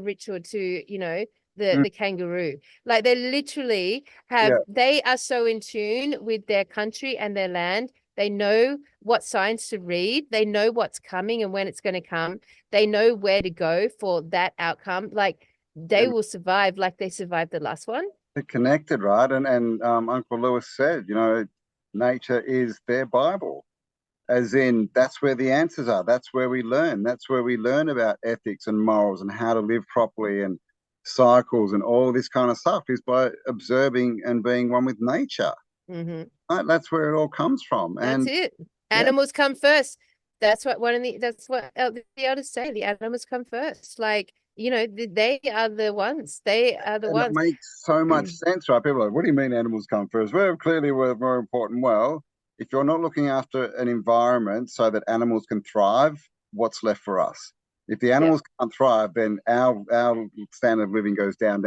ritual to, you know, the kangaroo. Like they literally have, they are so in tune with their country and their land. They know what signs to read. They know what's coming and when it's going to come. They know where to go for that outcome. Like, they will survive like they survived the last one. They're connected, right? And Uncle Lewis said, you know, nature is their Bible, as in that's where the answers are. That's where we learn. That's where we learn about ethics and morals and how to live properly and cycles and all this kind of stuff is by observing and being one with nature. Right? That's where it all comes from. That's it. Animals come first. That's what the elders say. The animals come first. Like, you know, they are the ones. They are the ones. It makes so much sense, right? People are like, what do you mean animals come first? Well, clearly we're more important. Well, if you're not looking after an environment so that animals can thrive, what's left for us? If the animals can't thrive, then our standard of living goes down.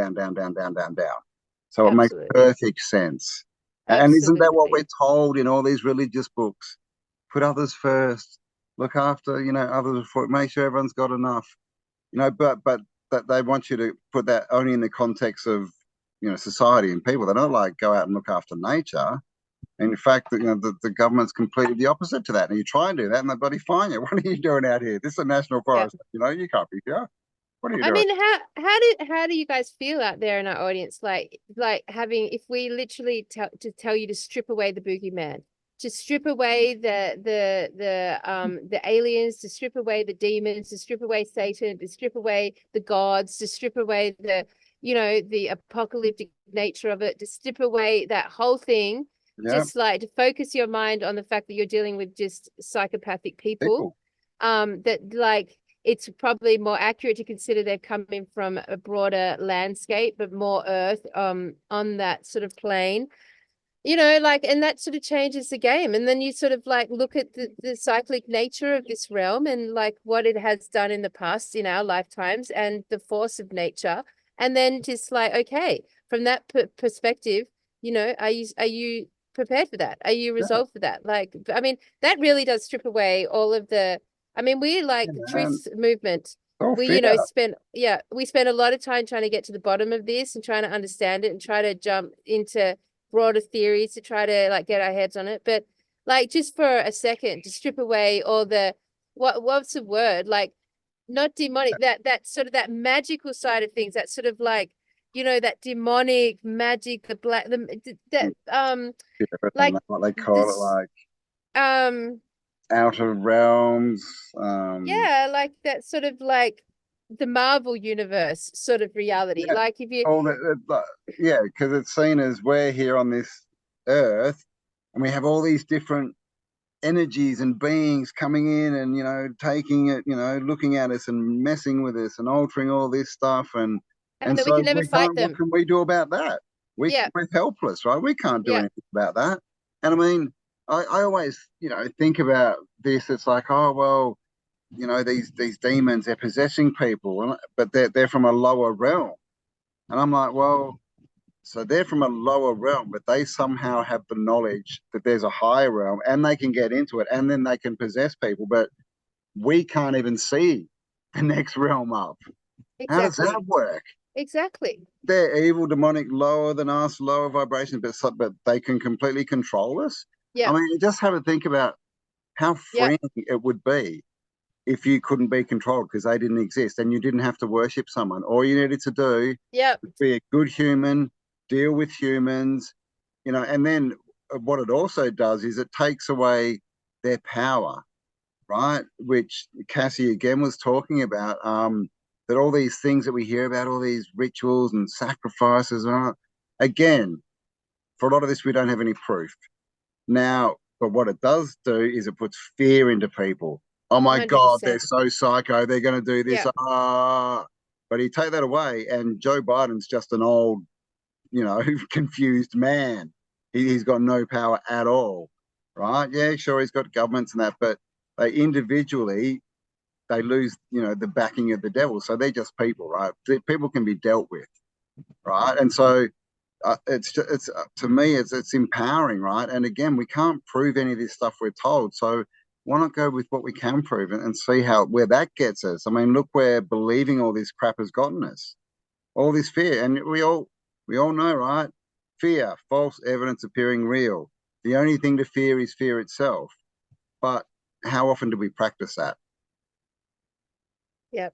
So it makes perfect sense. And isn't that what we're told in all these religious books? Put others first. Look after, you know, others before. Make sure everyone's got enough. You know, but that they want you to put that only in the context of, you know, society and people. They don't like go out and look after nature. And in fact, you know, the government's completely the opposite to that. And you try and do that, and they bloody fine you. What are you doing out here? This is a national forest. You know, you can't be here. What are you doing? I mean, how do you guys feel out there in our audience? Like having, if we literally tell you to strip away the boogeyman, to strip away the aliens, to strip away the demons, to strip away Satan, to strip away the gods, to strip away the, you know, the apocalyptic nature of it, to strip away that whole thing, just like to focus your mind on the fact that you're dealing with just psychopathic people. That like, it's probably more accurate to consider they're coming from a broader landscape, but more earth on that sort of plane. you know, like, and that sort of changes the game. And then you sort of like look at the cyclic nature of this realm and like what it has done in the past in our lifetimes and the force of nature. And then just like, okay, from that perspective, you know, are you prepared for that? Are you resolved for that? Like, I mean, that really does strip away all of the, I mean, we like the truth movement. We, you know, we spend a lot of time trying to get to the bottom of this and trying to understand it and try to jump into broader theories to try to like get our heads on it. But like just for a second to strip away all the what's the word, like not demonic, that sort of that magical side of things, that sort of like, you know, that demonic magic, the black, that like what they call this it, like outer realms. yeah, like that sort of like the Marvel universe sort of reality. Yeah, like if you all yeah, because it's seen as we're here on this earth and we have all these different energies and beings coming in and, you know, taking it, you know, looking at us and messing with us and altering all this stuff. And and then we so can never we fight can't, what them. can we do about that? Yeah. We're helpless, right? We can't do Yeah. anything about that. And I mean, I always, you know, think about this. It's like, oh, well, you know, these demons, they're possessing people, but they're from a lower realm. And I'm like, well, so they're from a lower realm, but they somehow have the knowledge that there's a higher realm and they can get into it and then they can possess people. But we can't even see the next realm up. How does Exactly. that work? Exactly. They're evil, demonic, lower than us, lower vibration, but they can completely control us. Yeah. I mean, just have a think about how freeing it would be if you couldn't be controlled because they didn't exist and you didn't have to worship someone. All you needed to do was be a good human, deal with humans, you know, and then what it also does is it takes away their power, right? Which Cassie again was talking about, that all these things that we hear about, all these rituals and sacrifices, again, for a lot of this, we don't have any proof. Now, but what it does do is it puts fear into people. Oh my 100%. God, they're so psycho. They're going to do this. Yeah. But you take that away, and Joe Biden's just an old, you know, confused man. He's got no power at all, right? Yeah, sure, he's got governments and that, but they individually, they lose, you know, the backing of the devil. So they're just people, right? People can be dealt with, right? And so it's to me, it's empowering, right? And again, we can't prove any of this stuff we're told. So why not go with what we can prove and see where that gets us? I mean, look where believing all this crap has gotten us, all this fear, and we all know, right? Fear, false evidence appearing real. The only thing to fear is fear itself. But how often do we practice that? Yep.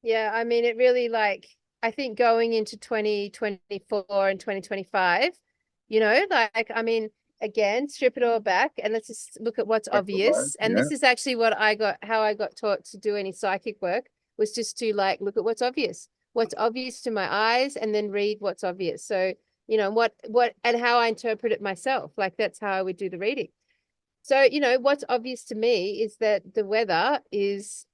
Yeah, I mean, it really like, I think going into 2024 and 2025, you know, like, I mean, again, strip it all back and let's just look at what's obvious. And this is actually how I got taught to do any psychic work, was just to like, look at what's obvious to my eyes and then read what's obvious. So, you know, what, and how I interpret it myself, like that's how I would do the reading. So, you know, what's obvious to me is that the weather is,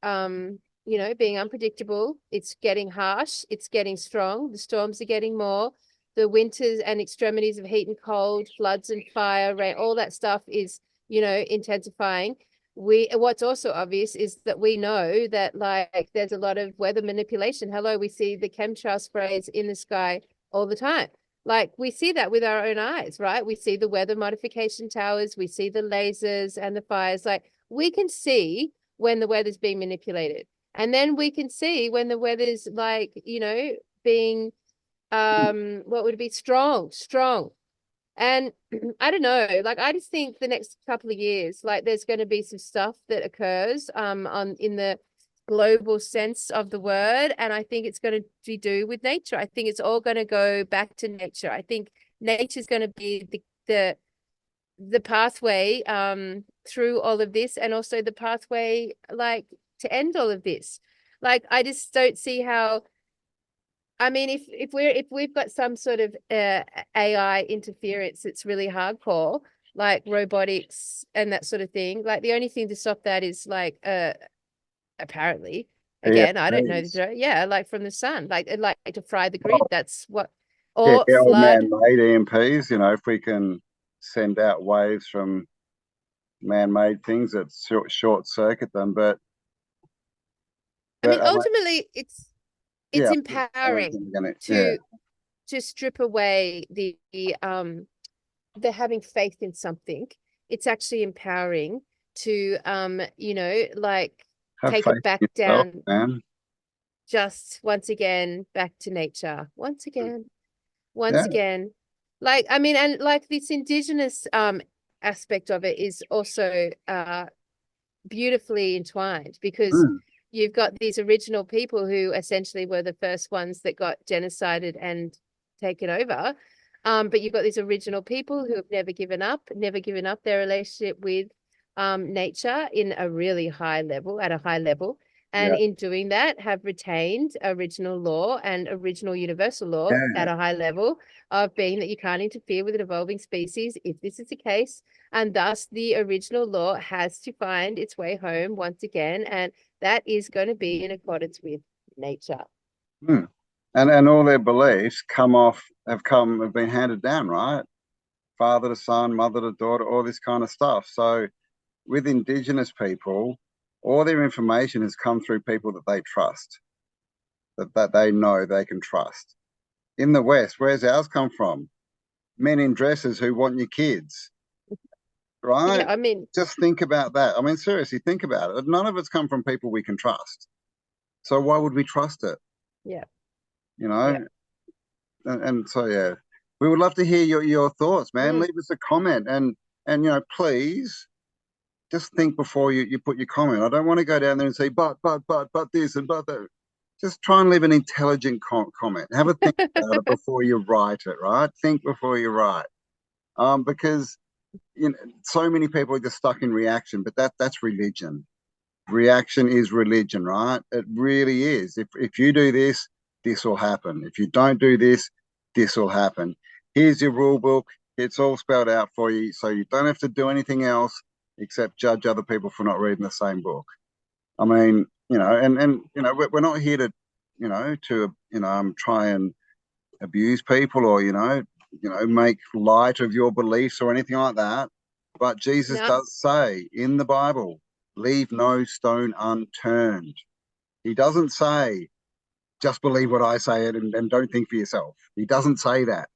you know, being unpredictable. It's getting harsh. It's getting strong. The storms are getting more. The winters and extremities of heat and cold, floods and fire, rain, all that stuff is, you know, intensifying. What's also obvious is that we know that like there's a lot of weather manipulation. Hello, we see the chemtrail sprays in the sky all the time. Like we see that with our own eyes, right? We see the weather modification towers, we see the lasers and the fires. Like we can see when the weather's being manipulated. And then we can see when the weather's like, you know, being what would it be? Strong. And I don't know, like I just think the next couple of years, like there's going to be some stuff that occurs in the global sense of the word, and I think it's going to be do with nature. I think it's all going to go back to nature. I think nature's going to be the pathway through all of this, and also the pathway like to end all of this. Like I just don't see how, I mean, if we've got some sort of AI interference, it's really hardcore, like robotics and that sort of thing. Like the only thing to stop that is like apparently, again, I don't know, like from the sun, like to fry the grid. That's what, or flood. Man-made EMPs, you know, if we can send out waves from man-made things that short circuit them. But I mean, I'm like, ultimately, it's yeah, empowering yeah, to strip away the having faith in something. It's actually empowering to you know, like have take faith it back in yourself, down, man. just once again back to nature. Once again. Yeah, Like, I mean, and like this indigenous aspect of it is also beautifully entwined, because mm, you've got these original people who essentially were the first ones that got genocided and taken over. But you've got these original people who have never given up their relationship with nature in a really high level, at a high level. And yeah, in doing that, have retained original law and original universal law yeah. at a high level of being that you can't interfere with an evolving species if this is the case. And thus the original law has to find its way home once again. And that is going to be in accordance with nature. Mm. And all their beliefs have been handed down, right? Father to son, mother to daughter, all this kind of stuff. So with Indigenous people, all their information has come through people that they trust, that they know they can trust. In the West, where's ours come from? Men in dresses who want your kids, right? Yeah, I mean, Just think about that. I mean, seriously, think about it. None of it's come from people we can trust. So why would we trust it? yeah. You know? Yeah. And so, yeah, we would love to hear your thoughts, man. Leave us a comment and please just think before you put your comment. I don't want to go down there and say, but this and but that. Just try and leave an intelligent comment. Have a think about it before you write it, right? Think before you write. Because so many people are just stuck in reaction, but that's religion. Reaction is religion, right? It really is. If you do this, this will happen. If you don't do this, this will happen. Here's your rule book. It's all spelled out for you, so you don't have to do anything else except judge other people for not reading the same book. I mean, and we're not here to, try and abuse people or make light of your beliefs or anything like that. But Jesus No. does say in the Bible, leave no stone unturned. He doesn't say just believe what I say and don't think for yourself. He doesn't say that.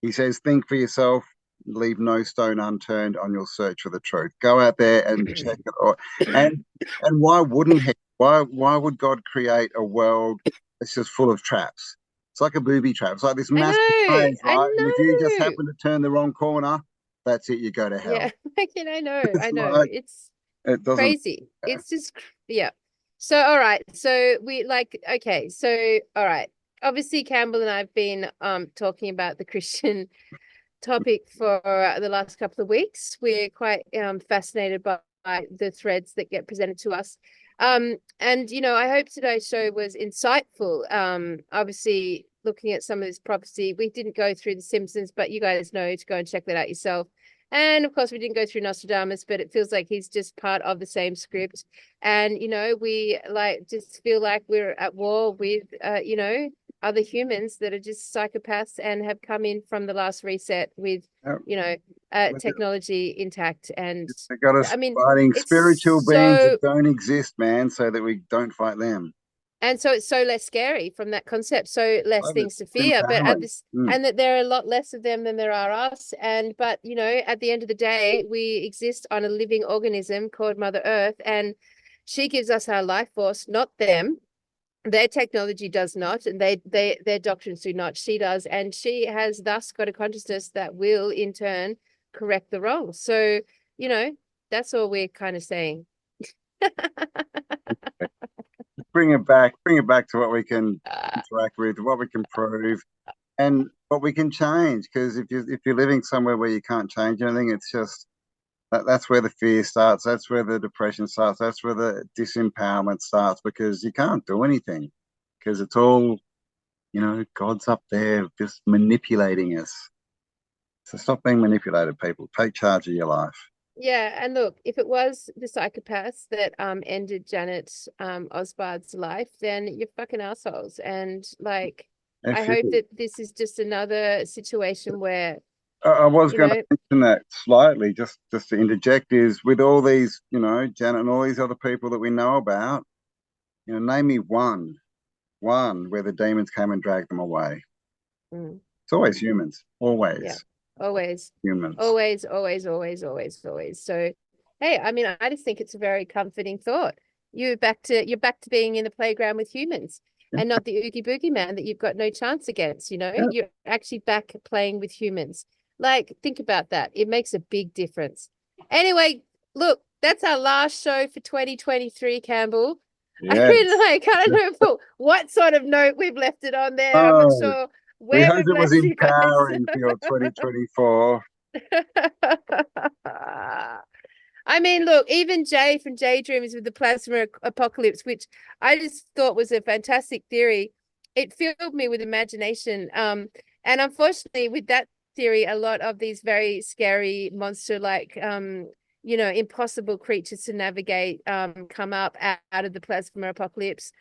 He says think for yourself, leave no stone unturned on your search for the truth. Go out there and check it out. And why wouldn't he? Why would God create a world that's just full of traps? It's like a booby trap. It's like this massive maze, I right? And if you just know. happen to turn the wrong corner, that's it. You go to hell. Yeah, I know. It's I know. like, It's it doesn't. crazy. It's just, yeah. So, all right. So okay. So, all right. Obviously, Campbell and I have been talking about the Christian topic for the last couple of weeks. We're quite fascinated by the threads that get presented to us. And I hope today's show was insightful. Obviously, looking at some of this prophecy, we didn't go through the Simpsons, but you guys know to go and check that out yourself. And of course, we didn't go through Nostradamus, but it feels like he's just part of the same script. And we just feel like we're at war with other humans that are just psychopaths and have come in from the last reset with technology intact. And They got us I mean, fighting it's spiritual beings so, that don't exist, man, so that we don't fight them. and so it's so less scary from that concept, so less Love it. things to It's fear, but at empowering. this, and that there are a lot less of them than there are us. And but at the end of the day, we exist on a living organism called Mother Earth, and she gives us our life force, not them. Their technology does not, and their doctrines do not. She does, and she has thus got a consciousness that will in turn correct the wrong. So that's all we're kind of saying. Bring it back to what we can interact with, what we can prove, and what we can change. Because if you're living somewhere where you can't change anything, it's just that's where the fear starts. That's where the depression starts. That's where the disempowerment starts, because you can't do anything because it's all, God's up there just manipulating us. So stop being manipulated, people. Take charge of your life. Yeah, and look, if it was the psychopaths that ended Janet Osbard's life, then you're fucking assholes. And I hope that this is just another situation where I was You going know, to mention that slightly, just to interject, is with all these, you know, Janet and all these other people that we know about, you know, name me one where the demons came and dragged them away. mm, It's always mm, humans, yeah, always always, humans. always, always, always, always, always. So, hey, I mean, I just think it's a very comforting thought. You're back to being in the playground with humans and not the Oogie Boogie Man that you've got no chance against, you know? Yeah, You're actually back playing with humans. Like, think about that. It makes a big difference. Anyway, look, that's our last show for 2023, Campbell. I yes. mean, like, I don't know what sort of note we've left it on there. I'm not Oh, sure we where hope we've it was left you guys. empowering for your 2024. I mean, look, even Jay from Jay Dreams with the plasma apocalypse, which I just thought was a fantastic theory. It filled me with imagination. And unfortunately, with that theory, a lot of these very scary monster-like, you know, impossible creatures to navigate, come up out of the plasma apocalypse.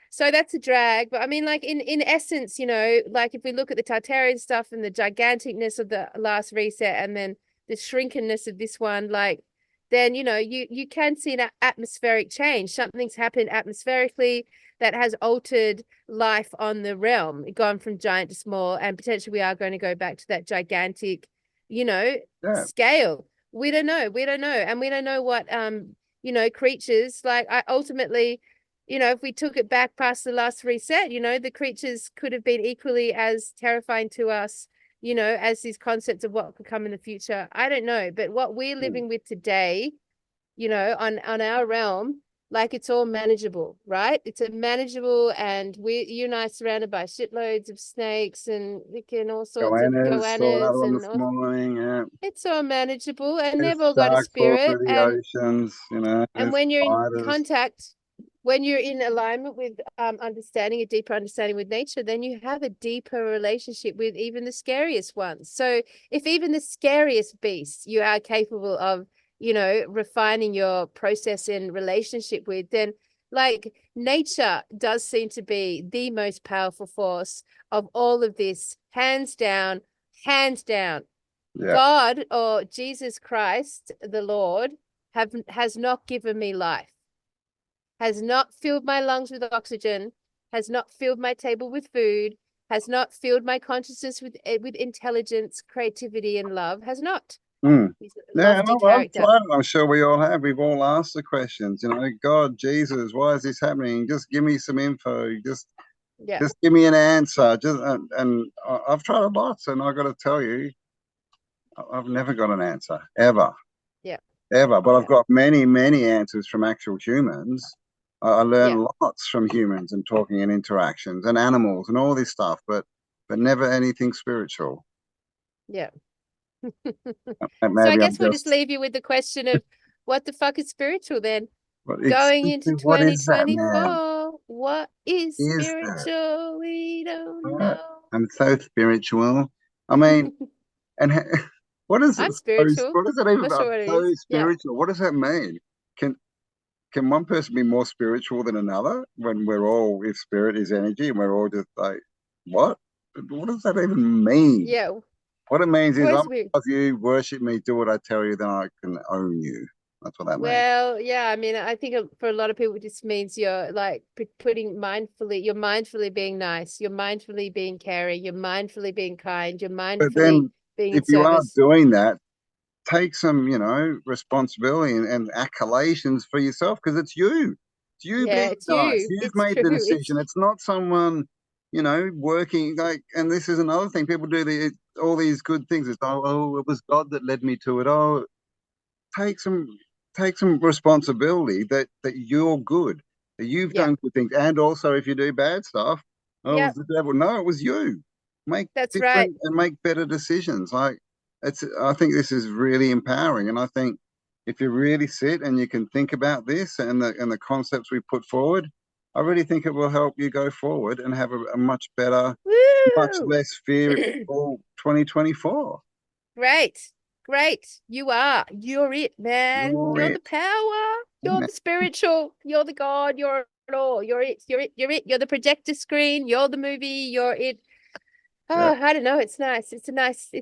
So that's a drag. But I mean, like in essence, you know, like if we look at the Tartarian stuff and the giganticness of the last reset, and then the shrinkenness of this one, like then you know you can see an atmospheric change. Something's happened atmospherically that has altered life on the realm, gone from giant to small, and potentially we are going to go back to that gigantic, you know, Yeah, scale. We don't know, and we don't know what you know, creatures like. I ultimately, you know, if we took it back past the last reset, you know, the creatures could have been equally as terrifying to us, you know, as these concepts of what could come in the future. I don't know, but what we're living with today, you know, on our realm, like it's all manageable, right? It's a manageable, and you and I are surrounded by shitloads of snakes and all sorts of goannas, saw another goannas, one and this morning. Yeah, it's all manageable, and they've there's all got a sharks all spirit. through the oceans. You know, And there's when you're in spiders. contact, when you're in alignment with understanding, a deeper understanding with nature, then you have a deeper relationship with even the scariest ones. So if even the scariest beasts you are capable of, you know, refining your process in relationship with, then like nature does seem to be the most powerful force of all of this, hands down, hands down. Yeah. God or Jesus Christ, the Lord, has not given me life, has not filled my lungs with oxygen, has not filled my table with food, has not filled my consciousness with intelligence, creativity, and love. Has not. Mm. He's a Yeah, and lofty I've character. tried it. I'm sure we all have. We've all asked the questions. You know, God, Jesus, why is this happening? Just give me some info. Yeah, Just give me an answer. Just and I've tried a lot, and I got to tell you, I've never got an answer ever, yeah, ever. But I've yeah, got many, many answers from actual humans. I yeah, learn lots from humans and talking and interactions and animals and all this stuff, but never anything spiritual. yeah. And So I maybe I'm guess we'll just just. leave you with the question of what the fuck is spiritual then? But Going into what is that, man? 2024, what is Is that? spiritual? We don't Right. know. I'm so spiritual. I mean, and what is it? I'm spiritual. What is it even Not about? sure what it So is. Yeah. spiritual. What does that mean? Can can one person be more spiritual than another when we're all, if spirit is energy, and we're all just like, what? What does that even mean? Yeah. What it means is, What I'm is weird? of you, worship me, do what I tell you, then I can own you. That's what that means. Well, yeah, I mean, I think for a lot of people, it just means you're like you're mindfully being nice, you're mindfully being caring, you're mindfully being kind, you're But mindfully then, being if in you are service. doing that, take some, you know, responsibility and accolations for yourself, because it's you. It's you Yeah, being it's nice. you. You've It's made true. the It's decision. It's not someone, you know, working like. And this is another thing. People do all these good things. It's oh, it was God that led me to it. Oh, take some take some responsibility that you're good, that you've yeah, done good things, and also if you do bad stuff, oh, it yeah, was the devil. No, it was you. Make that's right. different and make better decisions. Like it's. I think this is really empowering, and I think if you really sit and you can think about this and the concepts we put forward, I really think it will help you go forward and have a much better, much Woo! less fearful 2024. Great. Great. You are. You're it, man. You're You're the it. power. You're the spiritual. You're the God. You're it all. You're it. You're it. You're it. You're the projector screen. You're the movie. You're it. Oh, I don't know. It's nice. It's nice. Yeah.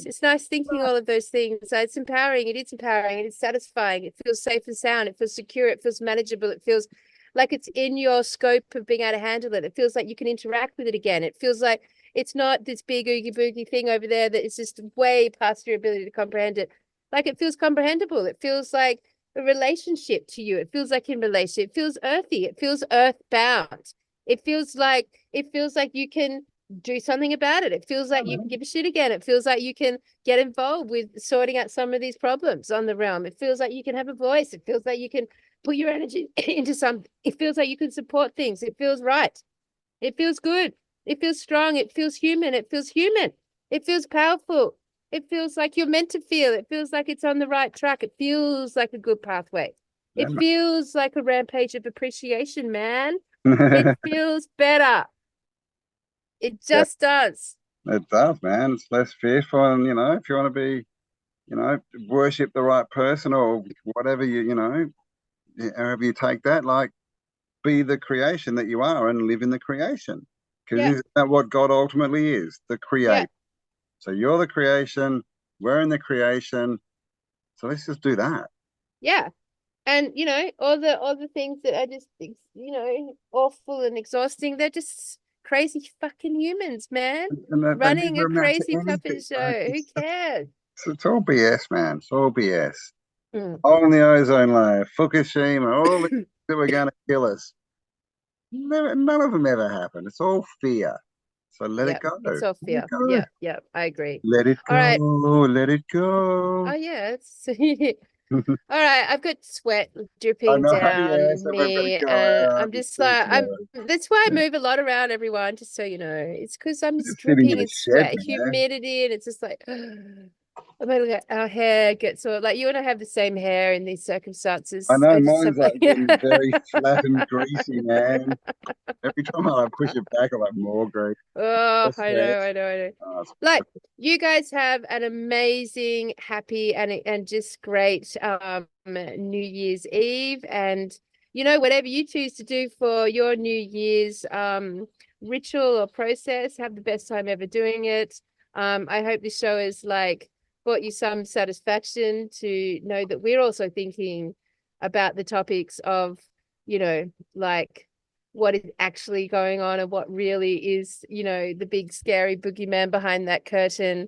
It's nice thinking all of those things. It's empowering. It is empowering. It is satisfying. It feels safe and sound. It feels secure. It feels manageable. It feels like it's in your scope of being able to handle it. It feels like you can interact with it again. It feels like it's not this big oogie boogie thing over there that is just way past your ability to comprehend it. Like it feels comprehensible. It feels like a relationship to you. It feels like in relationship. It feels earthy. It feels earthbound. It feels like you can do something about it. It feels like you can give a shit again. It feels like you can get involved with sorting out some of these problems on the realm. It feels like you can have a voice. It feels like you can put your energy into something. It feels like you can support things. It feels right. It feels good. It feels strong. It feels human. It feels human. It feels powerful. It feels like you're meant to feel. It feels like it's on the right track. It feels like a good pathway. Yeah, It feels like a rampage of appreciation, man. It feels better. It just does. It does, man. It's less fearful, and if you want to be, worship the right person or whatever however you take that, like, be the creation that you are and live in the creation. Because isn't that what God ultimately is? The creator. So you're the creation, we're in the creation. So let's just do that. Yeah. And all the things that are just awful and exhausting, they're just crazy fucking humans, man. And that Running never a amount to crazy puppet anything, show. right? Who cares? It's all BS, man. It's all BS. Mm. Hole in the ozone layer, Fukushima, all the things that were going to kill us. None of them ever happened. It's all fear. So let it go. It's all Let it fear. go. Yeah, I agree. Let it All go. right. Let it go. Oh yeah, it's all right. I've got sweat I dripping know, yes, down and we've got to me, go and out. I'm just like that's why I move a lot around, everyone, just so you know. It's because I'm just Just sitting in dripping a in shed, sweat, man. humidity, and it's just like I mean, look, our hair gets all like you and I have the same hair in these circumstances. I know I just mine's have like getting very flat and greasy, man. Every time I push it back, I'm like more grease. Oh, More I sweat. know. Oh, it's Like you guys have an amazing, happy, and just great New Year's Eve, and whatever you choose to do for your New Year's ritual or process, have the best time ever doing it. I hope this show has like brought you some satisfaction to know that we're also thinking about the topics of like what is actually going on and what really is, the big scary boogeyman behind that curtain.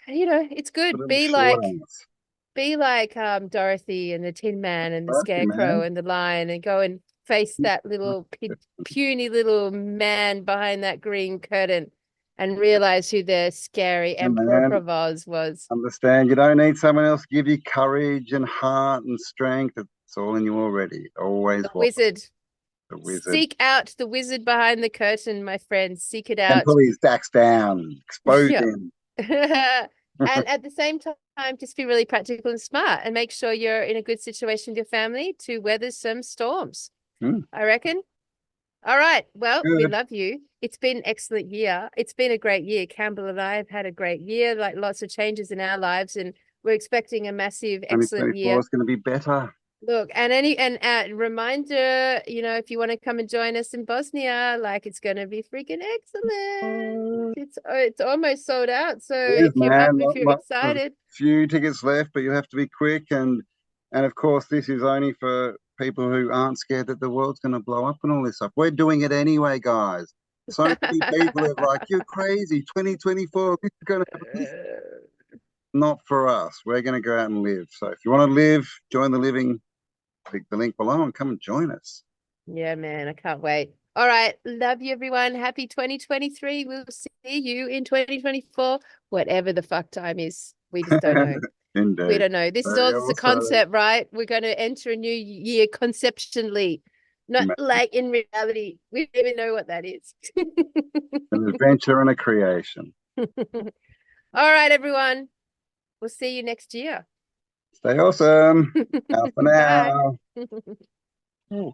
It's a good. little Be short like on us. Dorothy and the Tin Man and the Thank you, Scarecrow man. and the Lion and go and face that little puny little man behind that green curtain and realize who the scary Yeah, Emperor man. of Oz was. Understand, you don't need someone else to give you courage and heart and strength. It's all in you already. Always The was. wizard. The wizard. Seek out the wizard behind the curtain, my friends. Seek it And out. pull his dacks down. Expose Yeah. him. And at the same time, just be really practical and smart and make sure you're in a good situation with your family to weather some storms. I reckon. All right. Well, we Good. love you. It's been an excellent year. It's been a great year. Cambell and I have had a great year, like lots of changes in our lives, and we're expecting a massive, excellent 2024 year. is going to be better. Look, and reminder, if you want to come and join us in Bosnia, like it's going to be freaking excellent. It's almost sold out. So It is, if you're man. if you're excited, Few tickets left, but you have to be quick. And of course, this is only for people who aren't scared that the world's going to blow up and all this stuff. We're doing it anyway, guys. So many people are like, "You're crazy. 2024, this is going to happen." Not for us. We're going to go out and live. So if you want to live, join the living. Click the link below and come and join us. Yeah, man, I can't wait. All right. Love you, everyone. Happy 2023. We'll see you in 2024, whatever the fuck time is. We just don't know. Indeed. We don't know. This is all just a concept, right? We're going to enter a new year conceptually, not like in reality. We don't even know what that is. An adventure and a creation. All right, everyone. We'll see you next year. Stay awesome. Out for Bye. now.